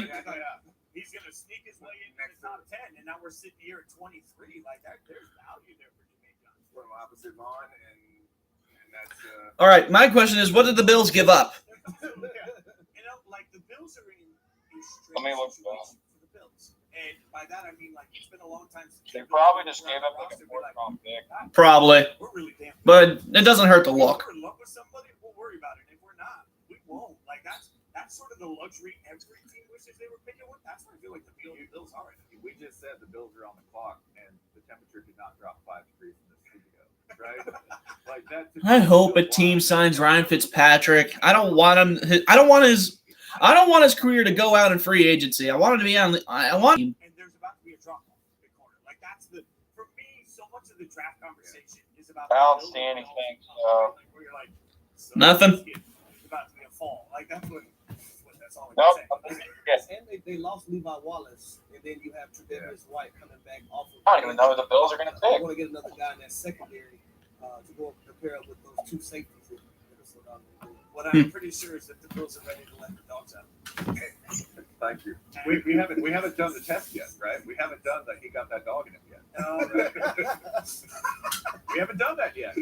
He's going to sneak his way into the top 10, and now we're sitting here at 23. Like, there's value there for Jermaine Johnson. From opposite line, and that's All right, my question is, what did the Bills give up? You know, like, the Bills are in a Let me look situation for the Bills. And by that, I mean, like, it's been a long time since They probably just gave up like a fourth round pick. Probably. We're really damn good. But it doesn't hurt to If look. we're in love with somebody, we'll worry about it. If we're not, we won't. Like, that's sort of the luxury every team wishes they were picking with. That's what I feel like the Bills are right now. we just said the Bills are on the clock, and the temperature did not drop 5 degrees from this week ago, right? Like that. I hope a team signs Ryan Fitzpatrick. I don't want him. I don't want his career to go out in free agency. I want him to be on. I want him. And there's about to be a drop off in the corner. Like that's for me. So much of the draft conversation is about. I don't see anything. Where you're like, so Nothing. It's about to be a fall. Like that's all. Nope. I'm Yes. And they lost Levi Wallace, and then you have Tre'Davious White coming back off of. I don't even know who the Bills are going to I pick. want to get another guy in that secondary to go compare with those two safeties. What I'm pretty sure is that the Bills are ready to let the dogs out. Thank you. We haven't done the test yet, right? We haven't done that. He got that dog in him yet. We haven't done that yet.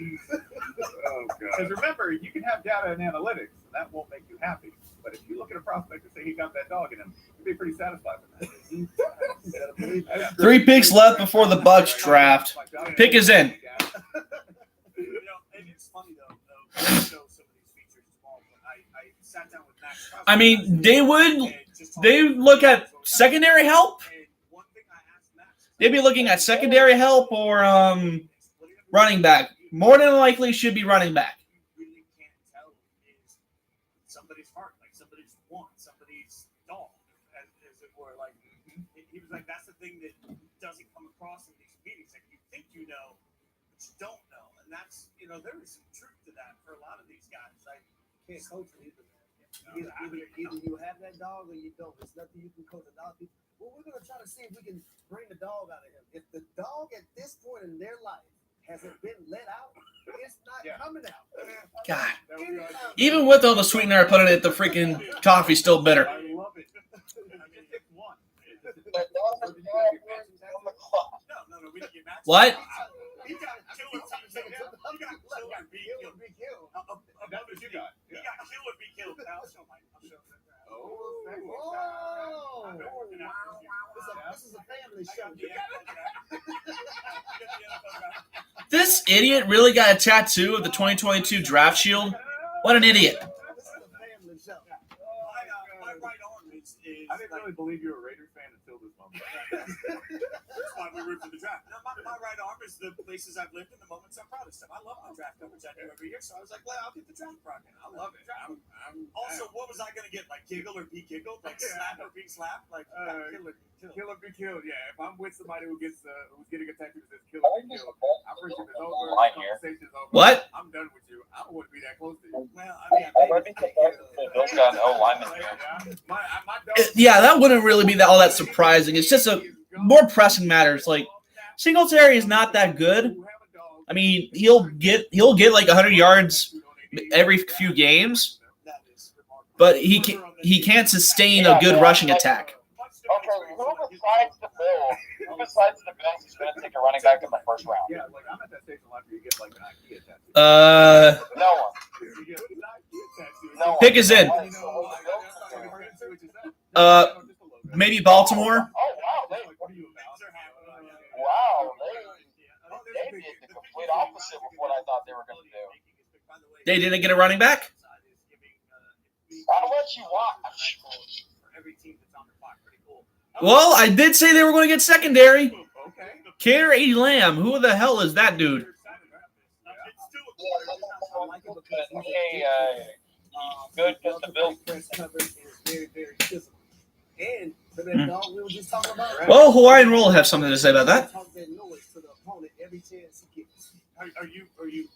Oh god. Because remember, you can have data and analytics, and that won't make you happy. But if you look at a prospect and say he got that dog in him, you'd be pretty satisfied with that. 3 picks left before the Bucs draft. Pick is in. And it's funny though. I show some of these features as well. I sat down with Max. I mean, they look at secondary help. They'd be looking at secondary help or running back. More than likely should be running back. You really can't tell is somebody's heart, like somebody's want, somebody's dog, as it were. Like he was like, that's the thing that doesn't come across in these meetings. Like you think you know, but you don't know, and that's there is some truth to that for a lot of these guys. Like Can't coach it either. Either you have that dog or you don't. There's nothing you can coach a dog. Well, we're going to try to see if we can bring the dog out of him. If the dog at this point in their life hasn't been let out, it's not coming out. God. Even with all the sweetener I put in it, the freaking coffee's still bitter. I love it. One. No, we didn't get Max. What? He got killed. That's what you got. He got killed or be killed. I'll show my. This is a family show. This idiot really got a tattoo of the 2022 draft shield? What an idiot. My right arm is I didn't really believe you were a Raiders fan until this moment. That's why we root for the draft. Now, my right arm is the places I've lived and the moments I'm proudest of. I love my draft coverage I do every year, so I was like, well, I'll get the draft project. I love it. Also, what was I going to get? Like giggle or be giggled? Like slap or be slapped? Like Kill or be killed. Yeah, if I'm with somebody who's getting a tattoo that says kill or be killed, our friendship is over. Conversation's over. What? I'm done with you. I don't want to be that close to you. Well, I mean, Bill's got an O-lineman here. My dog, Yeah, that wouldn't really be all that surprising. It's just a more pressing matters. Like, Singletary is not that good. I mean, he'll get like 100 yards every few games, but he can't sustain a good rushing attack. Okay, who besides the Bills is going to take a running back in the first round? yeah, like I'm at that stage in life where you get like an IKEA tattoo. No one. You get an IKEA tattoo. No one. Pick is in. Maybe Baltimore. Oh, wow. They did the complete opposite of what I thought they were going to do. They didn't get a running back? I'll let you watch. Well, I did say they were going to get secondary. Okay. Care A. Lamb. Who the hell is that dude? Good because the Bills. Press coverage is very, very physical. And for that dog we were just talking about. Well, Hawaiian Roll have something to say about that. Talk that noise to the opponent every chance he gets. Are you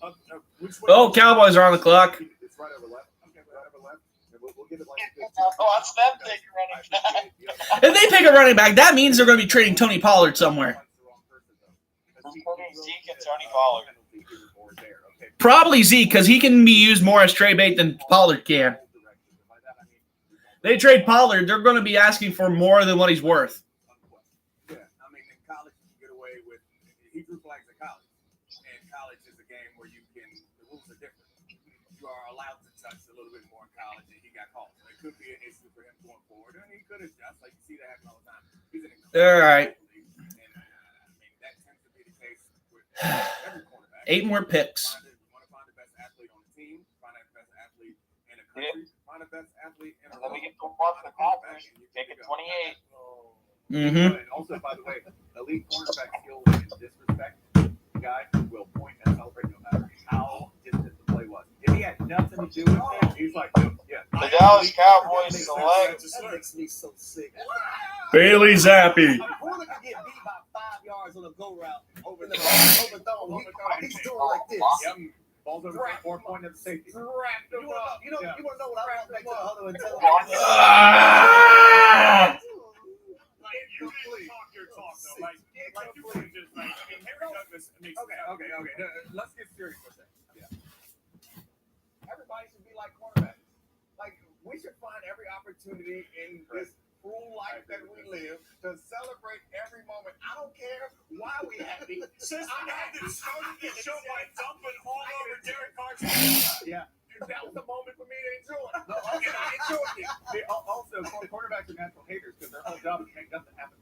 up? Which way? Oh, Cowboys are on the clock. It's right over left. Okay, right over left. And we'll get it like Oh, that's them taking running back. If they pick a running back, that means they're going to be trading Tony Pollard somewhere. Zeke and Tony Pollard. Probably Zeke, because he can be used more as trade bait than Pollard can. They trade Pollard, they're going to be asking for more than what he's worth. Yeah, I mean, in college, you get away with he threw flags at college, and college is a game where the rules are different. You are allowed to touch a little bit more in college, and he got called. So it could be an issue for him going forward, and he could adjust. Like you see that happen all the time. He's an All right. and I mean that tends to be the case with every quarterback. 8 more picks. You want to find the best athlete on the team, find the best athlete in the country, find the best athlete in And then we get to one for the Packers. Take it 28. Mm-hmm. And also, by the way, elite cornerback skill in disrespect, the guy will point and celebrate no matter how distant the play was. If he had nothing to do with it, he's like, yeah. The Dallas Cowboys select. That makes me so sick. Bailey Zappi. A corner could get beat by 5 yards on a go route. Overthrown. He's doing like this. Ball's over 4-point at the safety. You want to know what I want to make to the huddle and tell them? Like, you didn't talk your talk, though. Like you were just like, I mean, Harry Douglas makes Okay. Let's get serious for a second. Yeah. Everybody should be like quarterbacks. Like, we should find every opportunity in this cruel life that we live to celebrate every moment. I don't care why we happy. Since the guy that started the show by dumping all over Derek Carson. Yeah. That was the moment for me to enjoy. And I enjoyed it. Also, quarterbacks are natural haters because their whole job is to make nothing happen.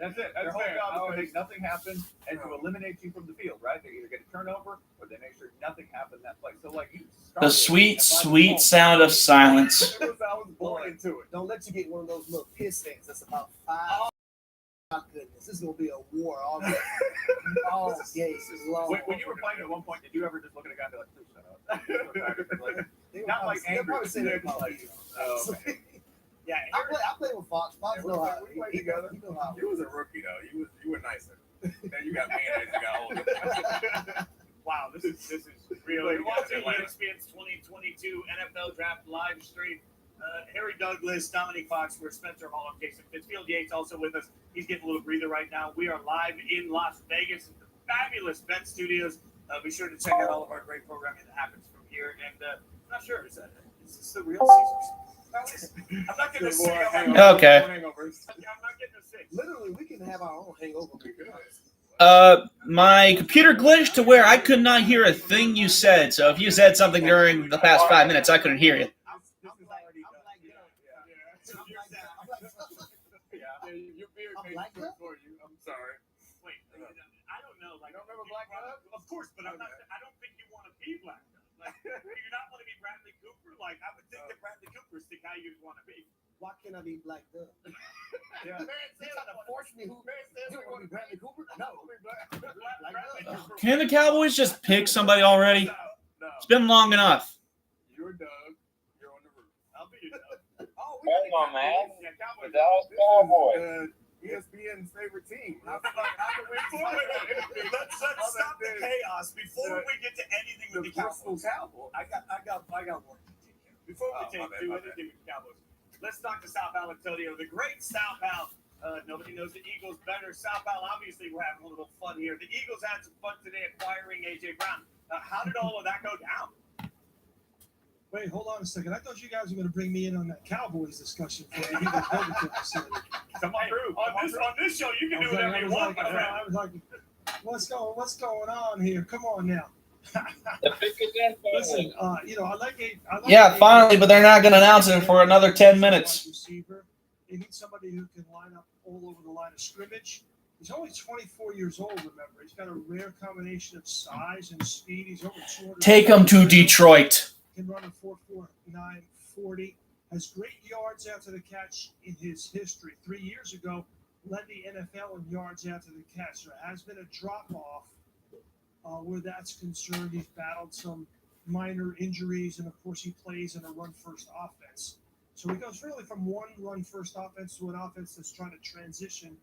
That's it. Their whole job is to make nothing happen and to eliminate you from the field, right? They either get a turnover or they make sure nothing happened in that play. So, like, you The sweet, sweet sound of silence. I was born into it. Don't let you get one of those little piss things. That's about 5. My goodness, this is gonna be a war all day. All day long. When you were playing at one point, did you ever just look at a guy and be like, "Please shut up"? Not like they'll angry. probably say that about Like, you. okay. Yeah, I played with Fox. Fox know how. We played together. He know how. You was a rookie though. You were nicer. Then you got me and you got older. wow, this is real. You're watching ESPN's 2022 NFL Draft live stream. Harry Douglas, Dominique Foxworth, Spencer Hall, and Jason Fitzfield Yates also with us. He's getting a little breather right now. We are live in Las Vegas at the fabulous Bet Studios. Be sure to check out all of our great programming that happens from here. And I'm not sure, is this the real Caesars? I'm not getting a sick. Okay. I'm not getting a sick. Literally, we can have our own hangover. My computer glitched to where I could not hear a thing you said. So if you said something during the past 5 minutes, I couldn't hear you. Your beard made it for you. I'm sorry. Wait, I don't know. Like, You don't remember Black Dog? Of course, but I'm not. I don't think you want to be Black Dog. Like, you're not want to be Bradley Cooper. Like, I would think that Bradley Cooper's the guy you'd want to be. Why can't I be Black Dove? Yeah. You trying to force me? Who? You want to be Bradley Cooper? No. Bradley Cooper. Can the Cowboys just pick somebody already? No. It's been long enough. You're Doug. You're on the roof. I'll be your Doug. Oh, Hold on, man. Yeah, The Cowboys. Dallas Cowboys. ESPN's favorite team. Let's stop the chaos before we get to anything The with the Bristol Cowboys. Cowboys. I got one. Before we Oh, do my bad. anything with the Cowboys, let's talk to Sal Paolantonio, the great Sal Pal. Nobody knows the Eagles better. Sal Pal, obviously, we're having a little fun here. The Eagles had some fun today acquiring A.J. Brown. How did all of that go down? Wait, hold on a second. I thought you guys were going to bring me in on that Cowboys discussion for the Eagles Overton facility. Come on through. On this show, you can do whatever you want, my friend. I was like, what's going on here? Come on now. The Pickett and Listen, I like Yeah, finally, but they're not going to announce it for another 10 minutes. Receiver. They need somebody who can line up all over the line of scrimmage. He's only 24 years old, remember. He's got a rare combination of size and speed. He's over 200. Take them to Detroit. Can run a 4.49 40. Has great yards after the catch in his history. 3 years ago, led the NFL in yards after the catch. There has been a drop-off where that's concerned. He's battled some minor injuries, and, of course, he plays in a run-first offense. So he goes really from one run-first offense to an offense that's trying to transition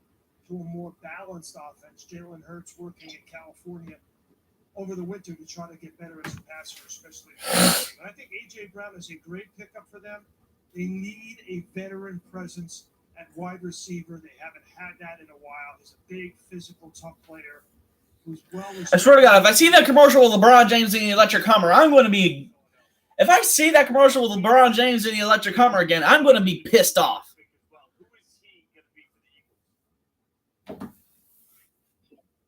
to a more balanced offense. Jalen Hurts working in California over the winter to try to get better as a passer, especially. And I think A.J. Brown is a great pickup for them. They need a veteran presence at wide receiver. They haven't had that in a while. He's a big, physical, tough player who's well. I swear to God, if I see that commercial with LeBron James in the electric Hummer, I'm going to be. If I see that commercial with LeBron James in the electric Hummer again, I'm going to be pissed off. Who is he going to be for the Eagles?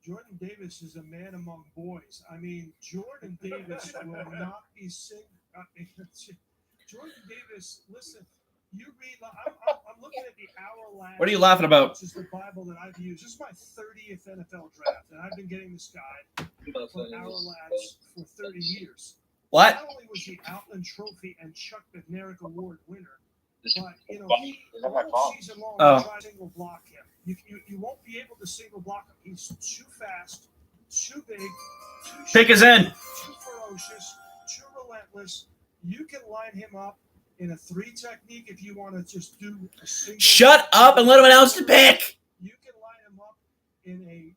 Jordan Davis is a man among boys. I mean, Jordan Davis will not be Jordan Davis, listen, you read, I'm looking at the Hour Lads. What are you laughing about? Which is the Bible that I've used. This is my 30th NFL draft, and I've been getting this guide from Hour Lads for 30 years. What? Not only was he Outland Trophy and Chuck Bednarik Award winner, but, he all season long tried to single block him. You won't be able to single block him. He's too fast, too big, too Pick is in. too ferocious, too relentless. You can line him up in a 3 technique if you want to just do a single. Shut up and let him announce the pick. You can line him up in a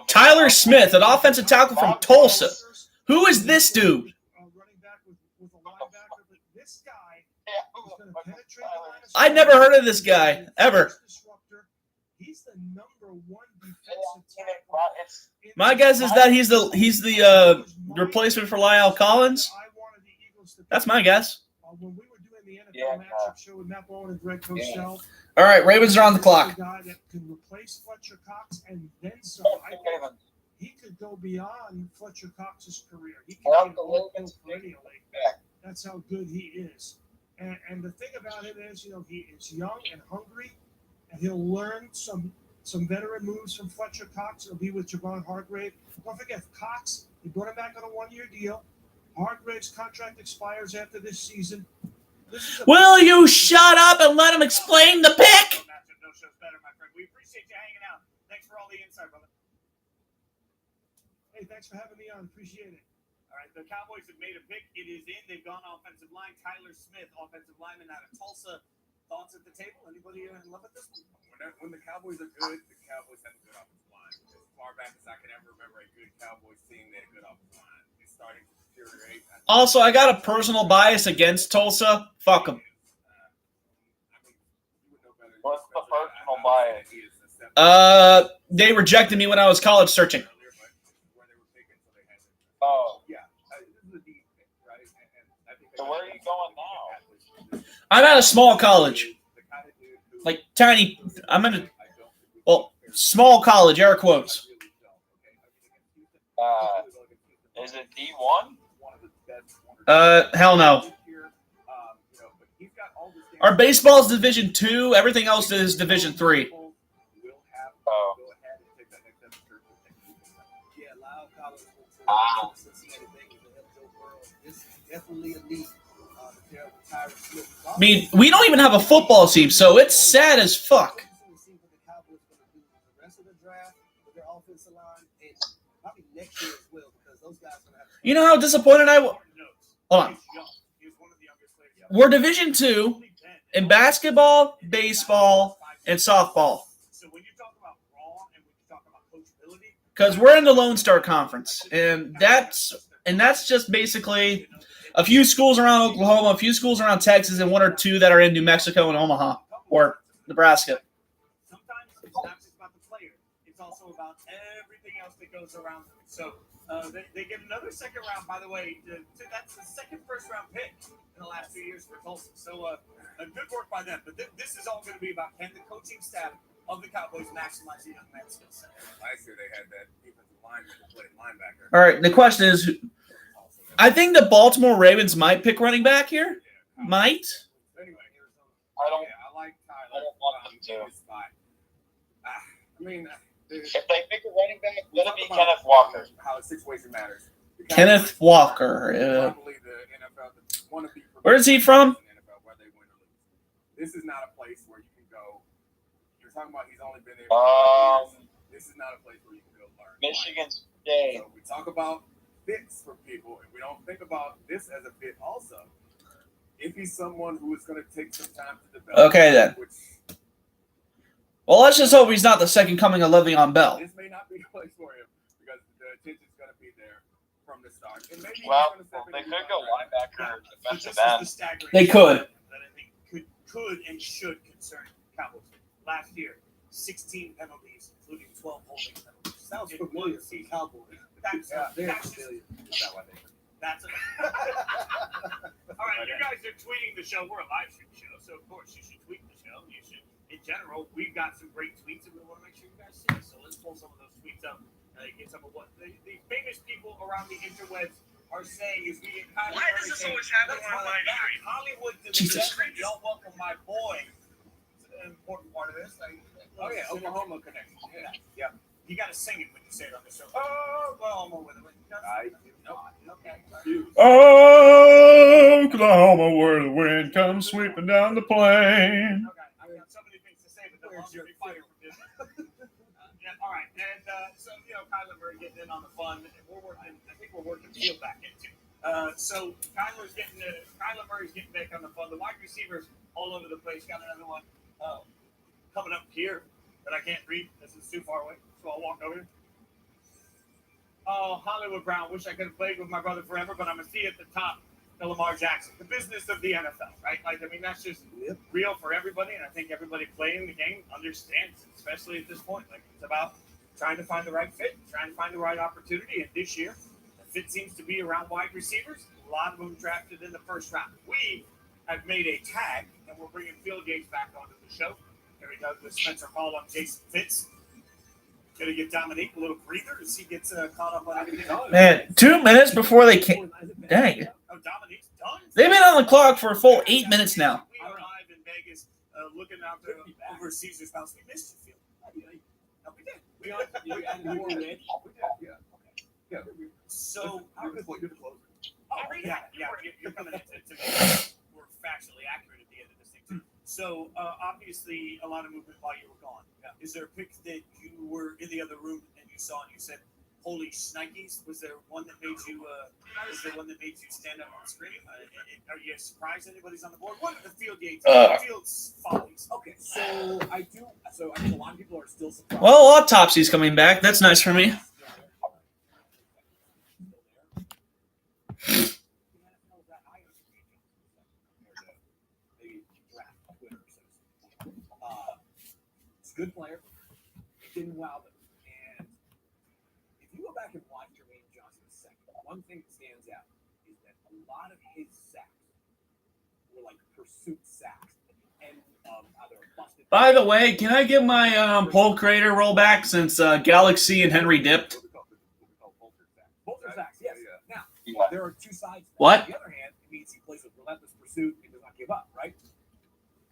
Tyler Smith, an offensive tackle from Tulsa, Who is this dude? Running back with a linebacker, but this guy is going to penetrate the line of I've never heard of this guy ever. disruptor. He's the number one defensive tackle. My guess is that he's the replacement for Lyle Collins. I wanted the Eagles to That's my guess. when we were doing the NFL matchup show with Matt Bowen and Greg Cosell. All right, Ravens are on the clock. A guy that can replace Fletcher Cox and then some. I think he could go beyond Fletcher Cox's career. He can be an all-pro perennially. That's how good he is. And the thing about him is, he is young and hungry, and he'll learn some veteran moves from Fletcher Cox. He'll be with Javon Hargrave. Don't forget, Cox, he brought him back on a one-year deal. Hargrave's contract expires after this season. Will you shut up and let him explain the pick? No show's better, my friend. We appreciate you hanging out. Thanks for all the insight, brother. Hey, thanks for having me on. Appreciate it. All right, the Cowboys have made a pick. It is in. They've gone offensive line. Tyler Smith, offensive lineman out of Tulsa. Thoughts at the table? Anybody in love with this one? When the Cowboys are good, the Cowboys have a good offensive line. As far back as I can ever remember a good Cowboys team, they had a good offensive line. It's starting to deteriorate. Also, I got a personal bias against Tulsa. Fuck them. What's the personal bias? They rejected me when I was college searching. Oh. So where are you going now? I'm at a small college. Like tiny. Small college, air quotes. Is it D1? Hell no. Our baseball's Division 2. Everything else is Division 3. Oh. Yeah, Lyle Collins went to Cincinnati Bengals and helped Joe Burrow. This is definitely a lead. I mean, we don't even have a football team, so it's sad as fuck. You know how disappointed I was? Hold on. We're Division 2 in basketball, baseball, and softball. Because we're in the Lone Star Conference, and that's just basically a few schools around Oklahoma, a few schools around Texas, and one or two that are in New Mexico and Omaha or Nebraska. Sometimes it's not just about the player; it's also about everything else that goes around them. So they get another second round. By the way, that's the second first-round pick in the last 2 years for Tulsa. So good work by them. But this is all going to be about can the coaching staff of the Cowboys maximize the young man's skill set. Last year they had that defensive lineman who played linebacker. All right, the question is, I think the Baltimore Ravens might pick running back here. Might. Anyway, I don't. I like Tyler. I don't want them to. I mean, If they pick a running back, let it be Kenneth Walker. How the situation matters. Kenneth Walker. Probably the NFL want to be. Where is he from? This is not a place where you can go. You're talking about he's only been there. This is not a place where you can go learn. Michigan State. So we talk about fits for people, and we don't think about this as a fit also. If he's someone who is going to take some time to develop. Okay, then. Well, let's just hope he's not the second coming of Le'Veon Bell. This may not be a place for him because the attention's going to be there from the start. And maybe They could go linebacker or defensive end. They could. That I think could and should concern Cowboys. Last year, 16 penalties, including 12 holding penalties. Sounds familiar to Cowboys. That's Very familiar. That's all right. You guys are tweeting the show. We're a live stream show, so of course you should tweet the show. You should, in general, we've got some great tweets, and we want to make sure you guys see. So let's pull some of those tweets up. Get some of what the famous people around the interwebs are saying is we get kind of. Why does this always happen on live stream? Hollywood to the desert. Y'all welcome my boy. It's an important part of this. Oh yeah, Oklahoma connection. Yeah. You got to sing it when you say it on the show. Oh, Oklahoma with it. Oklahoma, where the wind comes sweeping down the plain. Okay, I've got so many things to say, but they're all going to be fire for this. All right, and so Kyler Murray getting in on the fun, and I think we're working field back into. So Kyler Murray's getting back on the fun. The wide receivers all over the place. Got another one coming up here that I can't read. This is too far away, so I'll walk over here. oh, Hollywood Brown, wish I could have played with my brother forever, but I'm going to see at the top the Lamar Jackson, the business of the NFL, right? Like, I mean, that's just real for everybody, and I think everybody playing the game understands it, especially at this point. Like, it's about trying to find the right fit, trying to find the right opportunity, and this year, the fit seems to be around wide receivers, a lot of them drafted in the first round. We have made a tag, and we're bringing Phil Gates back onto the show. Here he does with Spencer Hall on Jason Fitz. Gonna give Dominique a little breather as he gets caught up on everything. Man, 2 minutes before they came. Dang. Oh, Dominique's done. They've been on the clock for a full 8 minutes now. We are live in Vegas, looking out there over Caesar's house. We missed you, Phil. No, we did. You added more win. We did, yeah. Yeah. So, You're the closer. you're coming to me. We're factually accurate at the end of this thing, too. So, obviously, a lot of movement while you were gone. Yeah. Is there a pick that you were in the other room and you saw and you said, "Holy shnikes"? Was there one that made you? Stand up and scream? Are you surprised anybody's on the board? What are the field gates? Field's follies. Okay, so I think a lot of people are still surprised. Well, Autopsy's coming back. That's nice for me. It's a good player. Didn't wow them. And if you go back and watch Jermaine Johnson's second, one thing that stands out is that a lot of his sacks were like pursuit sacks. And either busted. By the way, can I get my poll creator rollback since Galaxy and Henry dipped? Bolter sacks, yes. Now, there are two sides. What? On the other hand, it means he plays with relentless pursuit and does not give up, right?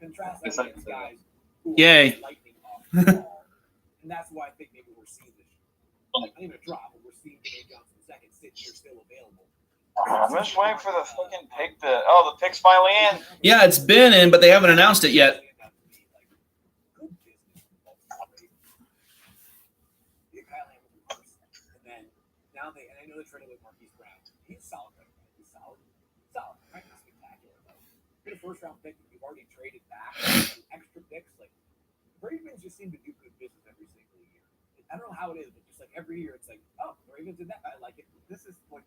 Contrast that against guys who Yay. are lightning off the ball. And that's why I think maybe we're seeing this. Not even a drop, but we're seeing Jermaine Johnson second sitting here still available. I'm just waiting for the fucking pick to. Oh, the pick's finally in. Yeah, it's been in, but they haven't announced it yet. And I know they traded with Marquise Brown. He's solid, right? He's solid. Right? Not spectacular, though. Get a first-round pick that you've already traded back. Extra picks. Like, Ravens just seem to do good business every single year. I don't know how it is, but just like every year, it's like, oh, the Ravens did that. I like it. This is, by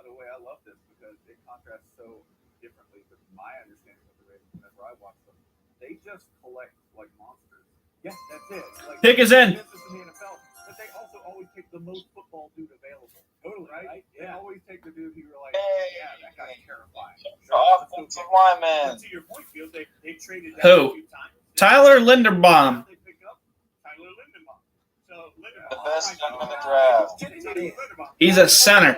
the way, I love this because it contrasts so differently with my understanding of the Ravens whenever I watch them. They just collect like monsters. Yeah, that's it. Like, Pick is in. Business in the NFL, but they also always take the most football dude available. Totally, right? They Yeah. always take the dude who you're like, Hey. yeah, that guy's terrifying. Offensive lineman. To your point, Field, they traded Who? down a few times. Tyler Linderbaum. They pick up Tyler Linderbaum. So Linderbaum, The best gun in the draft. Linderbaum. He's a center.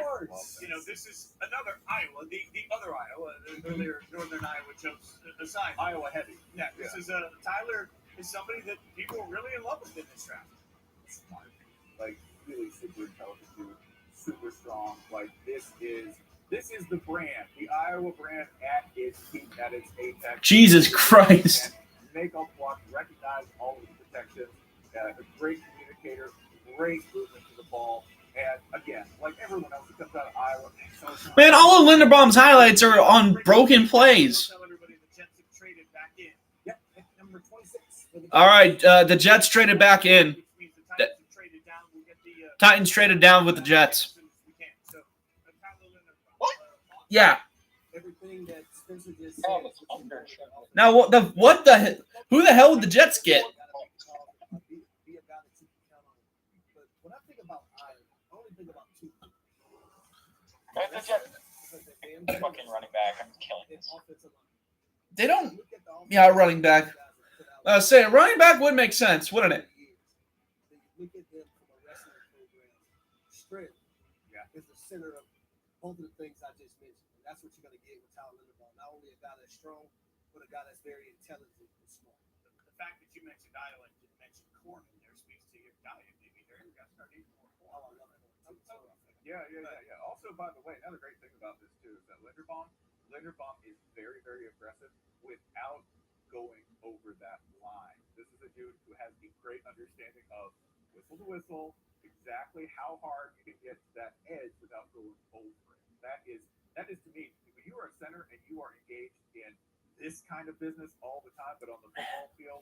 You know, this is another Iowa, the other Iowa, the earlier Northern Iowa chose aside. Iowa heavy. Yeah, this is Tyler is somebody that people are really in love with in this draft. Smart. Like really super intelligent dude, super strong. Like this is the brand, the Iowa brand at its peak, at its apex. Jesus Christ. And make up block, recognize all of the protections. A great communicator, great movement to the ball, and again, like everyone else who comes out of Iowa, Man, all of Linderbaum's highlights are on broken plays. Tell everybody the Jets have traded back in. Yep, number 26. All right, the Jets traded back in. Which means the Titans have traded down. We'll get the Titans traded down with the Jets. we can. So Tyler Linderbaum. What? Yeah. Everything that Spencer just Oh, said. it's under. Now, who the hell would the Jets get? Be a guy that you can count on. But when I think about Iowa, I only think about two things. Right, the Jets. Because they're damn good. Fucking running back. I'm killing And this. offensive line. They don't. Look at the offensive Yeah, running back. guys that put out- Say running back would make sense, wouldn't it? Then you look at them from a wrestling program. Strength is the center of both of the things I just mentioned. And that's what you're going to get with Tyler Linderbaum. Not only a guy that's strong, but a guy that's very intelligent and smart. The fact that you mentioned Iowa and didn't mention corn in there speaks to your diet. Maybe they're going to start eating more corn. Oh, I love it. Yeah. Also, by the way, another great thing about this too is that Linderbaum is very, very aggressive without going over that line. This is a dude who has a great understanding of whistle to whistle, exactly how hard you can get to that edge without going over it. That is to me, when you are a center and you are engaged in this kind of business all the time, but on the football field.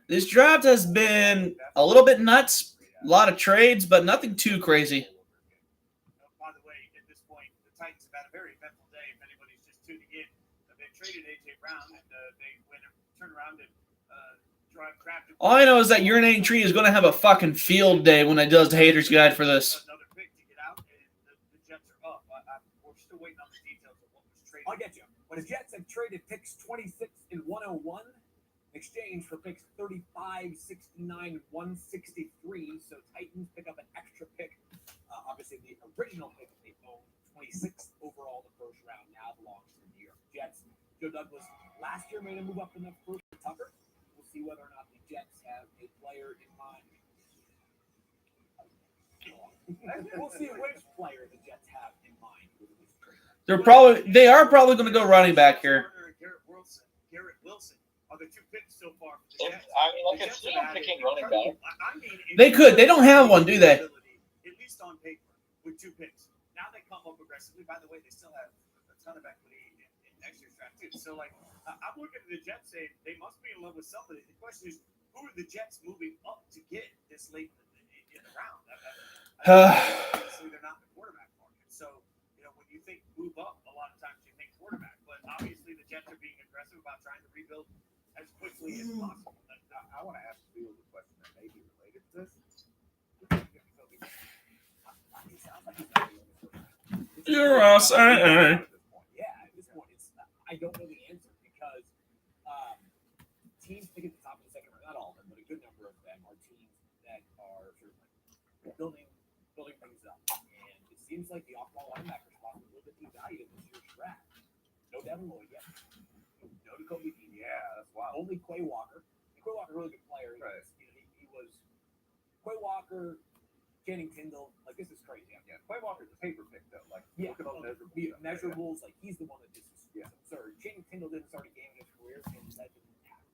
This draft has been a little bit nuts. A lot of trades, but nothing too crazy. traded A.J. Brown, and they went and turned around and drafted. All I know is that Urinating Tree is going to have a fucking field day when it does the Haters Guide for this. Another pick to get out, and the Jets are up. We're still waiting on the details of what was traded. I'll get you. But the Jets have traded picks 26 and 101 in exchange for picks 35, 69, 163. So Titans pick up an extra pick. Obviously, the original pick they owned, 26th overall the first round, now belongs to the New York Jets. Joe Douglas last year made a move up in the first for Tucker. We'll see whether or not the Jets have a player in mind. We'll see which player the Jets have in mind with this trade. They are probably going to go running back here. Garrett Wilson are the two picks so far for the Jets. I mean, look at team picking running back. They could. They don't have one, do they? At least on paper, with two picks. Now they come up aggressively. By the way, they still have a ton of equity in next year's draft too. So, I'm looking at the Jets saying they must be in love with somebody. The question is, who are the Jets moving up to get this late in the round? Obviously, they're not in the quarterback market. So, when you think move up, a lot of times you think quarterback. But obviously, the Jets are being aggressive about trying to rebuild as quickly as possible. I want to ask Field a question that may be related to this. You're awesome. Yeah, at this point, I don't know the answer because teams pick at the top of the second round. Not all of them, but a good number of them are teams that are sort of like building things up. And it seems like the off-ball linebacker spot is a little bit devalued in this year's draft. No Devin Lloyd yet. No Jacoby Dean. Yeah, that's wild. Only Quay Walker. And Quay Walker, a really good player. Right. He was Quay Walker, Channing Tindall. Like, this is crazy. Yeah, Quay Walker's a paper pick, though. Like, Yeah, look at all the measurables. Like, he's the one that just is absurd. Channing Tindall didn't start a game in his career, and that didn't happen.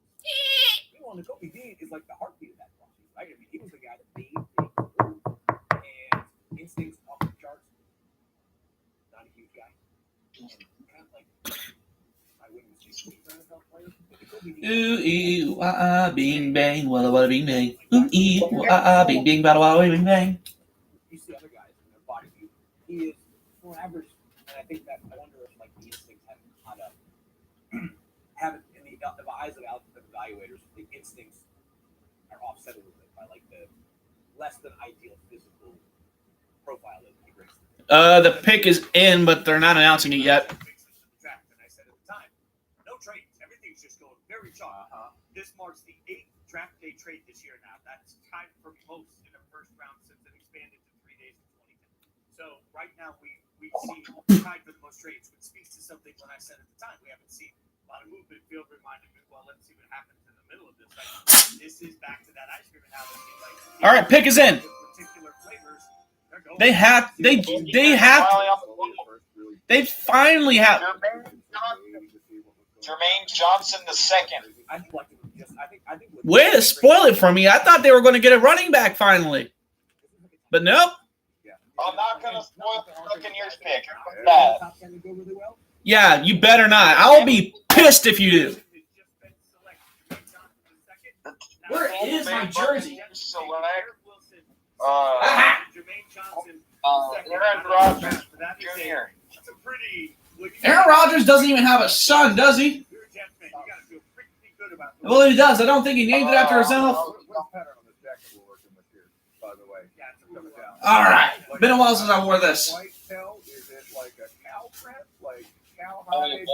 Meanwhile, Jacoby Dean is like the heartbeat of that process, right? I mean, he was the guy that made things move, and instincts off the charts. Not a huge guy. And kind of like, I wouldn't say he's an NFL player, but Jacoby Dean. Ooh, bing, bang, walla, walla, bing, bang. Ooh, bing, bing, walla, walla, bing, bang. You see other guys in their body view. He is more average, and I think that I wonder if like the instincts have it in the eyes of evaluators. The instincts are offset a little bit by like the less than ideal physical profile that he brings. The pick is in, but they're not announcing it yet. And I said at the time, no trades. Everything's just going very chalk. This marks the 8th draft day trade this year now. That's tied for most in the first round since it expanded to 3 days in 2010. So right now we see tied for the most trades, which speaks to something when I said at the time. We haven't seen a lot of movement. Field reminded me, well, let's see what happens in the middle of this. Like, this is back to that ice cream analogy. Like, All right, pick is in. particular flavors. They finally have. Jermaine Johnson II. Way to spoil it for me. I thought they were going to get a running back finally. But nope. I'm not going to spoil the Buccaneers pick. Bad. Yeah, you better not. I'll be pissed if you do. Where is my jersey? Select Aaron Rodgers Jr. Aaron Rodgers doesn't even have a son, does he? Well, he does. I don't think he named it after himself. What pattern on this jacket we're working with here, by the way? All right. Been a while since I wore this. White tail, is it like a cow print? Like cowhide,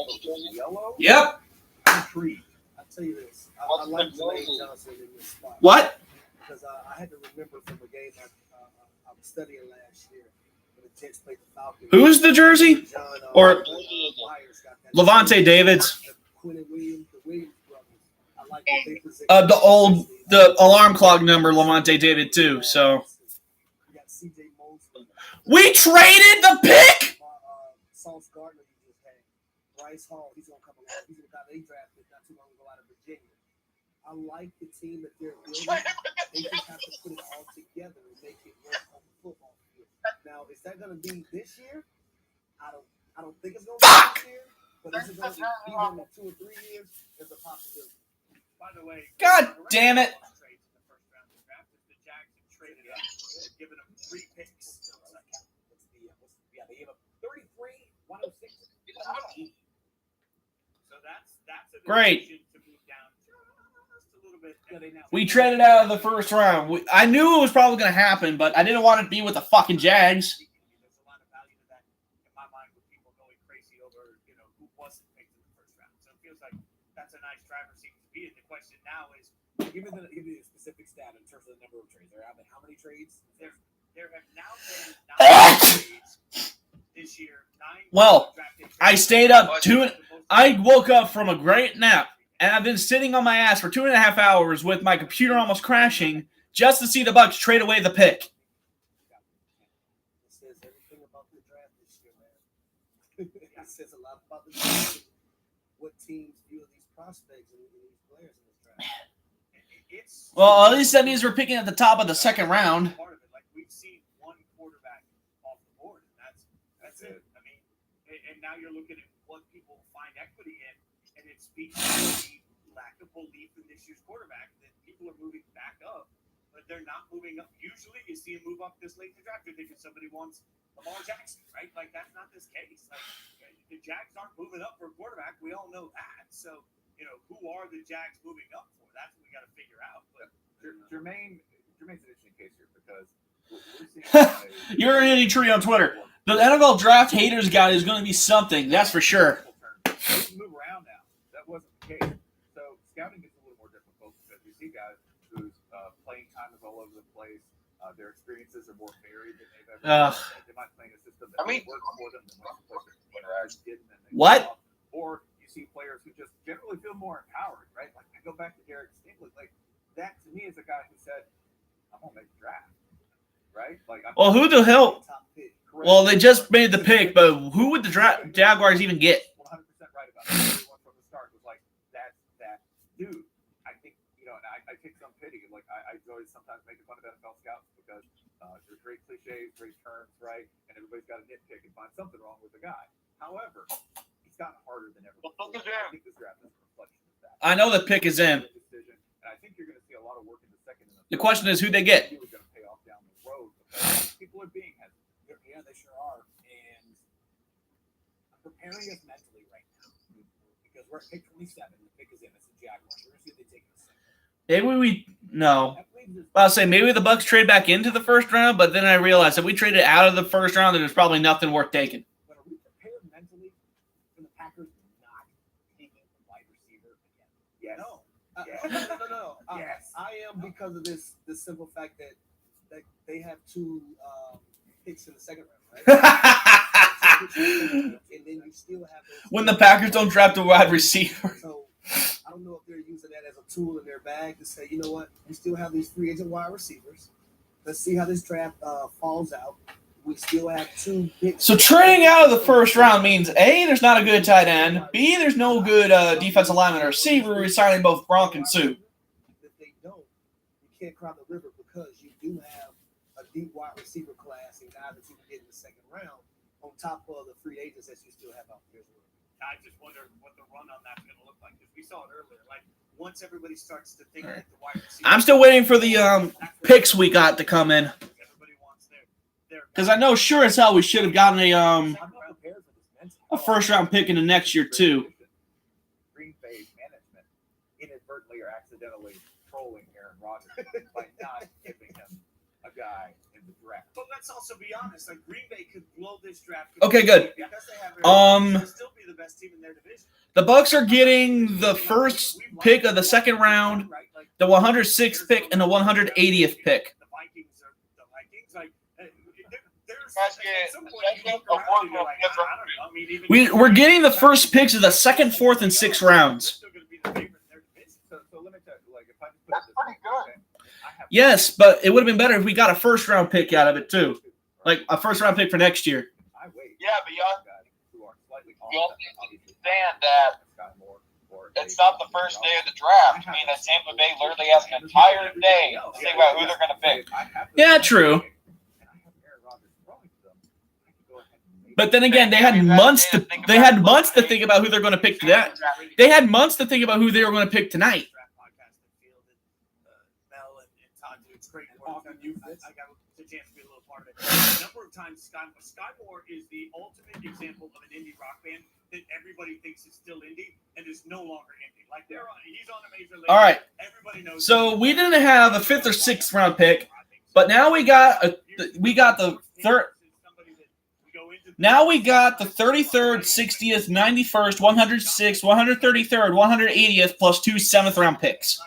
yellow? Yep. I'm intrigued. I'll tell you this. I What's like the Jermaine jersey? Johnson in this spot. What? Because I had to remember from a game I was studying last year when the Jets played the Falcons. Who's the jersey? John, Or Myers got that Levante Davids. Quinn Williams, the Williams brothers. I like what they present. The alarm clock number, Levante David too. So You got CJ Mosley. we traded the pick. Sauce Gardner you just had. Bryce Hall, he's gonna come along. He's the guy they drafted not too long ago out of Virginia. I like the team that they're building. They just have to put it all together and make it work on the football field. Now, is that gonna be this year? I don't think it's gonna be this year. But is it gonna be in 2 or 3 years? There's a possibility. By the way, God damn it. trades in the first round of the draft. The Jags have traded up, given them 3 picks. They gave up 33, 106. So that's a Great. decision to move down just a little bit. We traded out of the first round. I knew it was probably going to happen, but I didn't want it to be with the fucking Jags. There's a lot of value to that in my mind with people going crazy over, who wasn't picked in the first round. So it feels like that's a nice driver's seat to be in. The question now is, Give me the specific stat in terms of the number of trades. There have been how many trades? there have now been 9 trades this year. 9 Well, draft trades. I stayed up I woke up from a great nap, and I've been sitting on my ass for 2.5 hours with my computer almost crashing just to see the Bucs trade away the pick. It says everything about the draft this year, man. It says a lot about the draft, and what teams view these prospects and these players in this draft. Well, at least that means we're picking at the top of the second round. Part of it, like we've seen one quarterback off the board, and that's it. I mean, and now you're looking at what people find equity in, and it speaks to the lack of belief in this year's quarterback that people are moving back up, but they're not moving up. Usually, you see them move up this late in the draft because somebody wants Lamar Jackson, right? Like that's not this case. Like the Jags aren't moving up for a quarterback. We all know that. So who are the Jags moving up for? That's what we got to figure out. But Jermaine's an interesting case here because we're seeing You're an itty tree on Twitter. The NFL Draft Haters Guide is going to be something, that's for sure. They can move around now. That wasn't the case. So scouting gets a little more difficult because you see guys whose playing time is all over the place. Their experiences are more varied than they've ever had. They might play in a system that works for them than most players didn't. What? Or you see players who just generally feel more empowered, right? Like I go back to Garrett Wilson. Like that to me is a guy who said, "I'm gonna make the draft," right? Like, Well, who the hell? Top pick. Well, they just made the pick, but who would the Jaguars even get? 100% right about it. Everyone from the start was like, "That's that dude." I think and I take some pity. Like I always sometimes make fun of NFL scouts because there's great cliches, great terms, right? And everybody's got to nitpick and find something wrong with the guy. However, he's gotten harder than ever before. I think this draft is a reflection of that. I know the pick is in. Decision, and I think you're going to see a lot of work in the second and The question is who they get. Really going to pay off down the road because people are being hesitant. Yeah, they sure are. And I'm preparing us mentally right now because we're at pick 27. The pick is in. It's the Jaguars. We're going to see if they take it. I'll say maybe the Bucs trade back into the first round, but then I realized if we traded out of the first round, then there's probably nothing worth taking. But are we prepared mentally for the Packers not taking a wide receiver again? Yes. No. Yes. I am because of the simple fact that they have 2 picks in the second round, right? And then you still have those When the Packers don't draft a wide receiver. So I don't know if they're using that as a tool in their bag to say, you know what, we still have these free agent wide receivers. Let's see how this draft falls out. We still have 2 picks. So trading out of the first round means A, there's not a good tight end. B, there's no good defensive lineman or receiver. We're signing both Gronk and Sue. If they don't, you can't cry the river because you do have a deep wide receiver class and guys that you can get in the second round on top of the free agents that you still have out there. I just wonder what the run on that's going to look like because we saw it earlier. Like once everybody starts to think that the wide receiver, I'm still waiting for the picks we got to come in. Everybody wants their Because I know sure as hell we should have gotten a first round pick in the next year too. Green Bay management inadvertently or accidentally trolling Aaron Rodgers by not giving him a guy in the draft. But let's also be honest. Like Green Bay could blow this draft. Okay, good. Because they have they'll still be the best team in their division. The Bucs are getting the first pick of the second round, the 106th pick, and the 180th pick. The Vikings are the Vikings. Like there's Guys at some get point you look around and you're like, I don't know. I mean, even We're getting the first picks of the second, fourth, and sixth rounds. They're still going to be the favorite in their division. So let me tell you, like if I just put That's it this pretty way, good. okay, I have Yes, but it would have been better if we got a first round pick out of it too, like a first round pick for next year. I wait. Yeah, but you guys who are slightly off you also that, obviously, understand that Sky Moore or it's not the first day of the draft. I mean, that Tampa Bay literally has an entire day to think about who they're going to pick. Yeah, true. But then again, they had months to think about who they're going to pick tonight. They had months to think about who they were going to pick tonight. Draft podcast that Field and Mel and Todd do. It's great work. I got the chance to be a little part of it. A number of times, Sky Moore is the ultimate example of an indie rock band that everybody thinks is still Indy and is no longer Indy. Like he's on a major league. All right. Everybody knows. So we didn't have a 5th or 6th round pick, but now we got the third. Now we got the 33rd, 60th, 91st, 106th, 133rd, 180th, plus 2 7th round picks.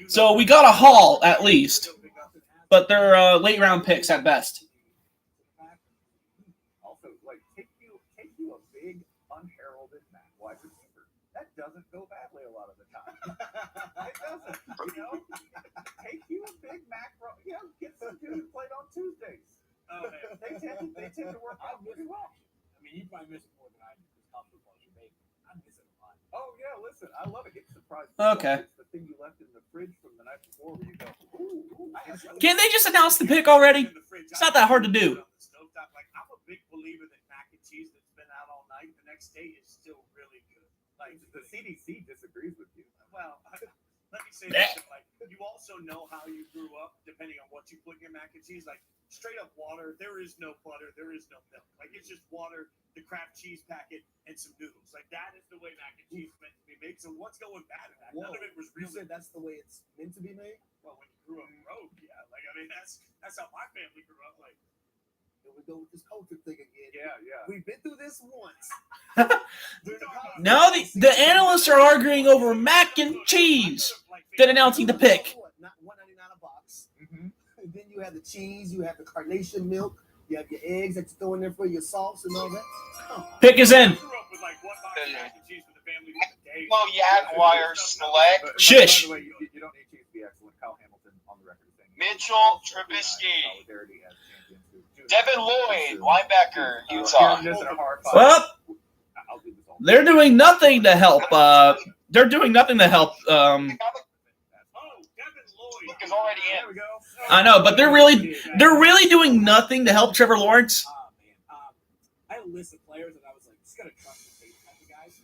So we got a haul at least, but they're late round picks at best. Also, like take you a big unheralded Mac wide receiver. That doesn't go badly a lot of the time. It doesn't. You know, take you a big Mac. Get some dude who played on Tuesdays. They tend to work out pretty well. I mean, you probably miss it more than I do. It's college football is your baby. I miss it a lot. Oh yeah, listen, I love it. Get surprised. Okay. It's the thing you left in the fridge from the night before where you go, ooh. Can't they just announce the pick already? It's not that hard to do. Like, I'm a big believer that mac and cheese that's been out all night the next day is still really good. Like the CDC disagrees with you. Well, let me say this: like you also know how you grew up, depending on what you put in your mac and cheese. Like straight up water, there is no butter, there is no milk. Like it's just water, the Kraft cheese packet, and some noodles. Like that is the way mac and cheese is meant to be made. So what's going bad in that? Whoa. None of it was You real. said that's the way it's meant to be made? Well, when you grew up broke, yeah. Like I mean, that's how my family grew up. Like. Here we go with this culture thing again. Yeah. We've been through this once. Now the analysts are arguing over mac and cheese than announcing the pick. Not $1.99 a box. Mm-hmm. And then you have the cheese, you have the carnation milk, you have your eggs that you throw in there for your sauce and all that. Come on. Pick is in. I grew up with like one box of mac and cheese for the family for the day. Well, Jaguar select But Shush. by the way, you don't need cheese to be excellent. Kyle Hamilton on the record saying Mitchell Trubisky. solidarity as champions who do- Devin Lloyd, linebacker, Utah. This is a hard fight. Well, I'll do this all. they're doing nothing to help. They're doing nothing to help. Oh, Devin Lloyd Is already in. There we go. I know, but they're really doing nothing to help Trevor Lawrence. Oh, man. I had a list of players that I was like, just got to trust the tape type of guys.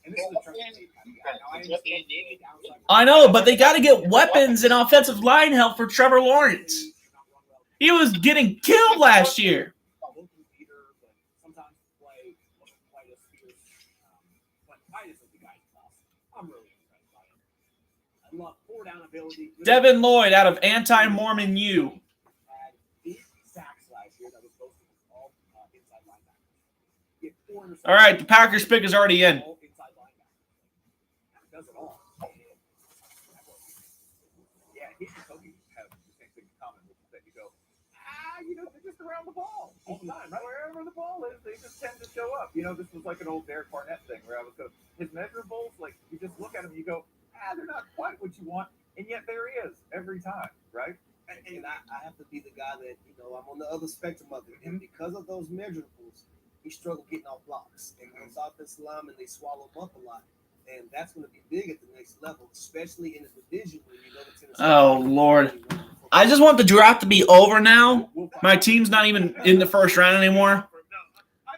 And this is a trust the tape kind of guy. Now, I understand the downside. I know, but they got to get weapons and offensive line help for Trevor Lawrence. He was getting killed last year. Local leader, but sometimes play wasn't quite as fierce. But Titus is the guy tough. I'm really impressed by him. I love four-down ability. Devin Lloyd out of Anti-Mormon U. Had 8 sacks last year. That was both all inside linebackers. He had 4 interceptions. All right, the Packers pick is already in. All inside linebackers. That does it all. Yeah, he and Kobe have the same thing in common, which is that you go, they're just around the ball all the time, right? Wherever the ball is, they just tend to show up. This was like an old Derek Barnett thing where I was going, his measurables, like you just look at him, you go, they're not quite what you want, and yet there he is every time, right? And I have to be the guy that, I'm on the other spectrum of it. And because of those measurables, he struggled getting off blocks. And those offensive linemen, they swallow him up a lot. And that's going to be big at the next level, especially in a division where you know the Tennessee. Oh, Lord. I just want the draft to be over now. My team's not even in the first round anymore.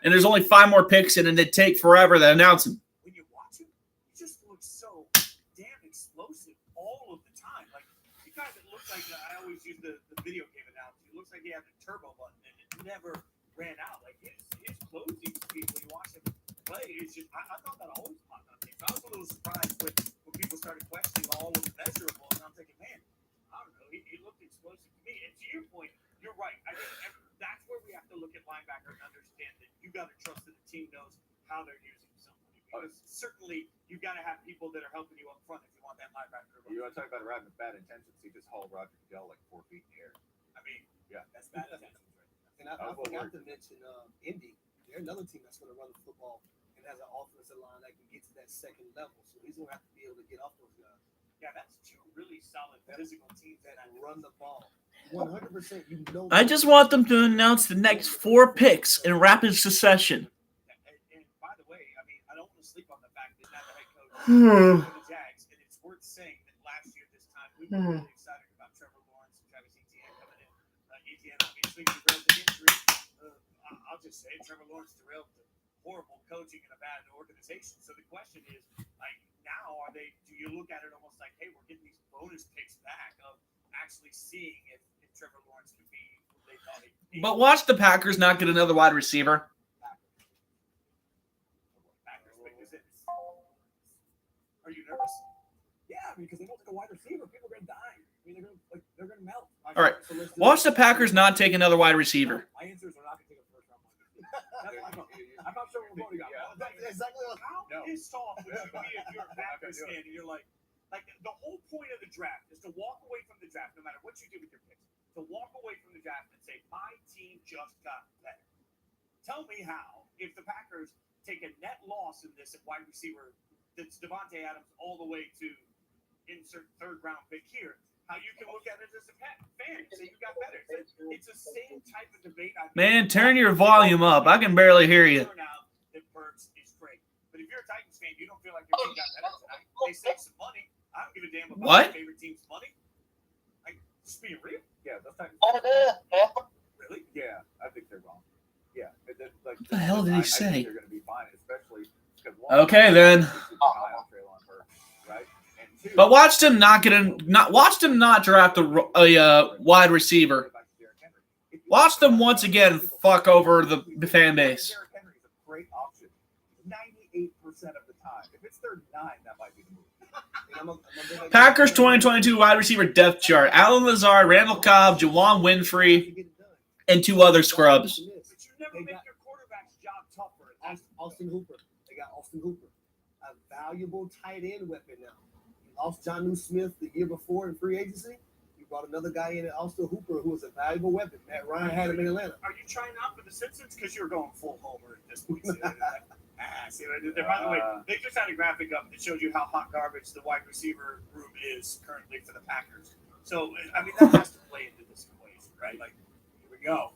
And there's only 5 more picks in, and it'd take forever to announce them. when you watch him, he just looks so damn explosive all of the time. Like the guy that looks like I always use the video game analogy. It looks like he had the turbo button and it never ran out. Like his closing speed when you watch him play is just I thought that always popped on me. So I was a little surprised when people started questioning all of the measurables, and I'm thinking, man, I don't know, he looked explosive to me. And to your point, you're right. I think that's where we have to look at linebacker and understand that you got to trust that the team knows how they're using somebody. Because certainly you've got to have people that are helping you up front if you want that linebacker to run. You want to talk about arriving with bad intentions? He just hauled Roger Goodell like 4 feet in the air. I mean, Yeah. That's bad intentions, right? And I forgot to mention Indy. They're another team that's going to run the football and has an offensive line that can get to that second level. So he's going to have to be able to get off those guys. yeah, that's 2 really solid physical teams That run the ball. 100%. I just want them to announce the next 4 picks in rapid succession. And by the way, I mean, I don't want to sleep on the fact that now the head coach for the Jags, and it's worth saying that last year this time we were really excited about Trevor Lawrence and Travis Etienne coming in. Etienne obviously derailed the injury. I'll just say Trevor Lawrence derailed the horrible coaching and a bad organization. So the question is, like, now do you look at it almost like, hey, we're getting these bonus picks back of actually seeing if Trevor Lawrence could be who they thought he could be. But watch the Packers not get another wide receiver. Are you nervous? Yeah, because they don't take a wide receiver. People are going to die. I mean, they're going to melt. All right. Watch the Packers not take another wide receiver. My answer is we're not going to take a first-round wide receiver. I'm not sure we're voting on that. That's exactly what. How pissed off would you be if you're a Packers fan and you're like the whole point of the draft is to walk away from the draft, no matter what you do with your picks, to walk away from the draft and say, my team just got better. Tell me how, if the Packers take a net loss in this at wide receiver, that's Devontae Adams all the way to insert third-round pick here, how you can look at it as a fan and say you got better. It's the same type of debate. Man, turn your volume up. I can barely hear you. That Burks is great. But if you're a Titans fan, you don't feel like your team got better tonight. They saved some money. I don't give a damn about What? my favorite team's money. Like, just being real. Yeah, those Titans. Really? Yeah, I think they're wrong. Yeah. What the hell did he say? I think they're going to be fine, especially because Okay, then. Right? And two, But watch them not draft a wide receiver. Watch them once again fuck over the fan base. Derrick Henry is a great option 98% of the time. If it's third and 9, that might be the move. Packers 2022 wide receiver depth chart. Alan Lazard, Randall Cobb, Juwan Winfrey, and 2 other scrubs. But you never make your quarterback's job tougher. Austin Hooper. They got Austin Hooper, a valuable tight end weapon now. You lost Jonnu Smith the year before in free agency. You brought another guy in, Austin Hooper, who was a valuable weapon. Matt Ryan had him in Atlanta. Are you trying out for the Simpsons? Because you're going full homer at this point. See what I did there? By the way, they just had a graphic up that shows you how hot garbage the wide receiver room is currently for the Packers. So, I mean, that has to play into this equation, right? Like, here we go.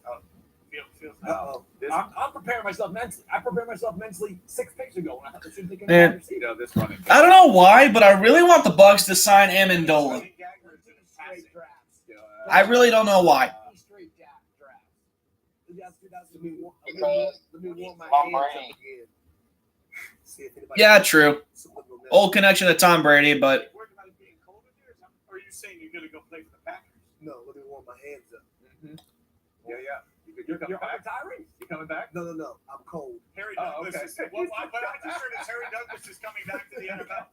Feels I'm preparing myself mentally. I prepared myself mentally 6 picks ago when I should think Man. This running. I don't know why, but I really want the Bucks to sign Amendola. I really don't know why. Yeah, true. Old connection to Tom Brady, but Or are you saying you're going to go play for the Packers? No, let me warm my hands up. Yeah. You're coming back? retiring? You coming back? No, I'm cold. Harry Oh, Douglas okay. what I just heard is Harry Douglas is coming back to the NFL.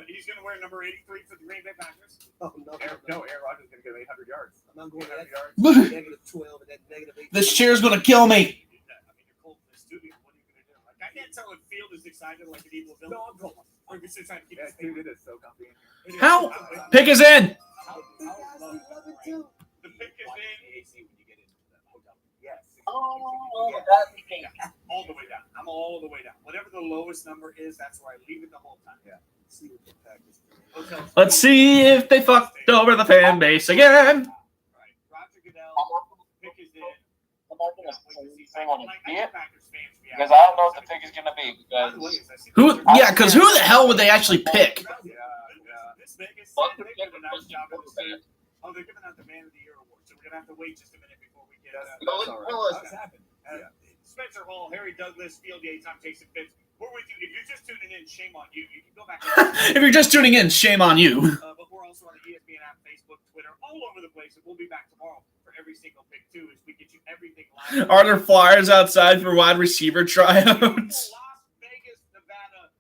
He's going to wear number 83 for the Green Bay Packers. Oh, no. Aaron Rodgers is going to get 800 yards. I'm not going to that yards. -12 and that -8. this chair's gonna kill me. I mean, you're cold in the studio. What are you going to do? Like, I can't tell if Field is excited like an evil villain. No, I'm cold. Or if he's just trying to keep his Dude, it is so comfy. How? Pick is in. The pick is in. Yes. All the way down. I'm all the way down. Whatever the lowest number is, that's where I leave it the whole time. Yeah. See what the Packers do. Let's see if they fucked over the fan base again. Right. Roger Goodell, pick is in. Because I don't know what the pick is going to be. Because who the hell would they actually pick? This Vegas said they did a nice job of this. Oh, they're giving out the Man of the Year award, so we're gonna have to wait just a minute before we get. That's all right. What's happened? Spencer Hall, Harry Douglas, Field Yates, I'm Jason Fitz. We're with you. If you're just tuning in, shame on you. You can go back. If you're just tuning in, shame on you. But we're also on the ESPN app, Facebook, Twitter, all over the place, and we'll be back tomorrow for every single pick too, as we get you everything live. Are there flyers outside for wide receiver tryouts? Las Vegas, Nevada,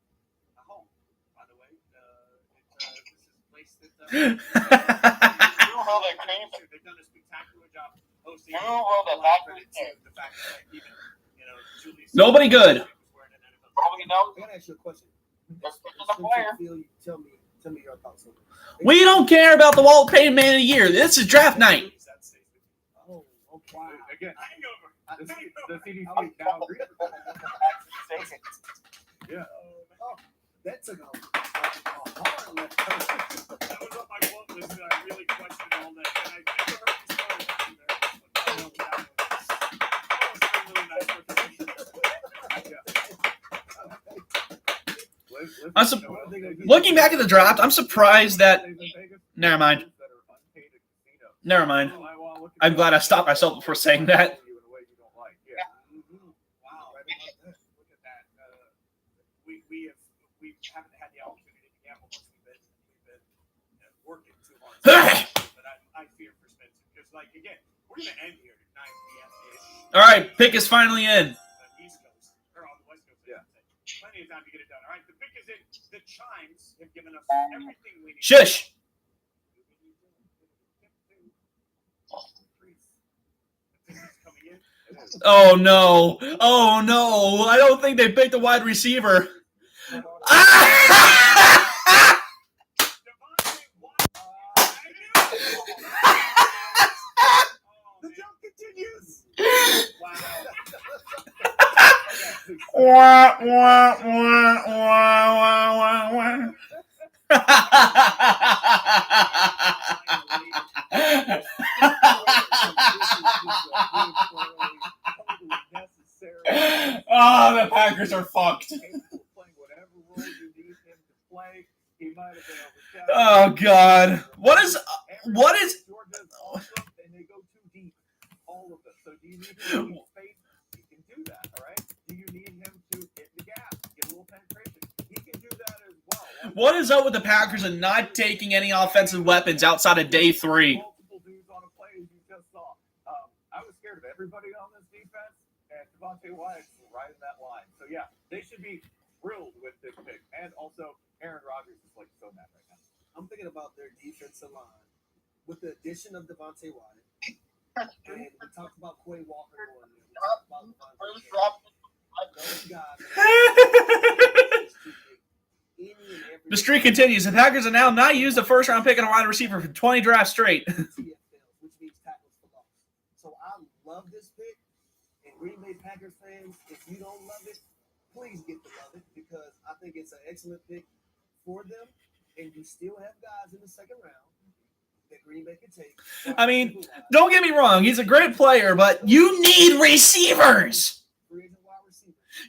home. By the way, this is a place that. They've done a spectacular job hosting. Nobody good. Probably no. I gotta ask you a question. Let's pick the player. Tell me your thoughts on it. We don't care about the Walt Payton Man of the Year. This is draft night. Oh, okay. Again, Hangover. the CDC now agrees with that. Yeah. Oh, that took a hard left turn. That was on my quote list that I really questioned all day. And I never heard the story from there. But I know that was a really nice representation. Looking back at the draft, I'm surprised that. Never mind. Never mind. I'm glad I stopped myself before saying that. Wow. Look at that. We haven't had the opportunity to gamble much. We've been working too hard. But I fear for Spencer. Because, like, again, we're going to end here at 9 p.m. All right, pick is finally in. East Coast. Or on the West Coast. Yeah. Plenty of time to get it done. All right, the pick is in. The chimes have given us everything we need. Shush. Oh no! Oh no! I don't think they picked a wide receiver. The jump continues. Wah, wah, wah, wah, wah, wah. Oh, the Packers are fucked. Oh God, what is? And they go too deep, all of it. So do you need him to space? He can do that, all right? Do you need him to hit the gap, get a little penetration? He can do that as well. What is up with the Packers and not taking any offensive weapons outside of day 3? Multiple dudes on a play, as you just saw. I was scared of everybody on this defense, and Devontae Wyatt's right in that line. So yeah, they should be thrilled with this pick, and also Aaron Rodgers is like so mad right now. I'm thinking about their defensive line with the addition of Devontae Wyatt. And we talked about Quay Walker going there. We talked about those guys. The streak continues. The Packers have now not used a first-round pick on a wide receiver for 20 drafts straight. TFLs, which means tackles for loss. So I love this pick. And Green Bay Packers fans, if you don't love it, please get to love it because I think it's an excellent pick for them. And you still have guys in the second round that Green Bay can take. I mean, don't get me wrong. He's a great player, but you need receivers.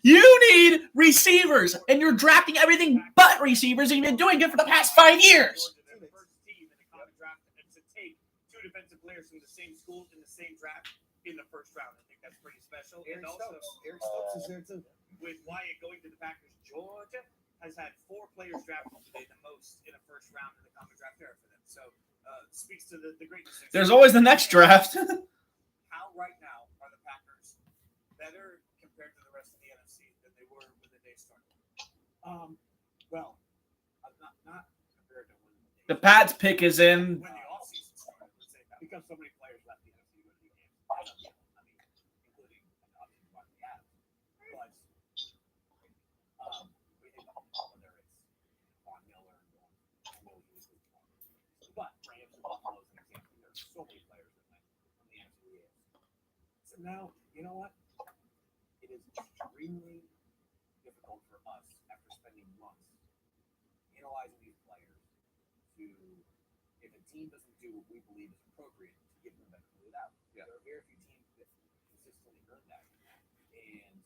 You need receivers. And you're drafting everything but receivers, and you've been doing it for the past 5 years. They're the first team in the common draft to take 2 defensive players from the same school in the same draft in the first round. I think that's pretty special. Eric And also, Stokes. Eric Stokes is there too. with Wyatt going to the Packers, Georgia has had 4 players drafted today, the most in a first round in the common draft era for them. So speaks to the greatness. There's always the next draft. How right now are the Packers better compared to the rest of the NFC than they were when the day started? Well, not compared to when The Pats pick is in. When the offseason started, let's say that. because so many players left the NFC with the game. I mean, including obviously Martin Adams. But we think whether it's Von Miller and I know he was with but Rams and Buffalo is an example. There's so many players that went from the NFC. So now, you know what? It is extremely difficult for us after spending months analyzing these players to, if a team doesn't do what we believe is appropriate, to give them a benefit of the doubt. Yeah. There are very few teams that consistently earn that. And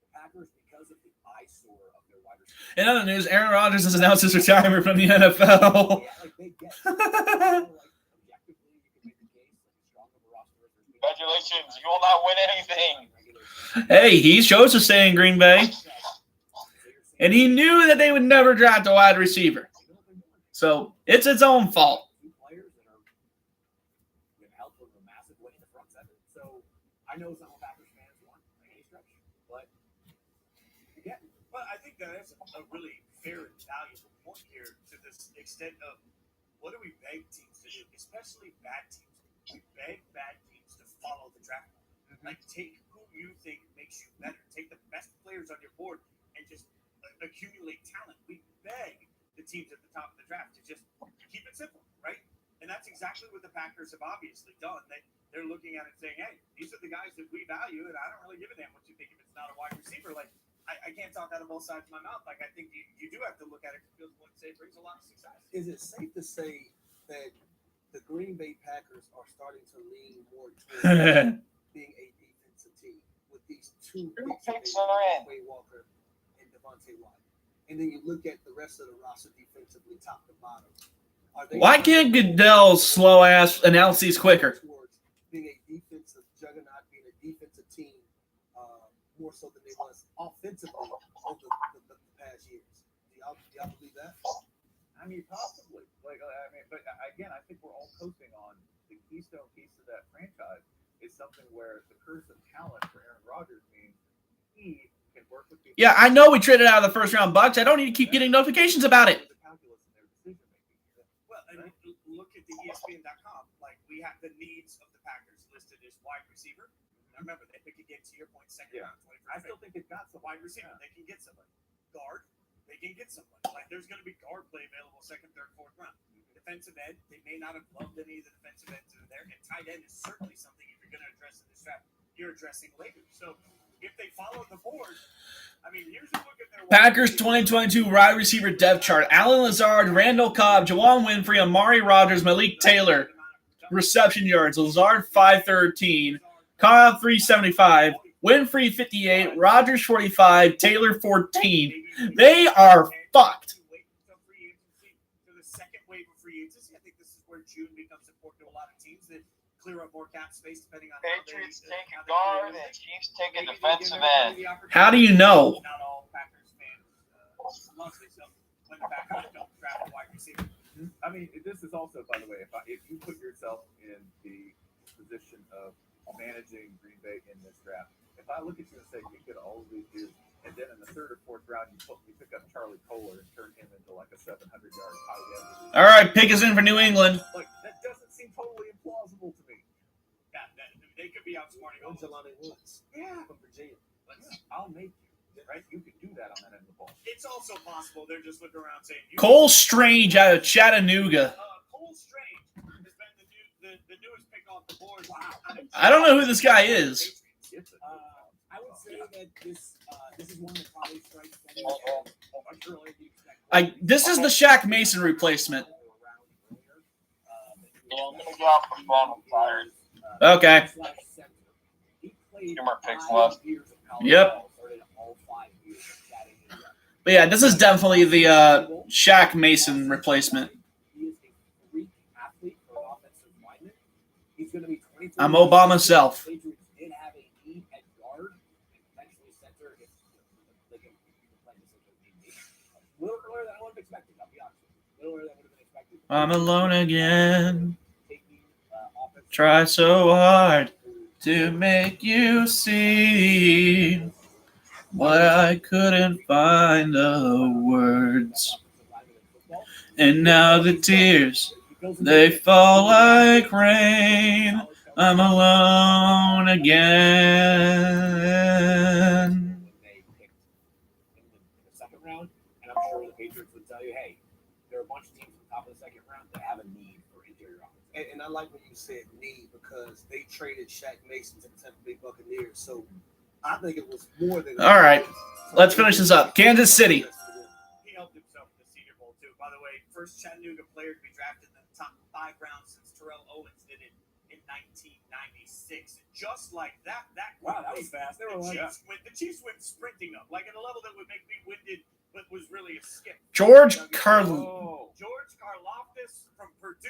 the Packers, because of the eyesore of their wide receivers. In other news, Aaron Rodgers has announced his retirement from the NFL. Yeah, like they get it. Objectively, you can make the case like a strong of a roster. Congratulations, you will not win anything. Hey, he chose to stay in Green Bay, and he knew that they would never draft a wide receiver. So it's its own fault. Players that are been helped with a massive way in the front seven. So I know it's not what Packers fans want by any stretch, but Yeah, but I think that is a really fair and valuable point here to this extent of what do we beg teams to do, especially bad teams. We beg bad teams to follow the draft. Like, take who you think makes you better. Take the best players on your board and just accumulate talent. We beg the teams at the top of the draft to just keep it simple, right? And that's exactly what the Packers have obviously done. They're looking at it saying, hey, these are the guys that we value, and I don't really give a damn what you think if it's not a wide receiver. Like, I can't talk out of both sides of my mouth. Like, I think you do have to look at it because what it brings a lot of success. Is it safe to say that the Green Bay Packers are starting to lean more towards being a defensive team with these 2 picks are in. Quay Walker and Devontae Wyatt? And then you look at the rest of the roster defensively, top to bottom. Are they Why can't Goodell's slow ass announce these quicker? towards being a defensive juggernaut, being a defensive team, more so than they was offensively over the past years? Do y'all believe that? I mean, possibly. But again, I think we're all coasting on the keystone piece of that franchise is something where the curse of talent for Aaron Rodgers means he can work with people. Yeah, I know we traded out of the first round Bucks. I don't need to keep getting notifications about it. Well, and look at the ESPN.com. Like, we have the needs of the Packers listed as wide receiver. Now, remember, they pick again, to your point, second round, 21st. I still think they've got some Wide receiver, they can get somebody. Guard, they can get somebody. Like, there's going to be guard play available second, third, fourth round. Defensive end, they may not have loved any of the defensive ends that are there. And tight end is certainly something, if you're going to address in this draft, you're addressing later. So if they follow the board, I mean, here's a look at their Packers 2022 wide receiver depth chart. Allen Lazard, Randall Cobb, Jawan Winfrey, Amari Rodgers, Malik Taylor. Reception yards. Lazard 513, Cobb 375, Winfrey 58, Rodgers 45, Taylor 14. They are fucked. The second wave of free agency. I think this is where June becomes important to a lot of teams that clear up more cap space depending on Patriots take a guard and Chiefs take a defensive end. How do you know? Not all Packers fans love this. So when the Packers don't draft a wide receiver. I mean, this is also, by the way, if you put yourself in the position of managing Green Bay in this draft, if I look at you and say you get all of these dudes, and then in the third or fourth round you pick up Charlie Kohler and turn him into like a 700-yard tight end. All right, pick is in for New England. Like, that doesn't seem totally implausible to me. Yeah, they could be outsmarting all Jelani Woods from Virginia. I'll make you, right? You can do that on that end of the ball. It's also possible they're just looking around saying Cole Strange out of Chattanooga. Cole Strange has been the newest pick off the board. Wow. I don't know who this guy is. I would say that this is one that probably strikes much earlier than you expect. This is the Shaq Mason replacement. Yeah, I'm gonna get off the phone. I'm tired. Okay. Two more picks left. Yep. But yeah, this is definitely the Shaq Mason replacement. He is a freak athlete for an offensive lineman. He's going to be 24. I'm Obama self. Patriots did have a need at guard and potentially center if they can play this. A little earlier than I would have expected. I'll be honest with you. A little earlier than I would have expected. I'm alone again. Try so hard to make you see what I couldn't find the words. And now the tears, they fall like rain. I'm alone again. They picked in the second round, and I'm sure the Patriots would tell you, hey, there are a bunch of teams at the top of the second round that have a need for interior offense. And I like when you said need because they traded Shaq Mason to the Tampa Bay Buccaneers. So I think it was more than. All right, let's finish this up. Kansas City. He helped himself in the Senior Bowl, too. By the way, first Chattanooga player to be drafted in the top 5 rounds since Terrell Owens did it in 1996. Just like that. Wow, that was fast. The Chiefs went sprinting up, like at a level that would make me winded, but was really a skip. George George Karlaftis from Purdue.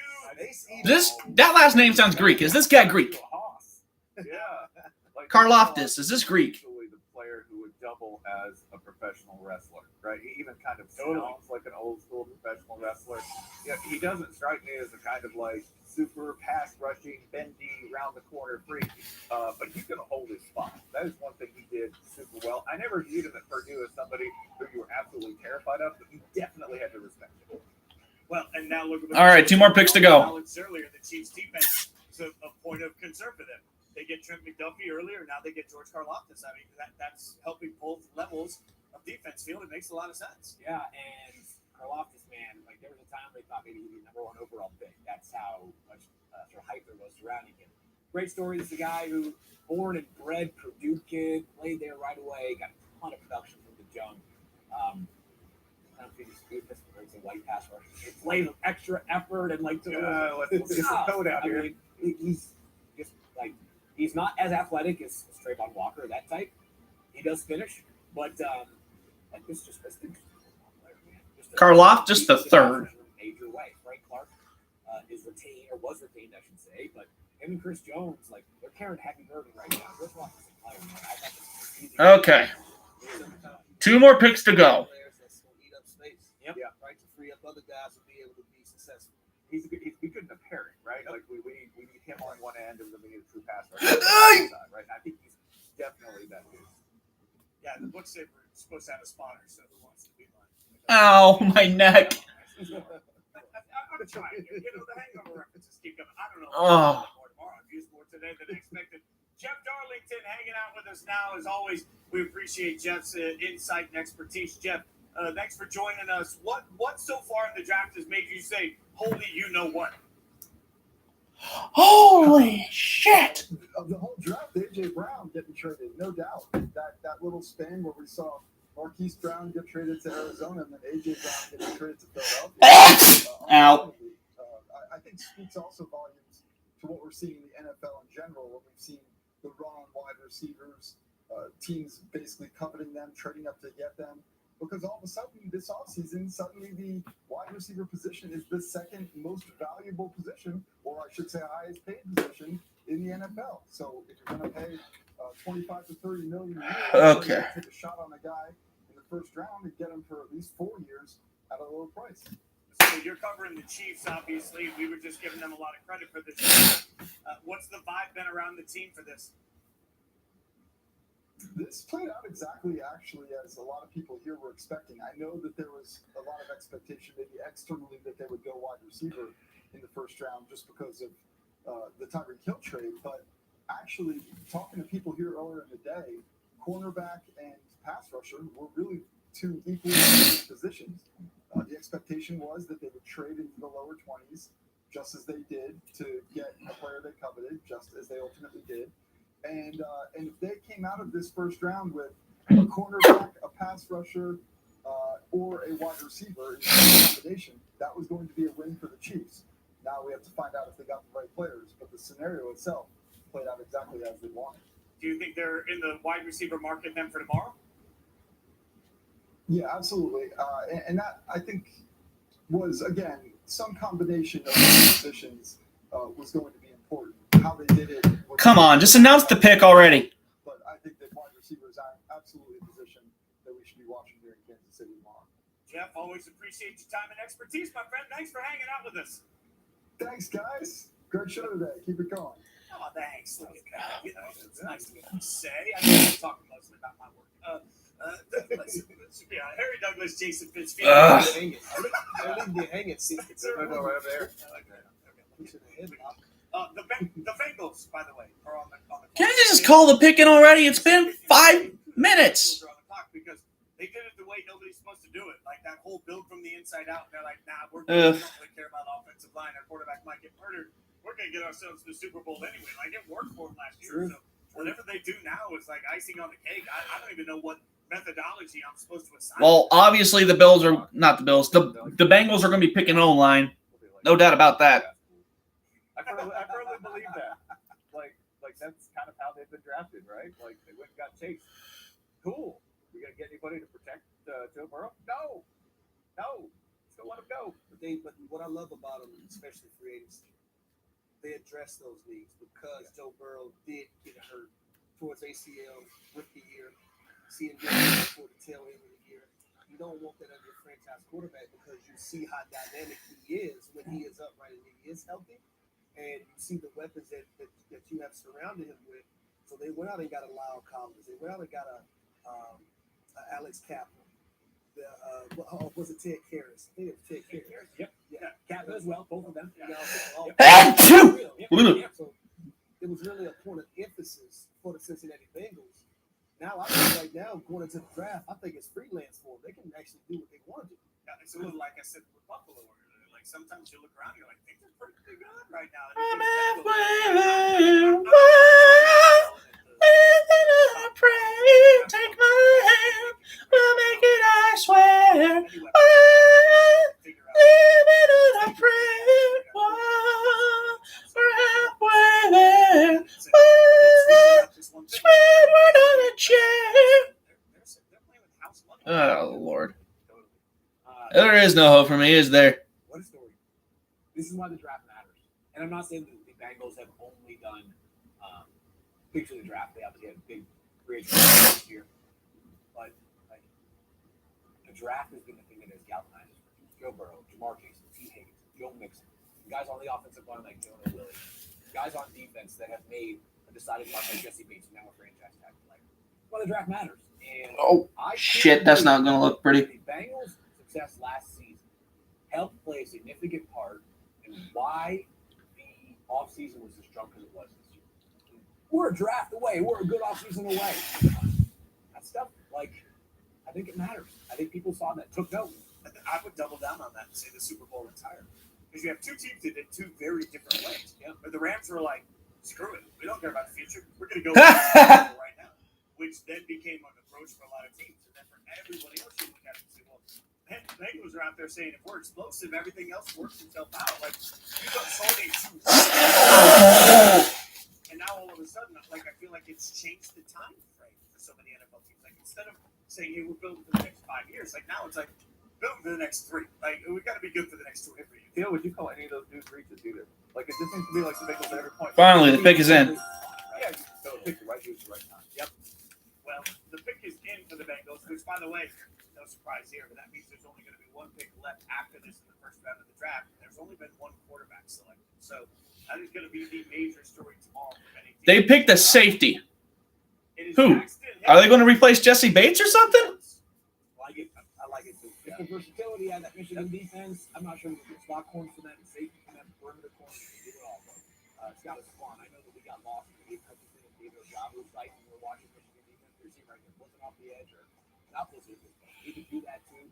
That last name sounds Greek. Is this guy Greek? Yeah. Like, Karlaftis. Is this Greek? Actually, the player who would double as a professional wrestler, right? He even kind of sounds like an old school professional wrestler. Yeah, he doesn't strike me as a kind of like super pass rushing, bendy, round the corner freak, but he can hold his spot. That is one thing he did super well. I never viewed him at Purdue as somebody who you were absolutely terrified of, but you definitely had to respect him. Well, and now look at All right, 2 more picks to go. Alex earlier, the Chiefs defense is a point of concern for them. They get Trent McDuffie earlier, now they get George Karlaftis. I mean, that's helping both levels of defense feel. It makes a lot of sense. Yeah, and Karlaftis, man, like there was a time they thought maybe he'd be the number 1 overall pick. That's how much sort of hype there was surrounding him. Great story. This is a guy who born and bred Purdue kid, played there right away, got a ton of production from the jump. I don't think he's good. It's a white pass rush. He played with extra effort and like let's get some code out here. He's just like he's not as athletic as Trayvon Walker, that type. He does finish, but like this just Karlaftis the third. Major way. Frank Clark is retained or was retained, I should say, but him and Chris Jones, like they're carrying heavy burden right now. Chris Watson's a player, man. I thought Okay. 2 more picks to go. Yep. Yeah. Right, to free up other guys to be able to be successful. He's good in the pairing, right? Like we need him on one end, and then we need a true pass rusher, right? I think he's definitely that dude. Yeah, the book said we're supposed to have a spotter, so who wants to be mine? Ow, my neck. I'm trying. The hangover references keep coming. I don't know. Oh. More tomorrow. I've used more today than expected. Jeff Darlington hanging out with us now. As always, we appreciate Jeff's insight and expertise. Jeff, thanks for joining us. What so far in the draft has made you say, holy you know what? Holy shit! Of the whole draft, A.J. Brown getting traded, no doubt. That little span where we saw Marquise Brown get traded to Arizona and then A.J. Brown getting traded to Philadelphia. Ow. I think speaks also volumes to what we're seeing in the NFL in general, when we've seen the raw wide receivers, teams basically coveting them, trading up to get them. Because all of a sudden, this offseason, suddenly the wide receiver position is the second most valuable position, or I should say highest paid position in the NFL. So if you're going to pay 25 to 30 million a year, Okay. take a shot on a guy in the first round and get him for at least 4 years at a lower price. So you're covering the Chiefs, obviously. We were just giving them a lot of credit for this. What's the vibe been around the team for this? This played out exactly, actually, as a lot of people here were expecting. I know that there was a lot of expectation, maybe externally, that they would go wide receiver in the first round just because of the Tyreek Hill trade. But actually, talking to people here earlier in the day, cornerback and pass rusher were really two equally positions. The expectation was that they would trade into the lower 20s, just as they did, to get a player they coveted, just as they ultimately did. And if they came out of this first round with a cornerback, a pass rusher, or a wide receiver in the combination, that was going to be a win for the Chiefs. Now we have to find out if they got the right players, but the scenario itself played out exactly as they wanted. Do you think they're in the wide receiver market then for tomorrow? Yeah, absolutely. And that, I think, was, again, some combination of positions was going to be important. How they did it. Come on, just announce the pick already. But I think that wide receivers are absolutely a position that we should be watching here in Kansas City tomorrow. Jeff, always appreciate your time and expertise, my friend. Thanks for hanging out with us. Thanks, guys. Great show today. Keep it going. Oh, thanks. Look at that. You know, it's nice to say. I'm talking mostly about my work. Harry Douglas, Jason Fitzfield. Hang it. They're leaving you hanging. See, it's Right over there. I like that. The Bengals, by the way, are on the Can I just call the picking already? It's been 5 minutes. Because they did it the way nobody's supposed to do it. Like that whole build from the inside out. They're like, nah, we don't really care about offensive line. Our quarterback might get murdered. We're going to get ourselves to the Super Bowl anyway. Like it worked for them last year. So whatever they do now is like icing on the cake. I don't even know what methodology I'm supposed to assign. Well, obviously the Bills are not the Bills. The Bengals are going to be picking O-line. No doubt about that. I firmly believe that. Like that's kind of how they've been drafted, right? Like they went and got Chase. Cool. We gonna get anybody to protect Joe Burrow? No. Still let him go. But what I love about them, especially free agency, they address those needs because Joe Burrow did get hurt towards ACL rookie year, seeing him before the tail end of the year. You don't want that under your franchise quarterback because you see how dynamic he is when he is upright and he is healthy. And you see the weapons that you have surrounded him with. So they went out and got a Lyle Collins. They went out and got a Alex Kaplan. Was it Ted Karras? I think it was Ted Karras. Yep. Yeah. Kaplan as well, both of them. So it was really a point of emphasis for the Cincinnati Bengals. Now, I think right now, going into the draft, I think it's freelance for them. They can actually do what they want to do. It's a little like I said with Buffalo earlier. Like sometimes you look around and you're like, things are pretty good right now. I'm halfway there. I pray, take my hand, we'll make it, I swear. I pray, we're halfway there. Spread word on a chair. Oh, Lord. There is no hope for me, is there? What a story. This is why the draft matters. And I'm not saying that the Bengals have only done picture the draft. They obviously had a big free agent this year. But like, the draft has been the thing that has galvanized Joe Burrow, Jamar Chase, T. Higgins, Joe Mixon, guys on the offensive line like Jonah Williams, guys on defense that have made a deciding mark like Jesse Bates and now a franchise tag. Like, well, the draft matters. And Oh, I shit, that's not going to look pretty. The Bengals' success last season helped play a significant part in why the offseason was as strong as it was this year. We're a draft away. We're a good offseason away. That stuff, I think it matters. I think people saw that, took note. I would double down on that and say the Super Bowl entire. Because you have two teams that did two very different ways. Yeah. But the Rams were like, screw it. We don't care about the future. We're going to go right now. Which then became an approach for a lot of teams. And then for everybody else, you look at it and say, well, man, the Bengals are out there saying if we're explosive, everything else works itself out. Like, you got Sony too. And now all of a sudden, I feel like it's changed the time frame for so many NFL teams. Like, instead of saying, hey, we're building for the next 5 years, now it's like, building for the next 3. We got to be good for the next 2 every year. Phil, would you call any of those dudes reaches either? It just seems to be like the Bengals at every point. Finally, the pick is in. Yeah, so pick the right dude at the right time. Yep. Well, the pick is in for the Bengals, which, by the way, no surprise here, but that means there's only going to be one pick left after this in the first round of the draft. There's only been one quarterback selected. So that is going to be the major story tomorrow for many teams. They picked a safety. Who? Paxton Are they going to replace Jesse Bates or something? I like it too. Just the versatility out of that Michigan defense. I'm not sure if it's slot corners for that and safety for that perimeter corners. They do it all. It's got us fun. I know that we got lost in the Hutchinson and David Ojabo site when we were watching Michigan defense. There's a right there wasn't off the edge or not this is. He could do that too.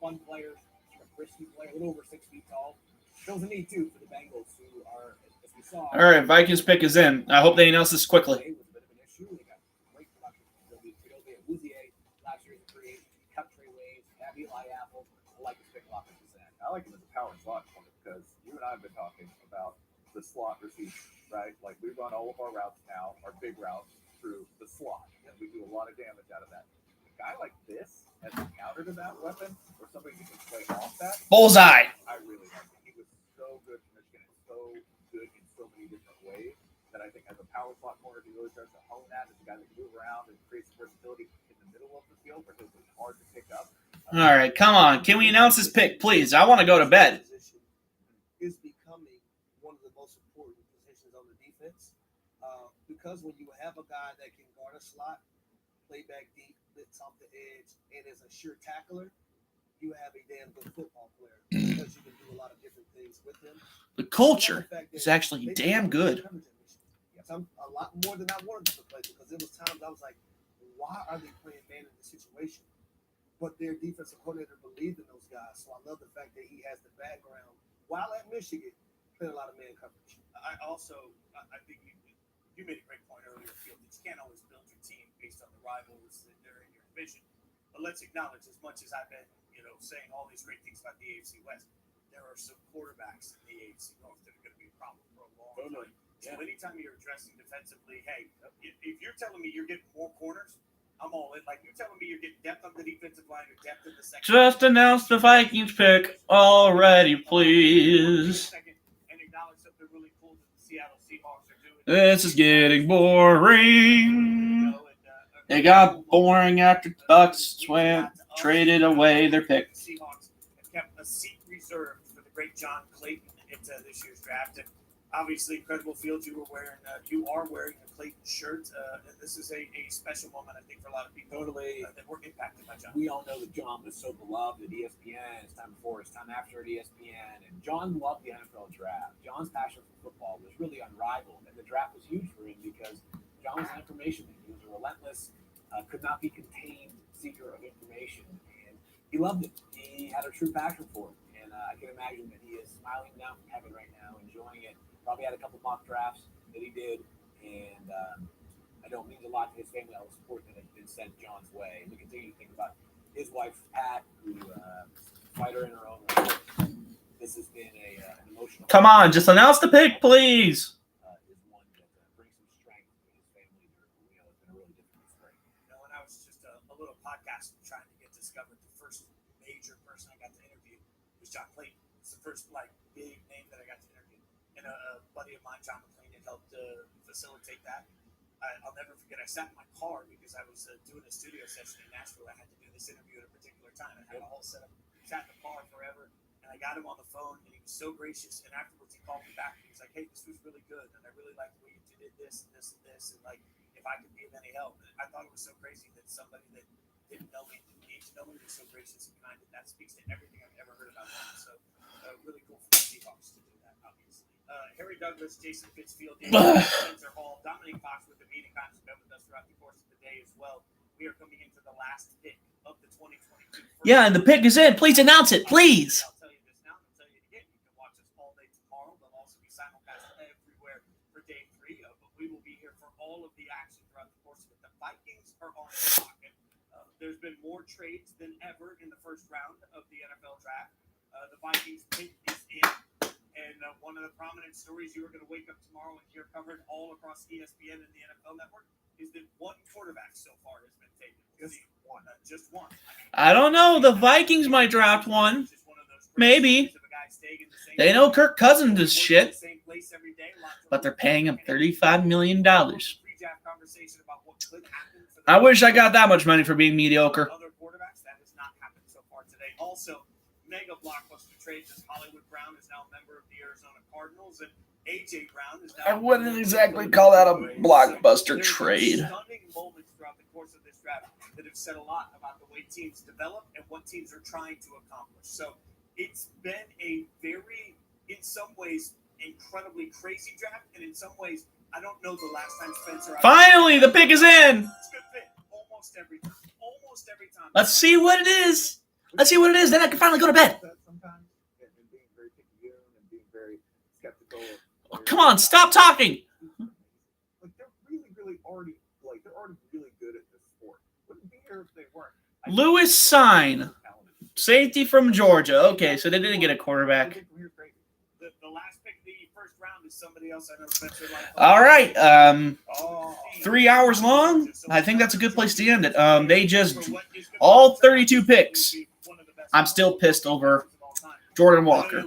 Fun players, a frisky player, a little over 6 feet tall. Shows a need too for the Bengals who are, as we saw. All right, Vikings pick is in. I hope they announce this quickly. It was a bit of an issue. They got great production from Wuzier last year as a free agent. He cut Trey Waves, have Eli Apple. I like this pick off his end. I like him as a power slot corner because you and I have been talking about the slot receiver, right? We run all of our routes now, our big routes, through the slot, and we do a lot of damage out of that. A guy like this as a counter to that weapon, or somebody who can play off that, Bullseye. I really like him. He was so good for Michigan, and so good in so many different ways that I think as a power slot corner, he really starts to hone that as a guy that can move around and create some versatility in the middle of the field, where he'll be hard to pick up. All right, come on. Can we announce this pick, please? I want to go to bed. Is becoming one of the most important positions on the defense because when you have a guy that can guard a slot, play back deep, blitz off the edge, and is a sure tackler, you have a damn good football player because you can do a lot of different things with him. The culture is actually damn good. Some a lot more than I wanted them to play because there was times I was like, why are they playing man in this situation? But their defensive coordinator believed in those guys, so I love the fact that he has the background. While at Michigan, played a lot of man coverage. I think you made a great point earlier, Field, that you can't always build your team based on the rivals that are in your division. But let's acknowledge, as much as I've been, saying all these great things about the AFC West, there are some quarterbacks in the AFC North that are going to be a problem for a long time. So anytime you're addressing defensively, hey, if you're telling me you're getting more corners, I'm all in. You're telling me you're getting depth on the defensive line or depth in the second. Just announce the Vikings pick already, please. And acknowledge something really cool that the Seattle Seahawks are doing. This is getting boring. It got boring after the Bucks traded away their pick. The Seahawks have kept a seat reserved for the great John Clayton into this year's draft. And obviously, incredible Field, you are wearing a Clayton shirt. This is a special moment, I think, for a lot of people. Totally. That were impacted by John. We all know that John was so beloved at ESPN. His time before, his time after at ESPN. And John loved the NFL draft. John's passion for football was really unrivaled. And the draft was huge for him because John was an information man. He was a relentless, could not be contained seeker of information. And he loved it. He had a true passion for it. And I can imagine that he is smiling down from heaven right now, enjoying it. Probably had a couple mock drafts that he did. And I know it means a lot to his family, all the support that has been sent John's way. And we continue to think about his wife, Pat, who fighter in her own right. This has been an emotional. Come on, just announce the pick, please. Is one that brings some strength to his family. It's been a really difficult spring. When I was just a little podcast trying to get discovered, the first major person I got to interview was John Clayton. It's the first big name that I got to interview. And a buddy of mine, John McClain, had helped facilitate that. I'll never forget, I sat in my car because I was doing a studio session in Nashville. I had to do this interview at a particular time. I had a whole setup. Sat in the car forever. And I got him on the phone, and he was so gracious. And afterwards, he called me back, and he was like, "Hey, this was really good, and I really liked the way you did this and this and this, and like if I could be of any help." And I thought it was so crazy that somebody that didn't know me, didn't need to know me, was so gracious and kind. And that speaks to everything I've ever heard about him. So really cool for the Seahawks to do that, obviously. Harry Douglas, Jason Fitzfield, Spencer Hall, Dominic Fox with the meeting times have been with us throughout the course of the day as well. We are coming into the last pick of the 2022. Yeah, and the pick is in. Please announce it, please. I'll tell you this now. I'll tell you it again. You can watch us all day tomorrow. They'll also be simulcast everywhere for day 3. But we will be here for all of the action throughout the course of it. The Vikings are on the clock. There's been more trades than ever in the first round of the NFL draft. The Vikings pick is in. And one of the prominent stories you are going to wake up tomorrow and hear covered all across ESPN and the NFL Network is that one quarterback so far has been taken. Just one. I don't know. The Vikings might draft one. Maybe. They know Kirk Cousins is shit. But they're paying him $35 million. I wish I got that much money for being mediocre. Other quarterbacks, that has not happened so far today. Also, mega blockbuster trades as Hollywood Brown is now a member of the Arizona Cardinals, and A.J. Brown is now. I wouldn't exactly call that a blockbuster trade. Stunning moments throughout the course of this draft that have said a lot about the way teams develop and what teams are trying to accomplish. So it's been a very, in some ways, incredibly crazy draft, and in some ways, I don't know the last time Spencer. Finally, the pick is in. It's a good pick. Almost every time. Almost every time. Let's see what it is. Let's see what it is. Then I can finally go to bed. Sometimes, and being very picky and being very skeptical. Oh, come on, stop talking. Like they're really already really good at this sport. Wouldn't be here if they weren't. Lewis Sign, safety from Georgia. Okay, so they didn't get a quarterback. The last pick of the first round is somebody else I know Spencer likes. All right. 3 hours long. I think that's a good place to end it. They just all 32 picks. I'm still pissed over Jordan Walker.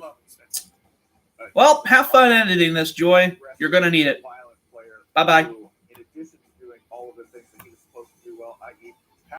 Well, have fun editing this, Joy. You're gonna need it. Bye-bye.